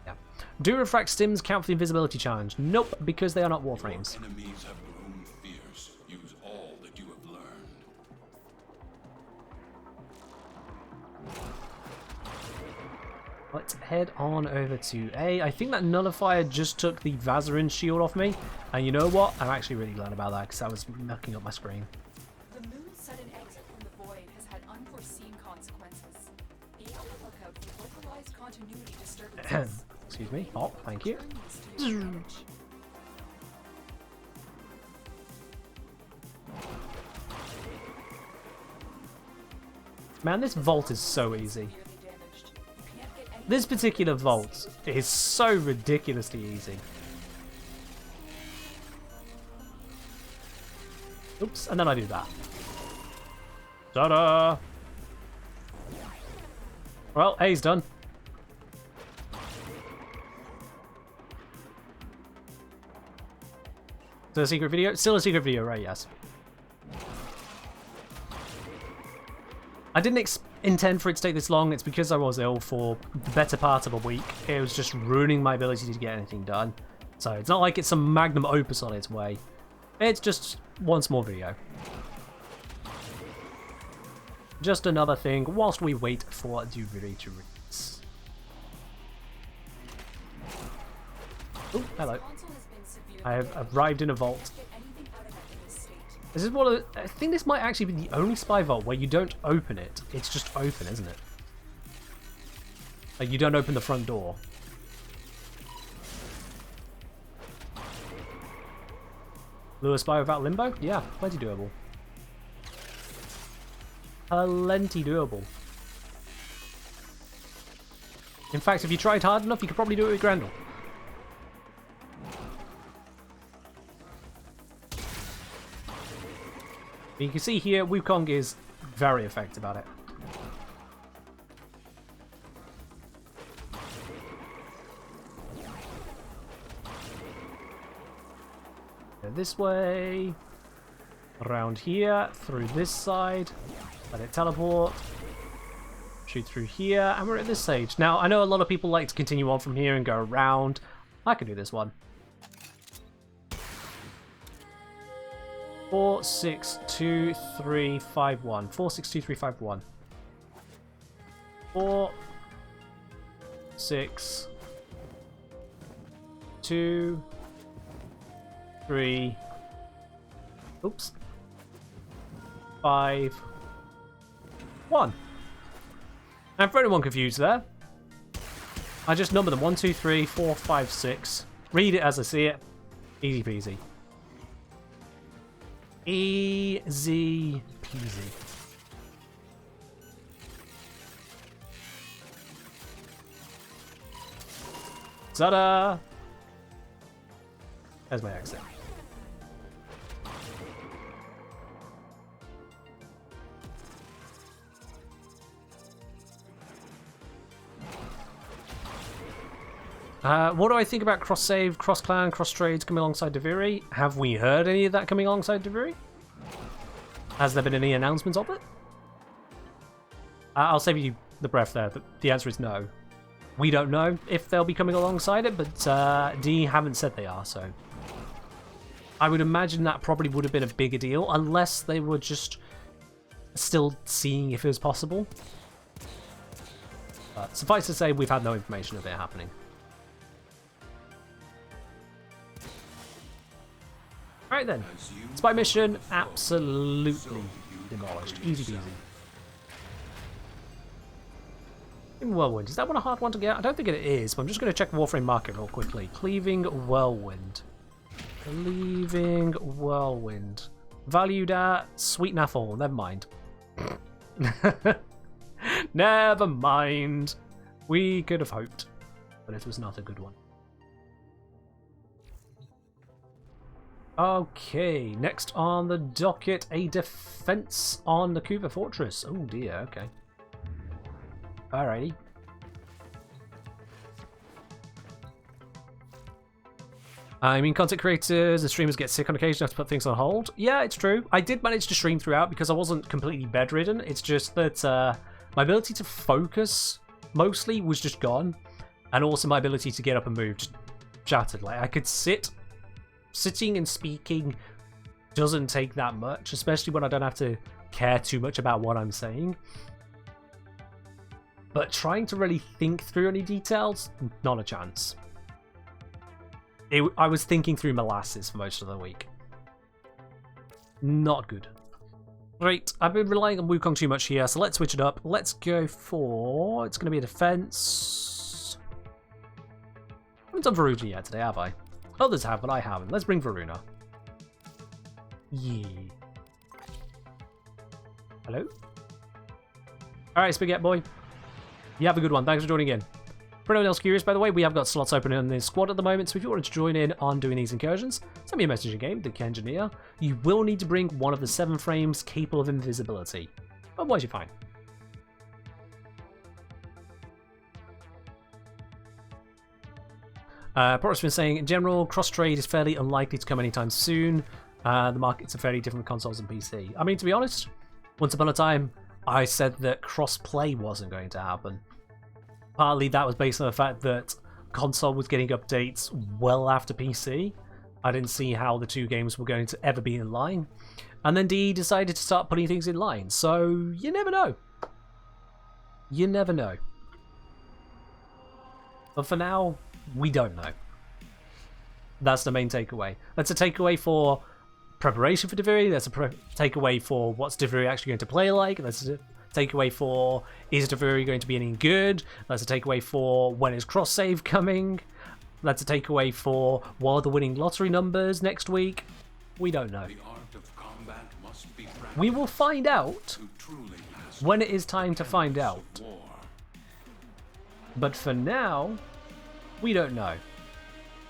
Speaker 1: Yeah. Do refract stims count for the invisibility challenge? Nope, because they are not Warframes.
Speaker 4: Enemies have grown fierce. Use all that you have learned.
Speaker 1: Let's head on over to A. I think that Nullifier just took the Vazarin shield off me. And you know what? I'm actually really glad about that because that was mucking up my screen.
Speaker 3: The moon's sudden exit from the void has had unforeseen consequences. Be on the lookout for localized continuity disturbances.
Speaker 1: Excuse me. Oh, thank you. Man, this vault is so easy.
Speaker 3: Severely damaged. You can't get
Speaker 1: This particular vault is so ridiculously easy. Oops, and then I do that. Ta-da! Well, A's done. Still a secret video? Still a secret video, right? Yes. I didn't intend for it to take this long. It's because I was ill for the better part of a week. It was just ruining my ability to get anything done. So it's not like it's some magnum opus on its way. It's just one small video. Just another thing whilst we wait for Duviri to release. Oh, hello. I have arrived in a vault. This is one of the, I think this might actually be the only spy vault where you don't open it. It's just open, isn't it? Like, you don't open the front door. Lure spy without limbo? Yeah, plenty doable. Plenty doable. In fact, if you tried hard enough, you could probably do it with Grendel. You can see here, Wukong is very effective at it. Go this way, around here, through this side, let it teleport, shoot through here, and we're at this stage. Now, I know a lot of people like to continue on from here and go around. I can do this one. 4, 6, 2, 3, 5, 1. 4, 6, 2, 3, 5, 1. 4, 6, 2, 3. Oops. 5, 1. And for anyone confused there, I just number them 1, 2, 3, 4, 5, 6. Read it as I see it. Easy peasy. Easy peasy. Ta-da! There's my exit. What do I think about cross-save, cross-clan, cross-trades coming alongside Duviri? Have we heard any of that coming alongside Duviri? Has there been any announcements of it? I'll save you the breath there. The answer is no. We don't know if they'll be coming alongside it, but D haven't said they are, so... I would imagine that probably would have been a bigger deal, unless they were just still seeing if it was possible. But suffice to say, we've had no information of it happening. Alright then, spy mission absolutely demolished. Easy peasy. Whirlwind, is that one a hard one to get? I don't think it is, but I'm just going to check Warframe market real quickly. Cleaving Whirlwind. Cleaving Whirlwind. Valued at Sweet Nathal, never mind. Never mind. We could have hoped, but it was not a good one. Okay, next on the docket, a defense on the Kuva Fortress. Oh dear, okay. Alrighty. I mean, content creators and streamers get sick on occasion, have to put things on hold. Yeah, it's true. I did manage to stream throughout because I wasn't completely bedridden. It's just that my ability to focus mostly was just gone. And also my ability to get up and move just shattered. Like, I could sitting and speaking doesn't take that much, especially when I don't have to care too much about what I'm saying. But trying to really think through any details, not a chance. I was thinking through molasses for most of the week. Not good. Right, I've been relying on Wukong too much here, so let's switch it up. Let's go for... It's going to be a defense. I haven't done Varuna yet today, have I? Others have, but I haven't. Let's bring Varuna. Yeah. Hello? Alright, Spaghetti Boy. You have a good one. Thanks for joining in. For anyone else curious, by the way, we have got slots open in the squad at the moment, so if you wanted to join in on doing these incursions, send me a message in game, the engineer. You will need to bring one of the 7 frames capable of invisibility. Otherwise, you're fine. Product's been saying, in general, cross-trade is fairly unlikely to come anytime soon. The markets are fairly different with consoles and PC. I mean, to be honest, once upon a time, I said that cross-play wasn't going to happen. Partly that was based on the fact that console was getting updates well after PC. I didn't see how the two games were going to ever be in line. And then DE decided to start putting things in line. So, you never know. You never know. But for now, we don't know. That's the main takeaway. That's a takeaway for preparation for Delivery. That's a takeaway for what's Delivery actually going to play like. That's a takeaway for is Delivery going to be any good. That's a takeaway for when is cross save coming. That's a takeaway for what are the winning lottery numbers next week. We don't know.
Speaker 4: The art of combat must be practiced
Speaker 1: We will find out
Speaker 4: to truly master
Speaker 1: when it is time to find out.
Speaker 4: war.
Speaker 1: But for now, we don't know.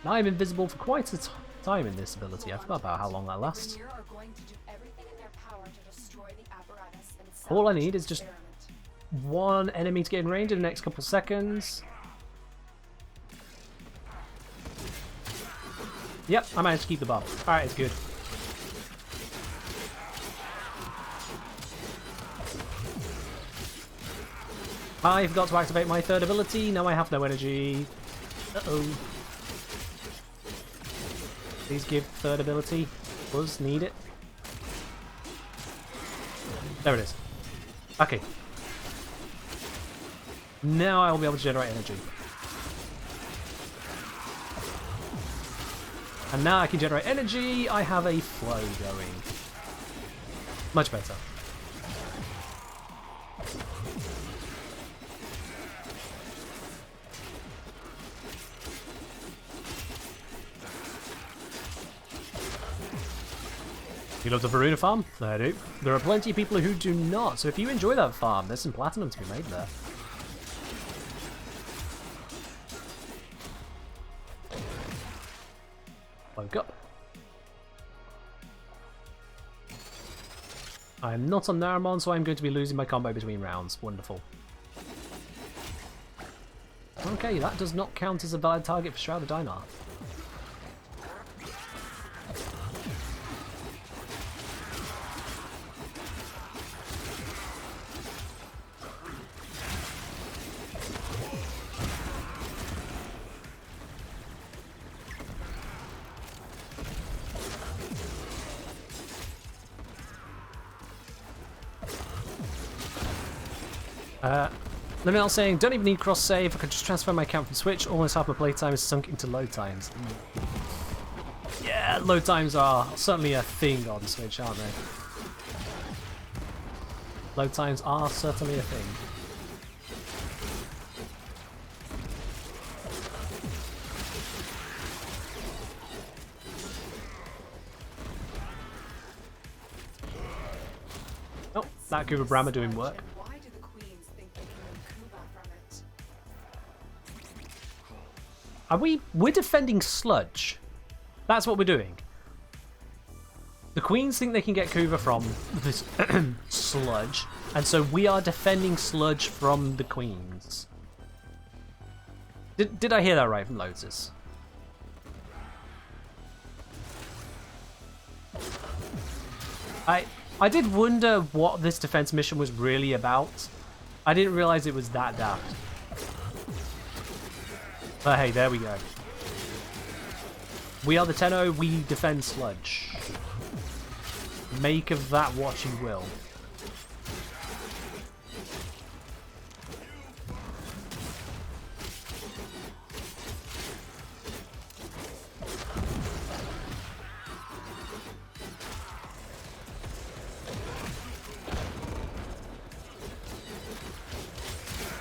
Speaker 1: I'm invisible for quite a time in this ability. I forgot about how long that lasts.
Speaker 3: Premier are going to do everything in their power to destroy the apparatus and
Speaker 1: All I
Speaker 3: salvage
Speaker 1: need
Speaker 3: the
Speaker 1: is just
Speaker 3: experiment.
Speaker 1: one enemy to get in range in the next couple seconds. Yep, I managed to keep the buff. Alright, it's good. I forgot to activate my third ability. Now I have no energy. Uh-oh. Please give third ability. Does need it. There it is. Okay. Now I will be able to generate energy. And now I can generate energy. I have a flow going. Much better. You love the Varuna farm? I do. There are plenty of people who do not, so if you enjoy that farm, there's some platinum to be made there. Woke up. I am not on Naramon, so I'm going to be losing my combo between rounds. Wonderful. Okay, that does not count as a valid target for Shroud of Dinar. Lemel saying, don't even need cross save, I could just transfer my account from Switch, almost half my playtime is sunk into load times. Yeah, load times are certainly a thing on Switch, aren't they? Load times are certainly a thing. Oh, that Kuba Brahma doing work.
Speaker 3: Why do the queens think they can win Kuba from it?
Speaker 1: We're defending sludge. That's what we're doing. The queens think they can get Kuva from this sludge, and so we are defending sludge from the queens. Did I hear that right from Lotus? I did wonder what this defense mission was really about. I didn't realize it was that daft. But hey, there we go. We are the Tenno, we defend sludge. Make of that what you will.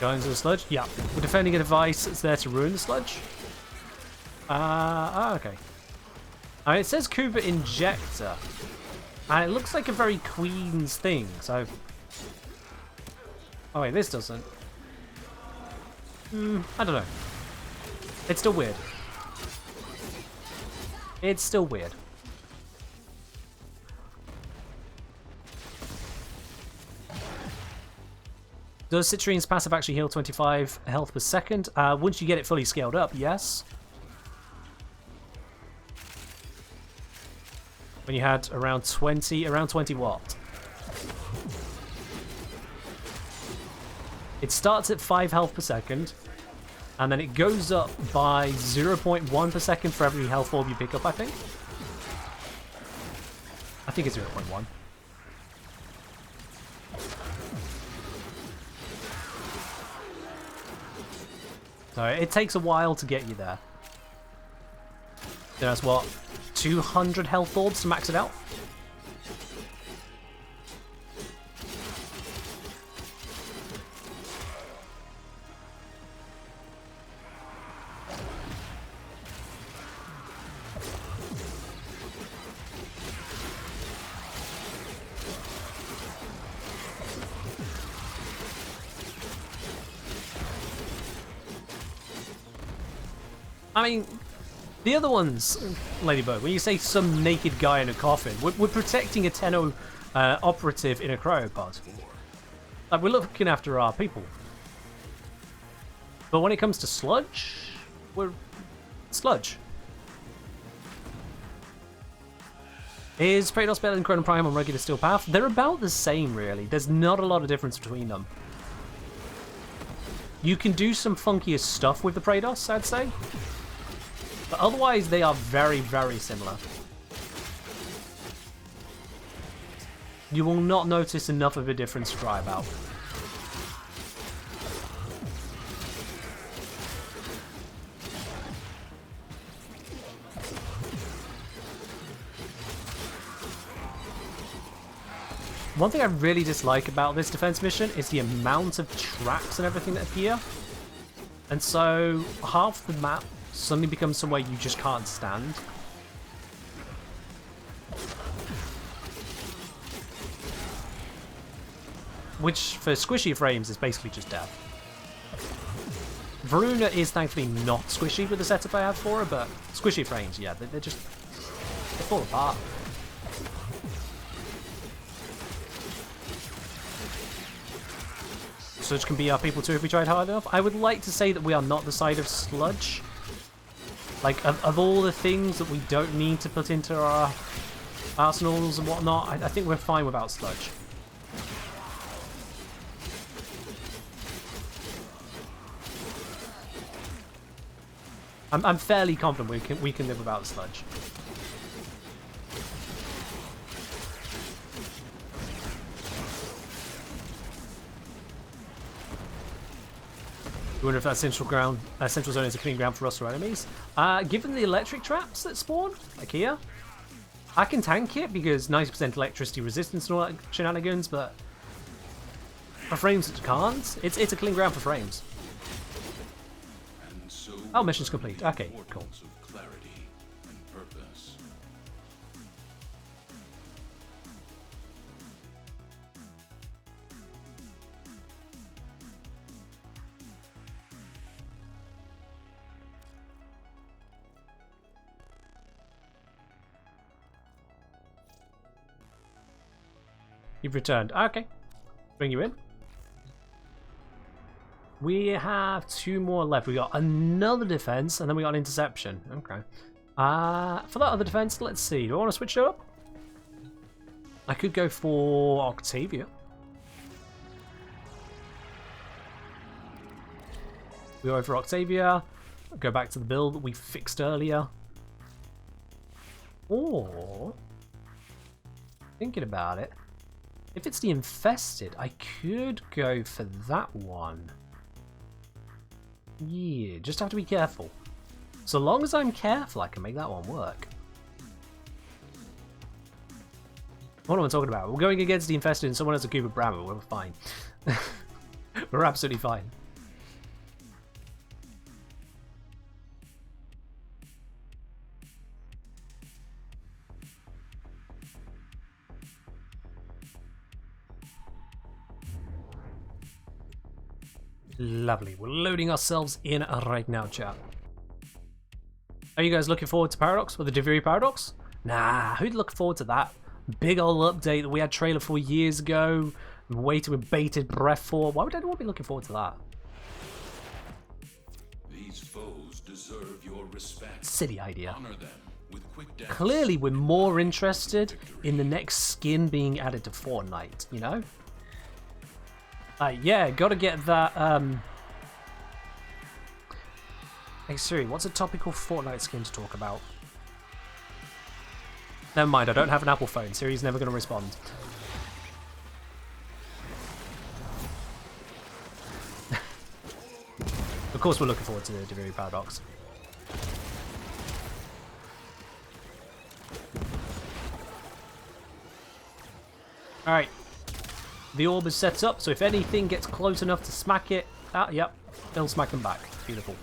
Speaker 1: Going into the sludge? Yeah. We're defending a device that's there to ruin the sludge. Okay. I mean, it says Kuba Injector. And it looks like a very Queen's thing, so... Oh wait, this doesn't. I don't know. It's still weird. It's still weird. Does Citrune's passive actually heal 25 health per second? Once you get it fully scaled up, yes. When you had around 20 what? It starts at 5 health per second, and then it goes up by 0.1 per second for every health orb you pick up, I think. I think it's 0.1. So it takes a while to get you there. So that's what, 200 health orbs to max it out? I mean, the other ones, Ladybug, when you say some naked guy in a coffin, we're protecting a Tenno operative in a cryopod. Like, we're looking after our people. But when it comes to sludge, we're sludge. Is Praetos better than Chrono Prime on regular Steel Path? They're about the same, really. There's not a lot of difference between them. You can do some funkier stuff with the Praetos, I'd say. But otherwise, they are very, very similar. You will not notice enough of a difference to cry about. One thing I really dislike about this defense mission is the amount of traps and everything that appear. And so half the map suddenly becomes somewhere you just can't stand. Which, for squishy frames, is basically just death. Varuna is thankfully not squishy with the setup I have for her, but squishy frames, yeah, they fall apart. Sludge can be our people too if we tried hard enough. I would like to say that we are not the side of sludge. Like, of all the things that we don't need to put into our arsenals and whatnot, I think we're fine without sludge. I'm fairly confident we can live without sludge. I wonder if that central zone is a clean ground for us or enemies. Given the electric traps that spawn, like here, I can tank it because 90% electricity resistance and all that shenanigans, but for frames it can't. It's a clean ground for frames. Oh, mission's complete. Okay, cool. You've returned. Okay. Bring you in. We have 2 more left. We got another defense, and then we got an interception. Okay. For that other defense, let's see. Do I want to switch it up? I could go for Octavia. We go for Octavia. Go back to the build that we fixed earlier. Or, thinking about it, if it's the Infested, I could go for that one. Yeah, just have to be careful. So long as I'm careful, I can make that one work. What am I talking about? We're going against the Infested and someone has a Cube of Bravo. We're fine. We're absolutely fine. Lovely. We're loading ourselves in right now, chat. Are you guys looking forward to Paradox, or the Diviri Paradox? Nah, who'd look forward to that? Big old update that we had trailer for years ago, waited with bated breath for. Why would anyone be looking forward to that?
Speaker 4: These foes deserve your respect.
Speaker 1: Silly idea.
Speaker 4: Honor them with quick deaths.
Speaker 1: Clearly, we're more interested in the next skin being added to Fortnite, you know? Yeah, gotta get that, Hey Siri, what's a topical Fortnite skin to talk about? Never mind, I don't have an Apple phone. Siri's never gonna respond. Of course we're looking forward to the Diviri Paradox. Alright. The orb is set up, so if anything gets close enough to smack it... Ah, yep. It'll smack them back. Beautiful.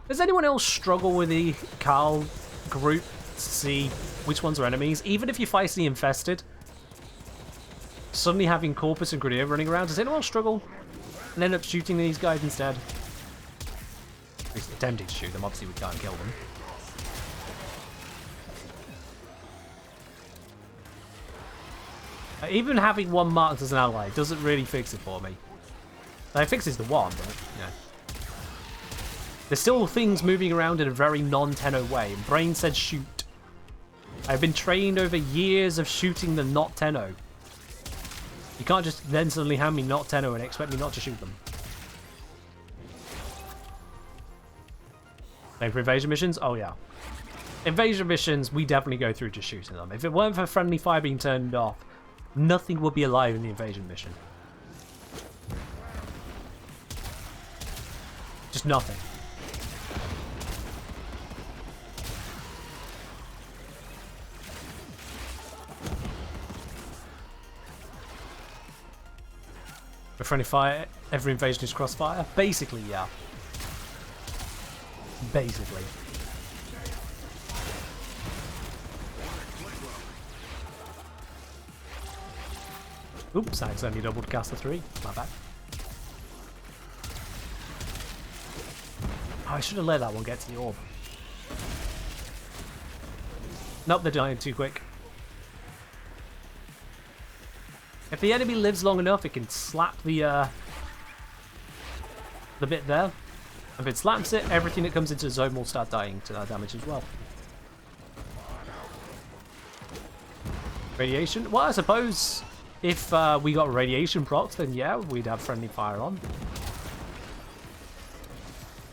Speaker 1: Does anyone else struggle with the Carl group to see which ones are enemies? Even if you're fighting the infested, suddenly having Corpus and Grenadier running around, does anyone else struggle and end up shooting these guys instead? At least attempting to shoot them, obviously we can't kill them. Even having one marked as an ally doesn't really fix it for me. It fixes the one, but, you know. There's still things moving around in a very non-Tenno way, and Brain said shoot. I've been trained over years of shooting the not Tenno. You can't just then suddenly hand me not Tenno and expect me not to shoot them. Same for invasion missions? Oh yeah. Invasion missions, we definitely go through just shooting them. If it weren't for friendly fire being turned off, nothing would be alive in the invasion mission. Just nothing. With friendly fire, every invasion is crossfire? Basically, yeah. Basically. Oops, I accidentally doubled caster 3. My bad. Oh, I should have let that one get to the orb. Nope, they're dying too quick. If the enemy lives long enough, it can slap the bit there. If it slaps it, everything that comes into the zone will start dying to that damage as well. Radiation? Well, I suppose if we got radiation procs, then yeah, we'd have friendly fire on.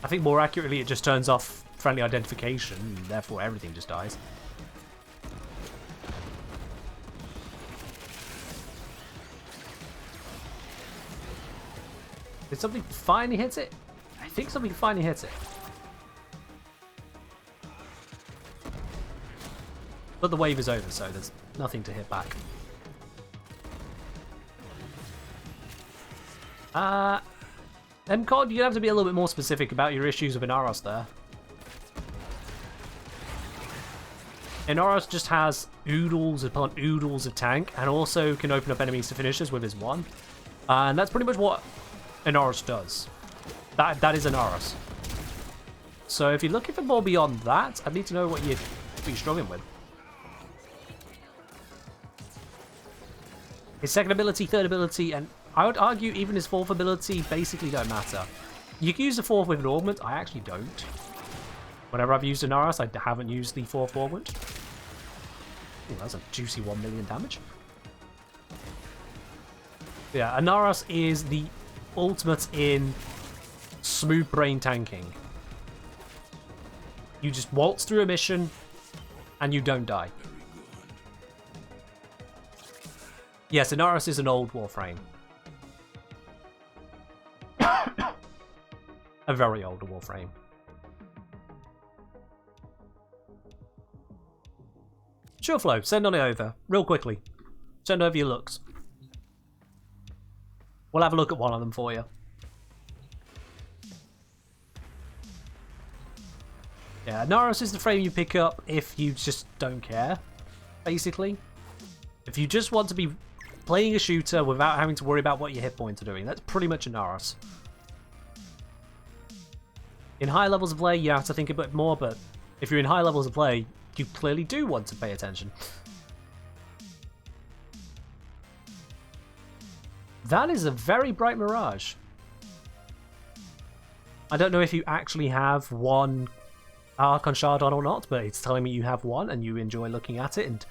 Speaker 1: I think more accurately, it just turns off friendly identification, and therefore everything just dies. Did something finally hit it? I think something finally hit it. But the wave is over, so there's nothing to hit back. MCOD, you're gonna have to be a little bit more specific about your issues with Inaros there. Inaros just has oodles upon oodles of tank, and also can open up enemies to finishers with his one. And that's pretty much what Inaros does. That is Inaros. So if you're looking for more beyond that, I need to know what you're struggling with. His second ability, third ability, and I would argue even his fourth ability basically don't matter. You can use the fourth with an augment, I actually don't. Whenever I've used Inaros, I haven't used the fourth augment. Ooh, that's a juicy 1 million damage. Yeah, Inaros is the ultimate in smooth brain tanking. You just waltz through a mission and you don't die. Yes, Inaros is an old Warframe. A very old Warframe. Sure, Flo, send on it over. Real quickly. Send over your looks. We'll have a look at one of them for you. Yeah, Naros is the frame you pick up if you just don't care, basically. If you just want to be playing a shooter without having to worry about what your hit points are doing. That's pretty much an arse. In high levels of play, you have to think a bit more, but if you're in high levels of play, you clearly do want to pay attention. That is a very bright mirage. I don't know if you actually have one Archon Shard on or not, but it's telling me you have one and you enjoy looking at it. And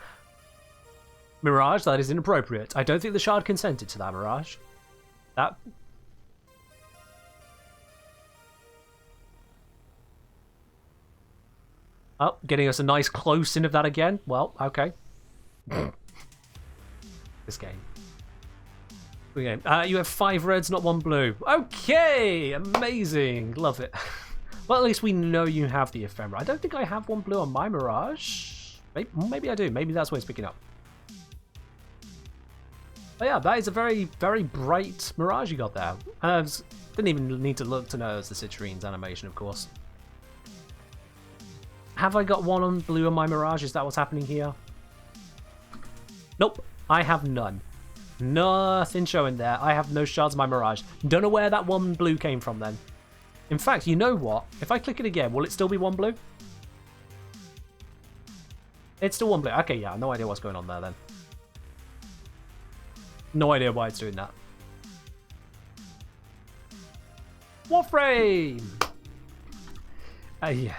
Speaker 1: Mirage, that is inappropriate. I don't think the Shard consented to that, Mirage. That... Oh, getting us a nice close-in of that again. Well, okay. This game. You have 5 reds, not 1 blue. Okay! Amazing! Love it. Well, at least we know you have the ephemera. I don't think I have 1 blue on my Mirage. Maybe I do. Maybe that's what it's picking up. But yeah, that is a very, very bright Mirage you got there. Didn't even need to look to know it's the Citrine's animation, of course. Have I got 1 on blue on my Mirage? Is that what's happening here? Nope. I have none. Nothing showing there. I have no shards of my Mirage. Don't know where that 1 blue came from then. In fact, you know what? If I click it again, will it still be 1 blue? It's still 1 blue. Okay, yeah, no idea what's going on there then. No idea why it's doing that. Warframe! Yeah.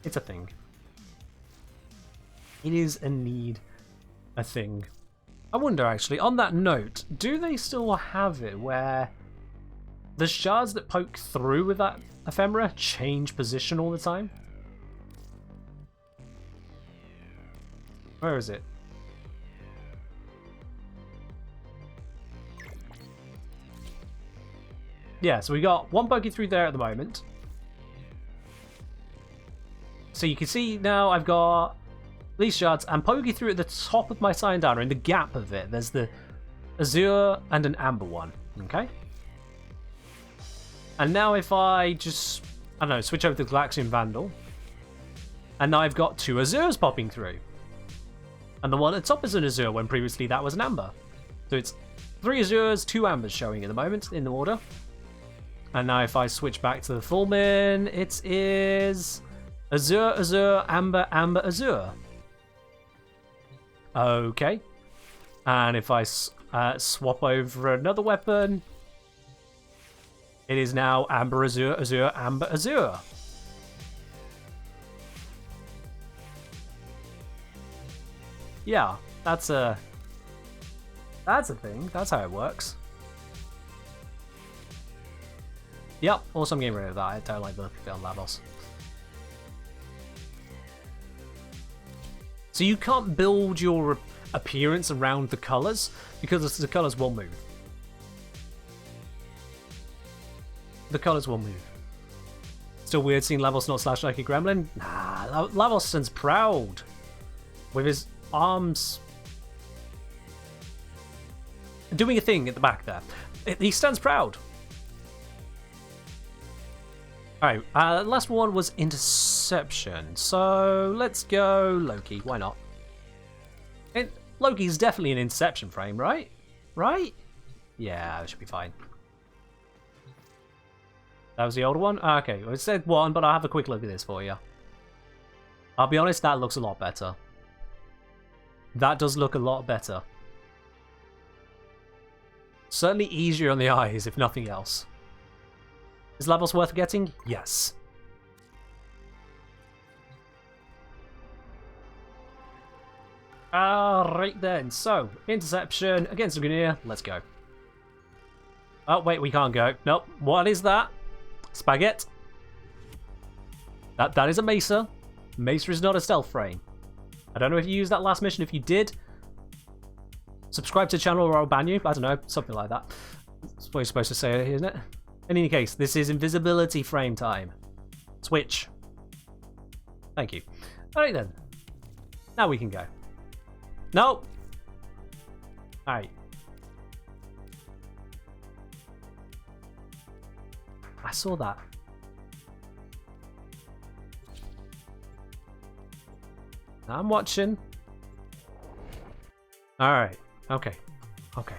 Speaker 1: It's a thing. It is indeed a thing. I wonder, actually, on that note, do they still have it where the shards that poke through with that ephemera change position all the time? Where is it? Yeah, so we got 1 poking through there at the moment. So you can see now I've got these shards. I'm poking through at the top of my sign downer. In the gap of it, there's the azure and an amber one. Okay? And now if I just, I don't know, switch over to Galaxian Vandal. And now I've got 2 azures popping through. And the one at the top is an azure when previously that was an amber. So it's 3 azures, 2 ambers showing at the moment in the order. And now if I switch back to the full min, it is azure, azure, amber, amber, azure. Okay. And if I swap over another weapon, it is now amber, azure, azure, amber, azure. Yeah, that's a thing. That's how it works. Yep, also I'm getting rid of that. I don't like the look of it on Lavos. So you can't build your appearance around the colours because the colours will move. The colours will move. Still weird seeing Lavos not slash like a gremlin? Nah, Lavos stands proud with his arms doing a thing at the back there. He stands proud. Alright, last one was Interception. So let's go Loki. Why not? Loki's definitely an Interception frame, right? Right? Yeah, that should be fine. That was the older one? Okay, well, it said 1, but I'll have a quick look at this for you. I'll be honest, that looks a lot better. That does look a lot better. Certainly easier on the eyes, if nothing else. Is Lavos worth getting? Yes. Right then, so, Interception against Lugineer, let's go. Oh, wait, we can't go. Nope, what is that? Spaghetti. That is a Mesa. Mesa is not a stealth frame. I don't know if you used that last mission. If you did, subscribe to the channel or I'll ban you. I don't know, something like that. That's what you're supposed to say, isn't it? In any case, this is invisibility frame time. Switch. Thank you. Alright then. Now we can go. No! Alright. I saw that. I'm watching. Alright. Okay. Okay.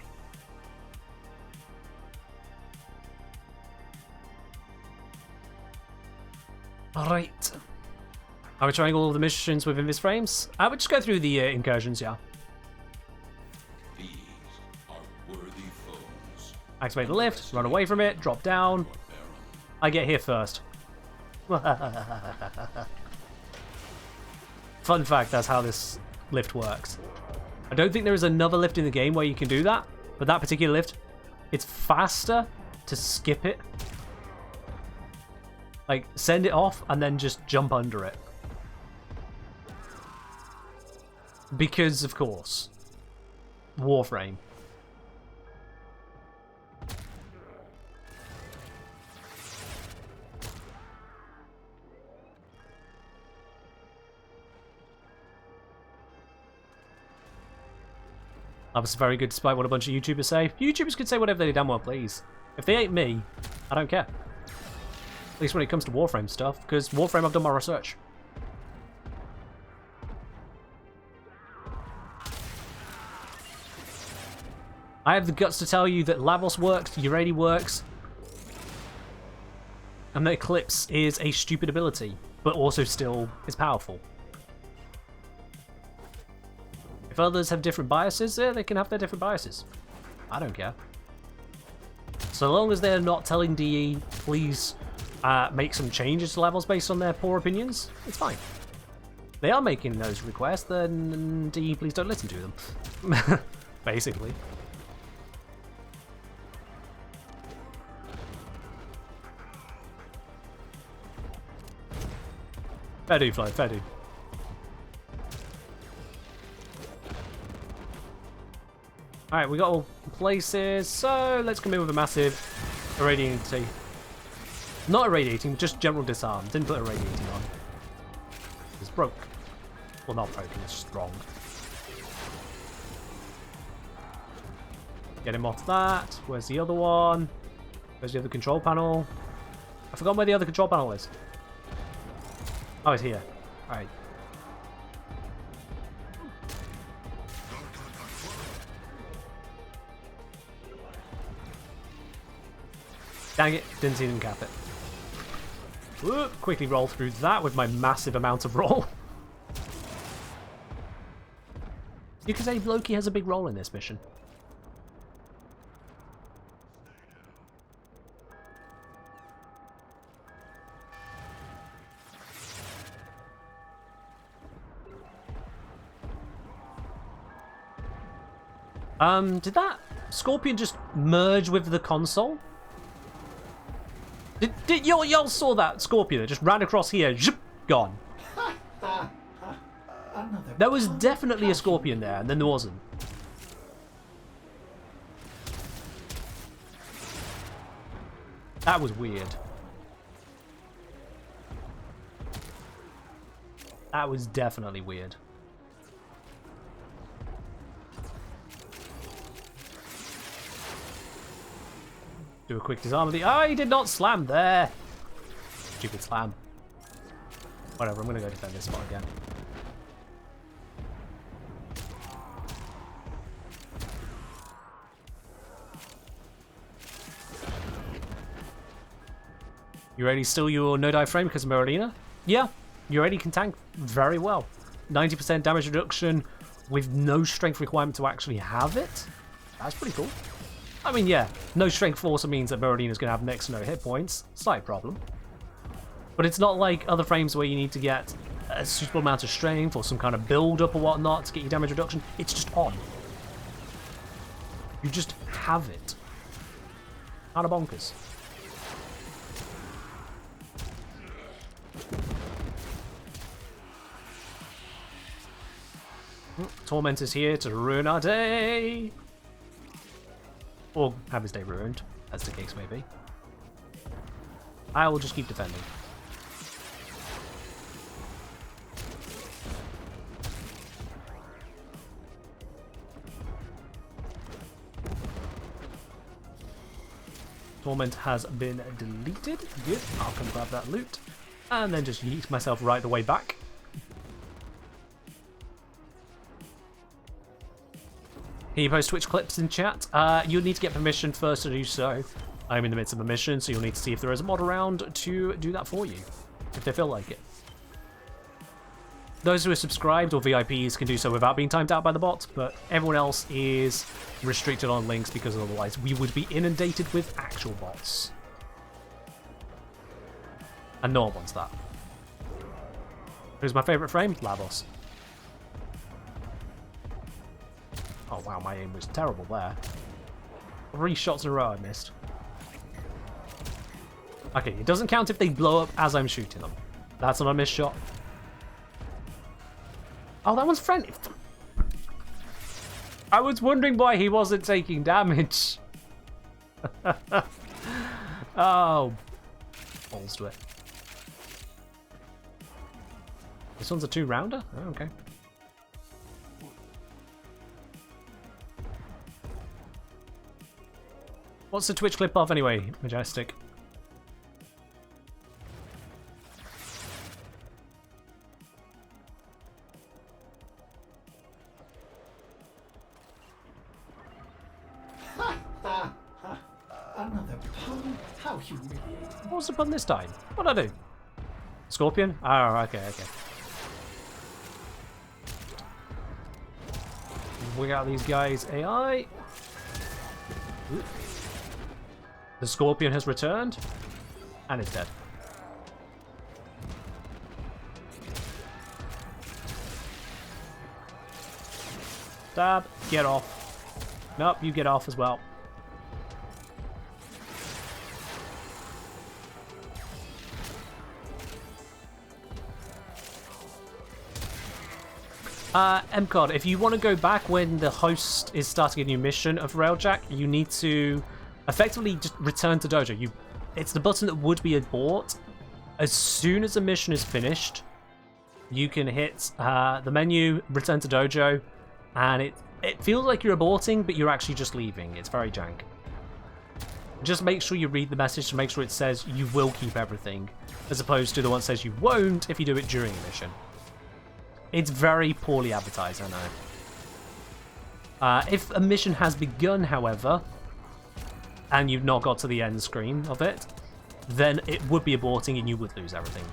Speaker 1: Alright. Are we trying all of the missions within this frames? I would just go through the incursions, yeah.
Speaker 4: These are worthy foes.
Speaker 1: Activate the lift, run away from it, drop down. I get here first. Fun fact, that's how this lift works. I don't think there is another lift in the game where you can do that, but that particular lift, it's faster to skip it. Like, send it off and then just jump under it. Because, of course, Warframe. That was very good despite what a bunch of YouTubers say. YouTubers could say whatever they damn well please. If they ain't me, I don't care. At least when it comes to Warframe stuff, because Warframe I've done my research. I have the guts to tell you that Lavos works, Urani works, and that Eclipse is a stupid ability, but also still is powerful. If others have different biases, yeah, they can have their different biases. I don't care. So long as they're not telling DE, please make some changes to levels based on their poor opinions, it's fine. They are making those requests, then DE, please don't listen to them. Basically. Fair do, Flo, fair do. Alright, we got all places, so let's come in with a massive irradiating. Not irradiating, just general disarm. Didn't put irradiating on. It's broke. Well, not broken, it's just wrong. Get him off that. Where's the other one? Where's the other control panel? I forgot where the other control panel is. Oh, it's here. Alright. Dang it, didn't see them cap it. Whoop, quickly roll through that with my massive amount of roll. You could say Loki has a big role in this mission. Did that Scorpion just merge with the console? Did y'all saw that Scorpion that just ran across here, zip, gone. There was definitely a Scorpion there, and then there wasn't. That was weird. That was definitely weird. Do a quick disarm of the... Oh, he did not slam there! Stupid slam. Whatever, I'm gonna go defend this spot again. You already steal your no-dive frame because of Merlina? Yeah, you already can tank very well. 90% damage reduction with no strength requirement to actually have it? That's pretty cool. I mean, yeah, no strength also means that Merlina's going to have next to no hit points. Slight problem. But it's not like other frames where you need to get a suitable amount of strength or some kind of build-up or whatnot to get your damage reduction. It's just on. You just have it. Kind of bonkers. Torment is here to ruin our day. Or have his day ruined, as the case may be. I will just keep defending. Torment has been deleted. Good. I'll come grab that loot. And then just yeet myself right the way back. Can you post Twitch clips in chat? You'll need to get permission first to do so. I'm in the midst of a mission, so you'll need to see if there is a mod around to do that for you, if they feel like it. Those who are subscribed or VIPs can do so without being timed out by the bot, but everyone else is restricted on links because otherwise we would be inundated with actual bots. And no one wants that. Who's my favourite frame? Lavos. Oh wow, my aim was terrible there. 3 shots in a row I missed. Okay, it doesn't count if they blow up as I'm shooting them. That's not a missed shot. Oh, that one's friendly. I was wondering why he wasn't taking damage. Oh. Balls to it. This one's a 2-rounder? Oh, okay. What's the Twitch clip of anyway, Majestic?
Speaker 7: Another pun? How humiliating.
Speaker 1: What was the pun this time? What'd I do? Scorpion? Oh, okay. We got these guys AI. Ooh. The Scorpion has returned. And is dead. Stab. Get off. Nope, you get off as well. MCOD, if you want to go back when the host is starting a new mission of Railjack, you need to effectively just return to Dojo. It's the button that would be abort. As soon as the mission is finished, you can hit the menu, return to Dojo, and it feels like you're aborting, but you're actually just leaving. It's very jank. Just make sure you read the message to make sure it says you will keep everything, as opposed to the one that says you won't if you do it during a mission. It's very poorly advertised, I know. If a mission has begun, however, and you've not got to the end screen of it, then it would be aborting and you would lose everything.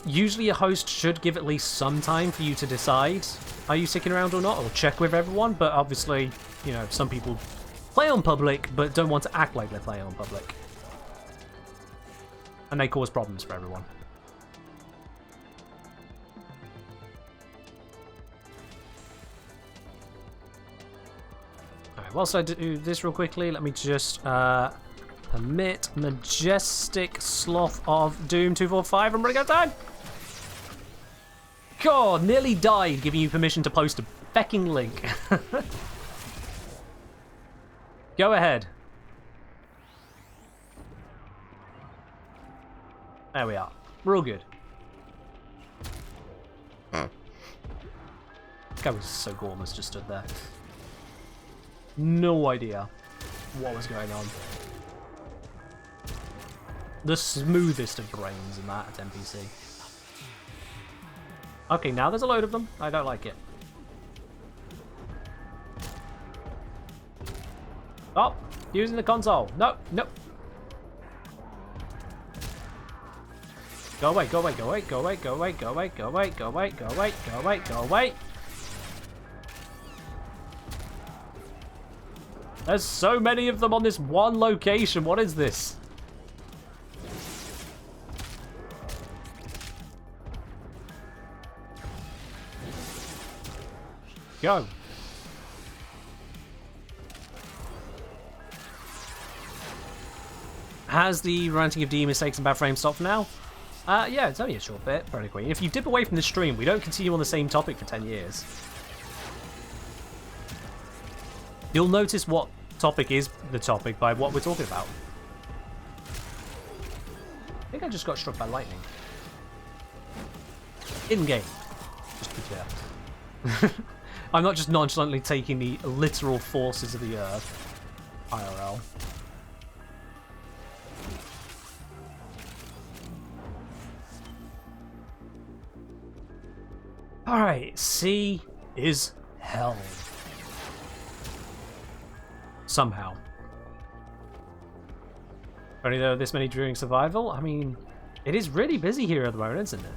Speaker 1: Usually a host should give at least some time for you to decide are you sticking around or not, or check with everyone, but obviously, you know, some people play on public but don't want to act like they're playing on public. And they cause problems for everyone. Whilst I do this real quickly, let me just permit Majestic Sloth of Doom 245. I'm running out of time. God, nearly died giving you permission to post a fecking link. Go ahead. There we are. We're all good. That guy was so gormless, just stood there. No idea what was going on. The smoothest of brains in that at NPC. Okay, now there's a load of them. I don't like it. Oh, using the console. No. Go away, go away, go away, go away, go away, go away, go away, go away, go away, go away, go away. There's so many of them on this one location. What is this? Go. Has the ranting of D mistakes and bad frames stopped now? Yeah, it's only a short bit, very quick. If you dip away from the stream, we don't continue on the same topic for 10 years. You'll notice what topic is the topic by what we're talking about. I think I just got struck by lightning. In-game. Just to be clear. I'm not just nonchalantly taking the literal forces of the earth. IRL. Alright, C is hell. Somehow. Only though this many during survival, I mean, it is really busy here at the moment, isn't it?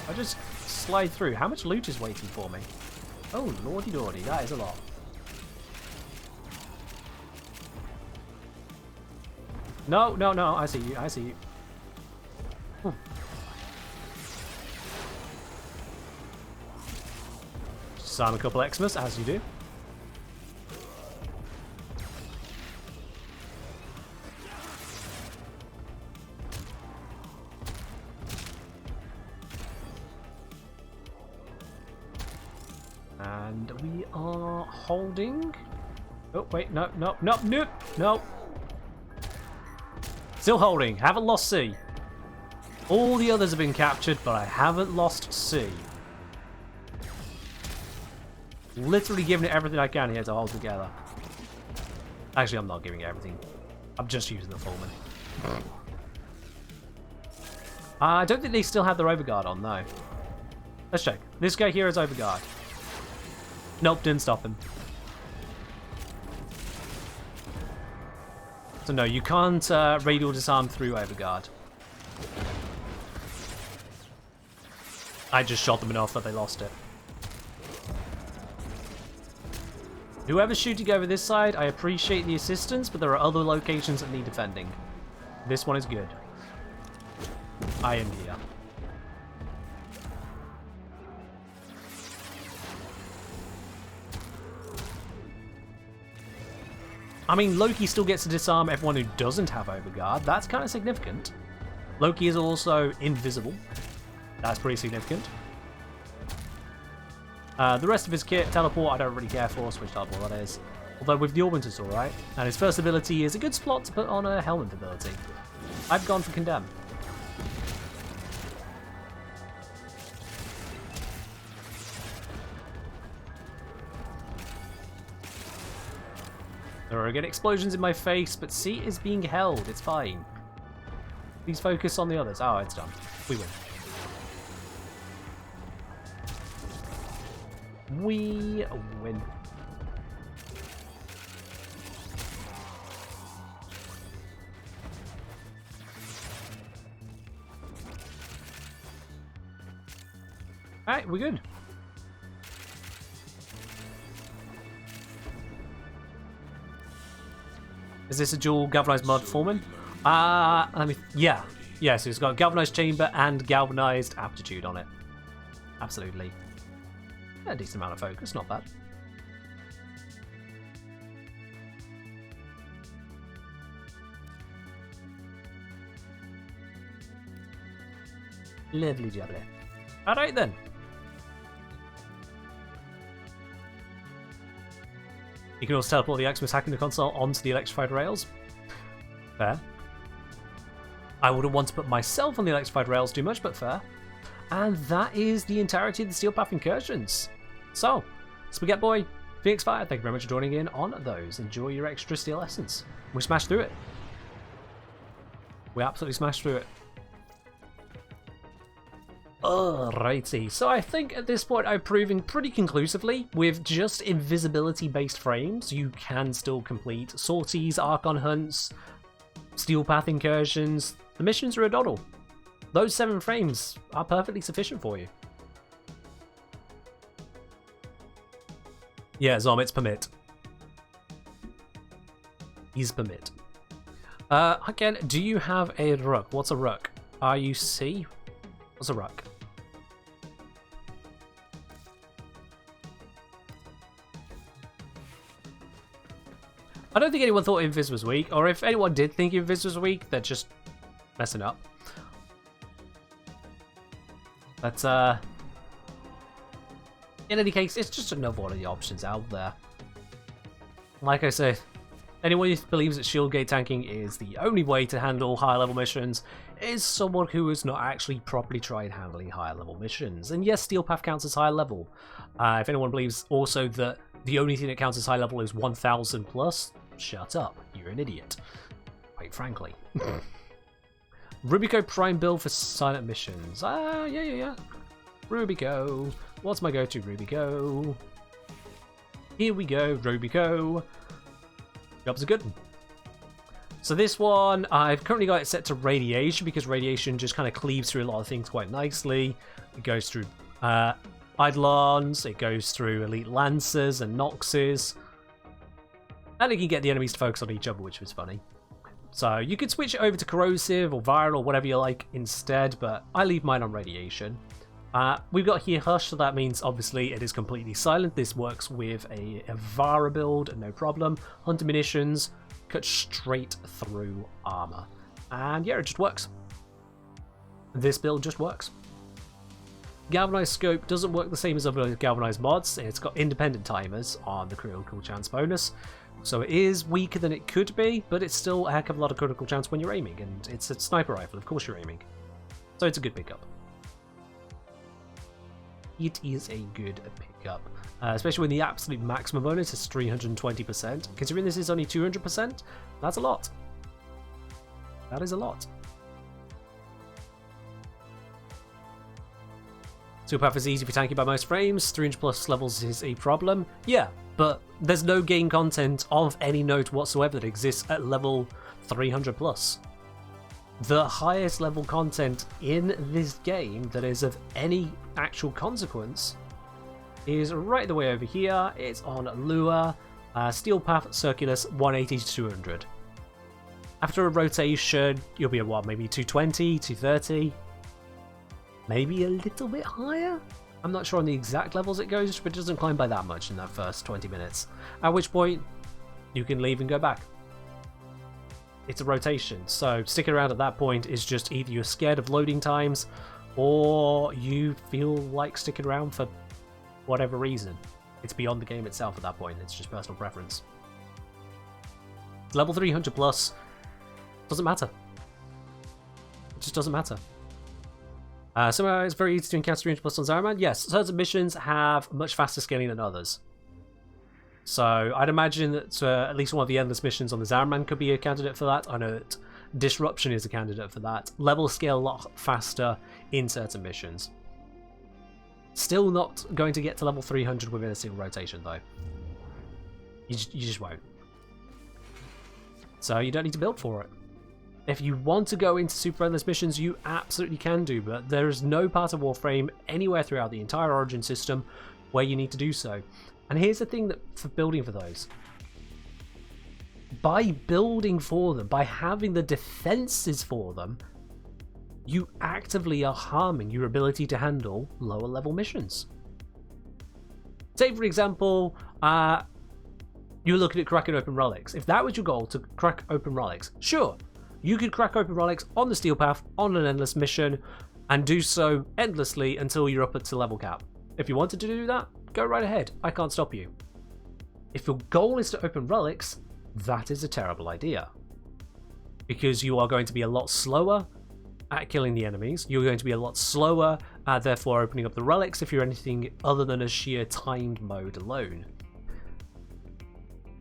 Speaker 1: I just slide through. How much loot is waiting for me? Oh, lordy lordy, that is a lot. No, no, no, I see you, I see you. Disarm a couple Xmas, as you do. And we are holding. Oh, wait, no, no, no, no, no. Still holding, haven't lost C. All the others have been captured, but I haven't lost C. Literally giving it everything I can here to hold together. Actually, I'm not giving it everything. I'm just using the Foreman. I don't think they still have their overguard on, though. Let's check. This guy here is overguard. Nope, didn't stop him. So no, you can't radial disarm through overguard. I just shot them enough that they lost it. Whoever's shooting over this side, I appreciate the assistance, but there are other locations that need defending. This one is good. I am here. I mean, Loki still gets to disarm everyone who doesn't have overguard. That's kind of significant. Loki is also invisible. That's pretty significant. The rest of his kit, teleport, I don't really care for. Switch teleport, that is. Although with the Orbit it's alright. And his first ability is a good slot to put on a helmet ability. I've gone for Condemn. There are again explosions in my face, but C is being held. It's fine. Please focus on the others. Oh, it's done. We win. We win. Alright, we're good. Is this a dual galvanized mod Foreman? Yeah. Yeah, so it's got galvanized chamber and galvanized aptitude on it. Absolutely. A decent amount of focus, not bad. Lovely jubbly. Alright then. You can also teleport the Xmas hacking the console onto the electrified rails. Fair. I wouldn't want to put myself on the electrified rails too much, but fair. And that is the entirety of the Steel Path incursions. So, Spaghetti Boy, Phoenix Fire, thank you very much for joining in on those. Enjoy your extra steel essence. We smashed through it. We absolutely smashed through it. Alrighty, so I think at this point I've proven pretty conclusively with just invisibility based frames you can still complete sorties, Archon hunts, Steel Path incursions. The missions are a doddle. Those 7 frames are perfectly sufficient for you. Yeah, Zom, it's permit. Is permit. Again, do you have a ruck? What's a ruck? RUC? What's a ruck? I don't think anyone thought Invis was weak, or if anyone did think Invis was weak, they're just messing up. But, in any case, it's just another one of the options out there. Like I say, anyone who believes that shield gate tanking is the only way to handle higher level missions is someone who has not actually properly tried handling higher level missions. And yes, Steel Path counts as higher level. If anyone believes also that the only thing that counts as high level is 1000 plus, shut up, you're an idiot. Quite frankly. Rubico Prime build for silent missions. Yeah. Rubico. What's my go-to? Ruby Go. Here we go, Ruby Go. Job's a good one. So this one, I've currently got it set to Radiation because Radiation just kind of cleaves through a lot of things quite nicely. It goes through Eidolons, it goes through Elite Lancers and Noxes. And it can get the enemies to focus on each other, which was funny. So you could switch it over to Corrosive or Viral or whatever you like instead, but I leave mine on Radiation. We've got here Hush, so that means obviously it is completely silent. This works with a Vara build, no problem. Hunter Munitions, cut straight through armor. And yeah, it just works. This build just works. Galvanized Scope doesn't work the same as other Galvanized mods. It's got independent timers on the critical chance bonus. So it is weaker than it could be, but it's still a heck of a lot of critical chance when you're aiming. And it's a sniper rifle, of course you're aiming. So it's a good pickup. It is a good pickup. Especially when the absolute maximum bonus is 320%. Considering this is only 200%, that's a lot. That is a lot. Superpath is easy for tanking by most frames. 300 plus levels is a problem. Yeah, but there's no game content of any note whatsoever that exists at level 300 plus. The highest level content in this game that is of any actual consequence is right the way over here. It's on Lua, Steel Path, Circulus, 180 to 200. After a rotation, you'll be at what, maybe 220, 230? Maybe a little bit higher? I'm not sure on the exact levels it goes, but it doesn't climb by that much in that first 20 minutes. At which point, you can leave and go back. It's a rotation, so sticking around at that point is just either you're scared of loading times, or you feel like sticking around for whatever reason. It's beyond the game itself at that point, it's just personal preference. Level 300 plus, doesn't matter. It just doesn't matter. Somehow it's very easy to encounter 300 plus on Zaraman. Yes, certain missions have much faster scaling than others. So I'd imagine that at least one of the endless missions on the Zaraman could be a candidate for that. I know that Disruption is a candidate for that. Level scale a lot faster in certain missions. Still not going to get to level 300 within a single rotation though. You just won't. So you don't need to build for it. If you want to go into super endless missions, you absolutely can do, but there is no part of Warframe anywhere throughout the entire Origin system where you need to do so. And here's the thing that for building for those. By building for them, by having the defenses for them, you actively are harming your ability to handle lower level missions. Say for example, you're looking at cracking open relics. If that was your goal, to crack open relics, sure, you could crack open relics on the Steel Path on an endless mission and do so endlessly until you're up to level cap. If you wanted to do that, go right ahead. I can't stop you. If your goal is to open relics, that is a terrible idea. Because you are going to be a lot slower at killing the enemies. You're going to be a lot slower at therefore opening up the relics if you're anything other than a sheer timed mode alone.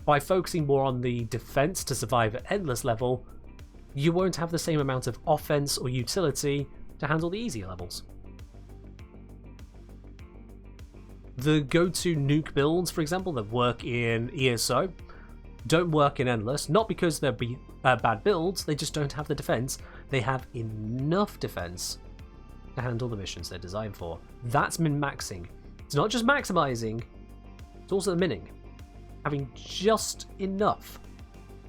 Speaker 1: By focusing more on the defense to survive at endless level, you won't have the same amount of offense or utility to handle the easier levels. The go-to nuke builds, for example, that work in ESO, don't work in Endless, not because they're bad builds, they just don't have the defense. They have enough defense to handle the missions they're designed for. That's min-maxing. It's not just maximizing, it's also the minning. Having just enough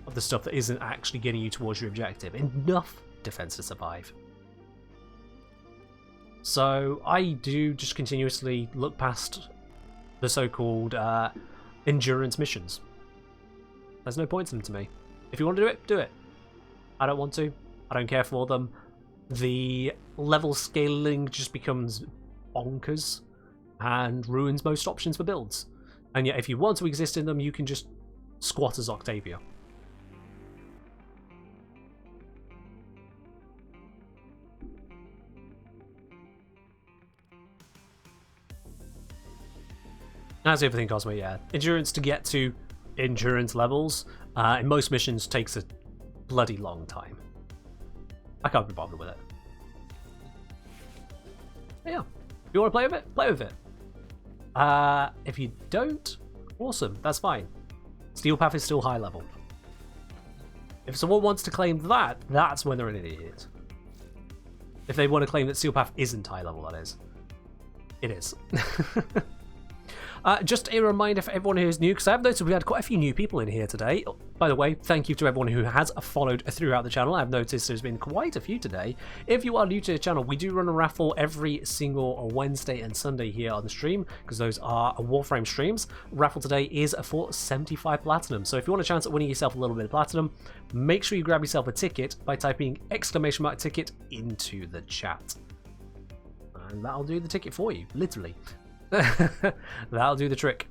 Speaker 1: of the stuff that isn't actually getting you towards your objective. Enough defense to survive. So I do just continuously look past the so-called endurance missions. There's no point in them to me. If you want to do it, do it. I don't want to. I don't care for them. The level scaling just becomes bonkers and ruins most options for builds. And yet if you want to exist in them, you can just squat as Octavia. As everything Cosmo, yeah. Endurance to get to endurance levels in most missions takes a bloody long time. I can't be bothered with it. But yeah, if you want to play with it, play with it. If you don't, awesome, that's fine. Steel Path is still high level. If someone wants to claim that, that's when they're an idiot. If they want to claim that Steel Path isn't high level, that is. It is. Just a reminder for everyone who's new, because I've noticed we had quite a few new people in here today. By the way, thank you to everyone who has followed throughout the channel. I've noticed there's been quite a few today. If you are new to the channel, we do run a raffle every single Wednesday and Sunday here on the stream, because those are Warframe streams. Raffle today is for 75 platinum. So if you want a chance at winning yourself a little bit of platinum, make sure you grab yourself a ticket by typing !ticket into the chat. And that'll do the ticket for you, literally. That'll do the trick.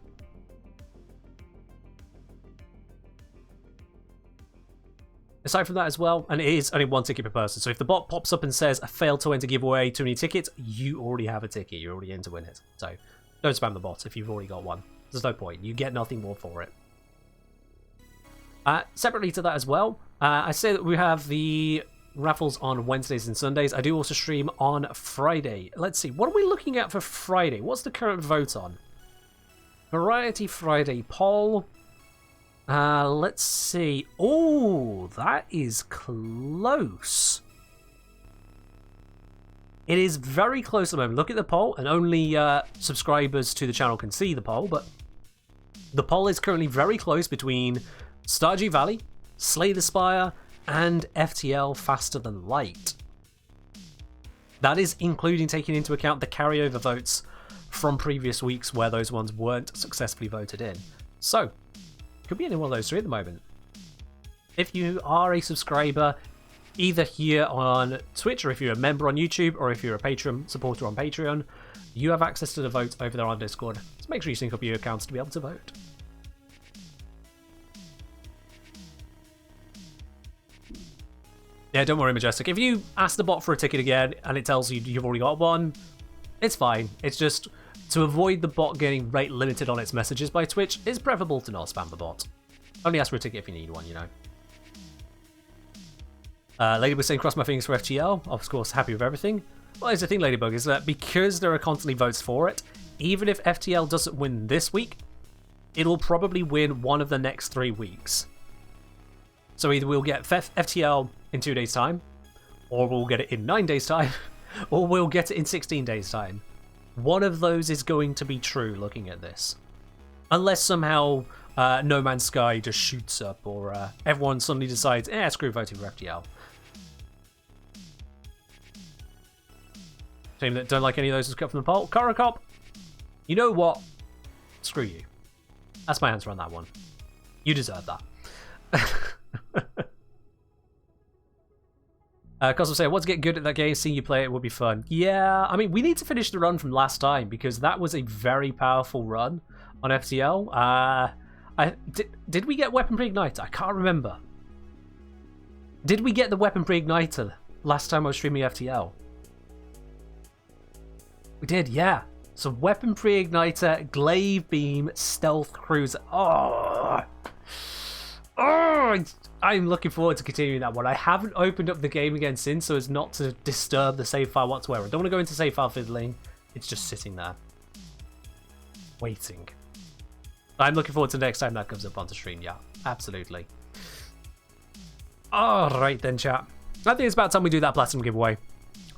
Speaker 1: Aside from that as well, and it is only one ticket per person, so if the bot pops up and says failed to enter giveaway too many tickets, you already have a ticket, you're already in to win it. So don't spam the bot if you've already got one. There's no point, you get nothing more for it. Separately to that as well, I say that we have the raffles on Wednesdays and Sundays. I do also stream on Friday. Let's see, what are we looking at for Friday? What's the current vote on? Variety Friday poll. Let's see. Oh, that is close. It is very close at the moment. Look at the poll, and only subscribers to the channel can see the poll, but the poll is currently very close between Stardew Valley, Slay the Spire, and FTL Faster Than Light. That is including taking into account the carryover votes from previous weeks where those ones weren't successfully voted in. So, could be any one of those three at the moment. If you are a subscriber, either here on Twitch, or if you're a member on YouTube, or if you're a Patreon supporter on Patreon, you have access to the vote over there on Discord. So make sure you sync up your accounts to be able to vote. Yeah, don't worry, Majestic. If you ask the bot for a ticket again and it tells you you've already got one, it's fine. It's just to avoid the bot getting rate limited on its messages by Twitch, it's preferable to not spam the bot. Only ask for a ticket if you need one, you know. Ladybug saying, cross my fingers for FTL. Of course, happy with everything. Well, here's the thing, Ladybug, is that because there are constantly votes for it, even if FTL doesn't win this week, it'll probably win one of the next 3 weeks. So either we'll get FTL in 2 days' time, or we'll get it in 9 days' time, or we'll get it in 16 days' time. One of those is going to be true looking at this. Unless somehow No Man's Sky just shoots up, or everyone suddenly decides, screw voting for FTL. Shame that don't like any of those was cut from the poll. Korokop, you know what? Screw you. That's my answer on that one. You deserve that. Cosmo saying, want to get good at that game, seeing you play it would be fun. Yeah, I mean, we need to finish the run from last time, because that was a very powerful run on FTL. Did we get Weapon Pre-Igniter? I can't remember. Did we get the Weapon Pre-Igniter last time I was streaming FTL? We did, yeah. So Weapon Pre-Igniter, Glaive Beam, Stealth Cruiser. Oh, I'm looking forward to continuing that one. I haven't opened up the game again since, so as not to disturb the save file whatsoever. I don't want to go into save file fiddling. It's just sitting there, waiting. I'm looking forward to the next time that comes up onto stream. Yeah, absolutely. Alright then, chat. I think it's about time we do that platinum giveaway.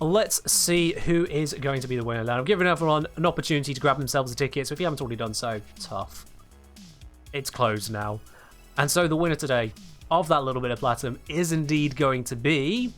Speaker 1: Let's see who is going to be the winner. Now, I'm giving everyone an opportunity to grab themselves a ticket, so if you haven't already done so, tough. It's closed now. And so the winner today of that little bit of platinum is indeed going to be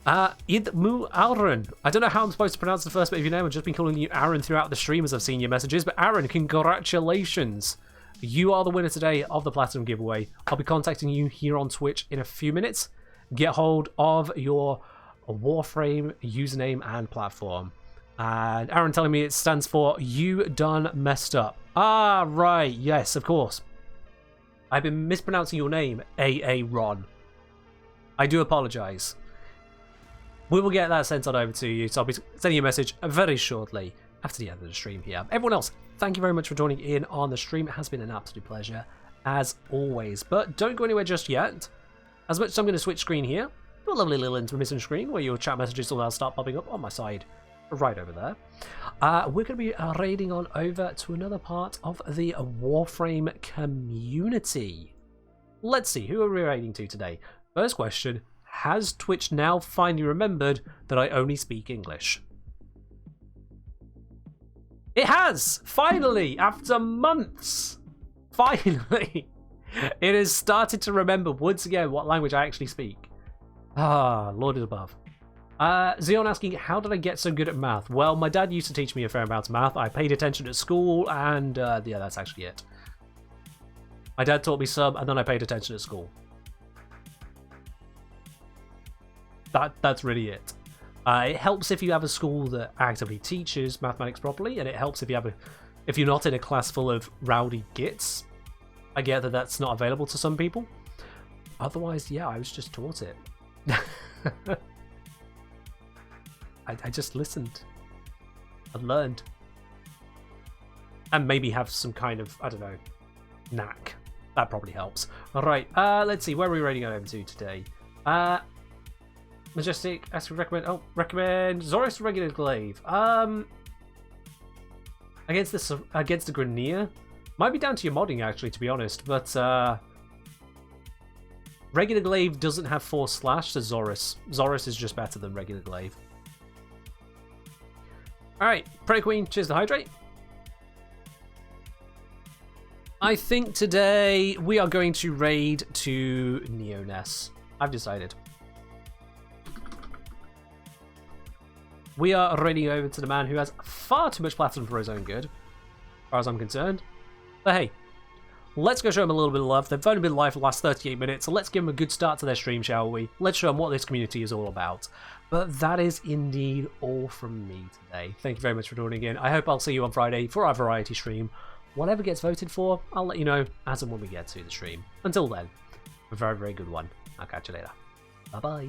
Speaker 1: Idmu Aaron. I don't know how I'm supposed to pronounce the first bit of your name. I've just been calling you Aaron throughout the stream as I've seen your messages. But Aaron, congratulations. You are the winner today of the platinum giveaway. I'll be contacting you here on Twitch in a few minutes. Get hold of your Warframe username and platform. And Aaron telling me it stands for You Done Messed Up. Ah, right. Yes, of course. I've been mispronouncing your name, Ron. I do apologise. We will get that sent on over to you, so I'll be sending you a message very shortly after the end of the stream here. Everyone else, thank you very much for joining in on the stream. It has been an absolute pleasure, as always. But don't go anywhere just yet. As much as I'm going to switch screen here, a lovely little intermittent screen where your chat messages will now start popping up on my side right over there. We're going to be raiding on over to another part of the Warframe community. Let's see, who are we raiding to today? First question, has Twitch now finally remembered that I only speak English? It has! Finally! After months! Finally! It has started to remember once again what language I actually speak. Ah, Lord is above. Zion asking, how did I get so good at math? Well, my dad used to teach me a fair amount of math. I paid attention at school, and yeah, that's actually it. My dad taught me some, and then I paid attention at school. That's really it. It helps if you have a school that actively teaches mathematics properly, and it helps if you're not in a class full of rowdy gits. I get that that's not available to some people. Otherwise, yeah, I was just taught it. I just listened. I learned. And maybe have some kind of, I don't know, knack. That probably helps. Alright, let's see, where are we raiding over to today? Majestic, ask for recommend Zorus Regular Glaive. Against the Grenier? Might be down to your modding, actually, to be honest, but Regular Glaive doesn't have Force Slash to Zorus. Zorus is just better than Regular Glaive. Alright, Prey Queen, cheers to hydrate. I think today we are going to raid to Neoness. I've decided. We are raiding over to the man who has far too much platinum for his own good, as far as I'm concerned. But hey, let's go show them a little bit of love. They've only been live for the last 38 minutes, so let's give them a good start to their stream, shall we? Let's show them what this community is all about. But that is indeed all from me today. Thank you very much for joining in. I hope I'll see you on Friday for our variety stream. Whatever gets voted for, I'll let you know as and when we get to the stream. Until then, a very, very good one. I'll catch you later. Bye-bye.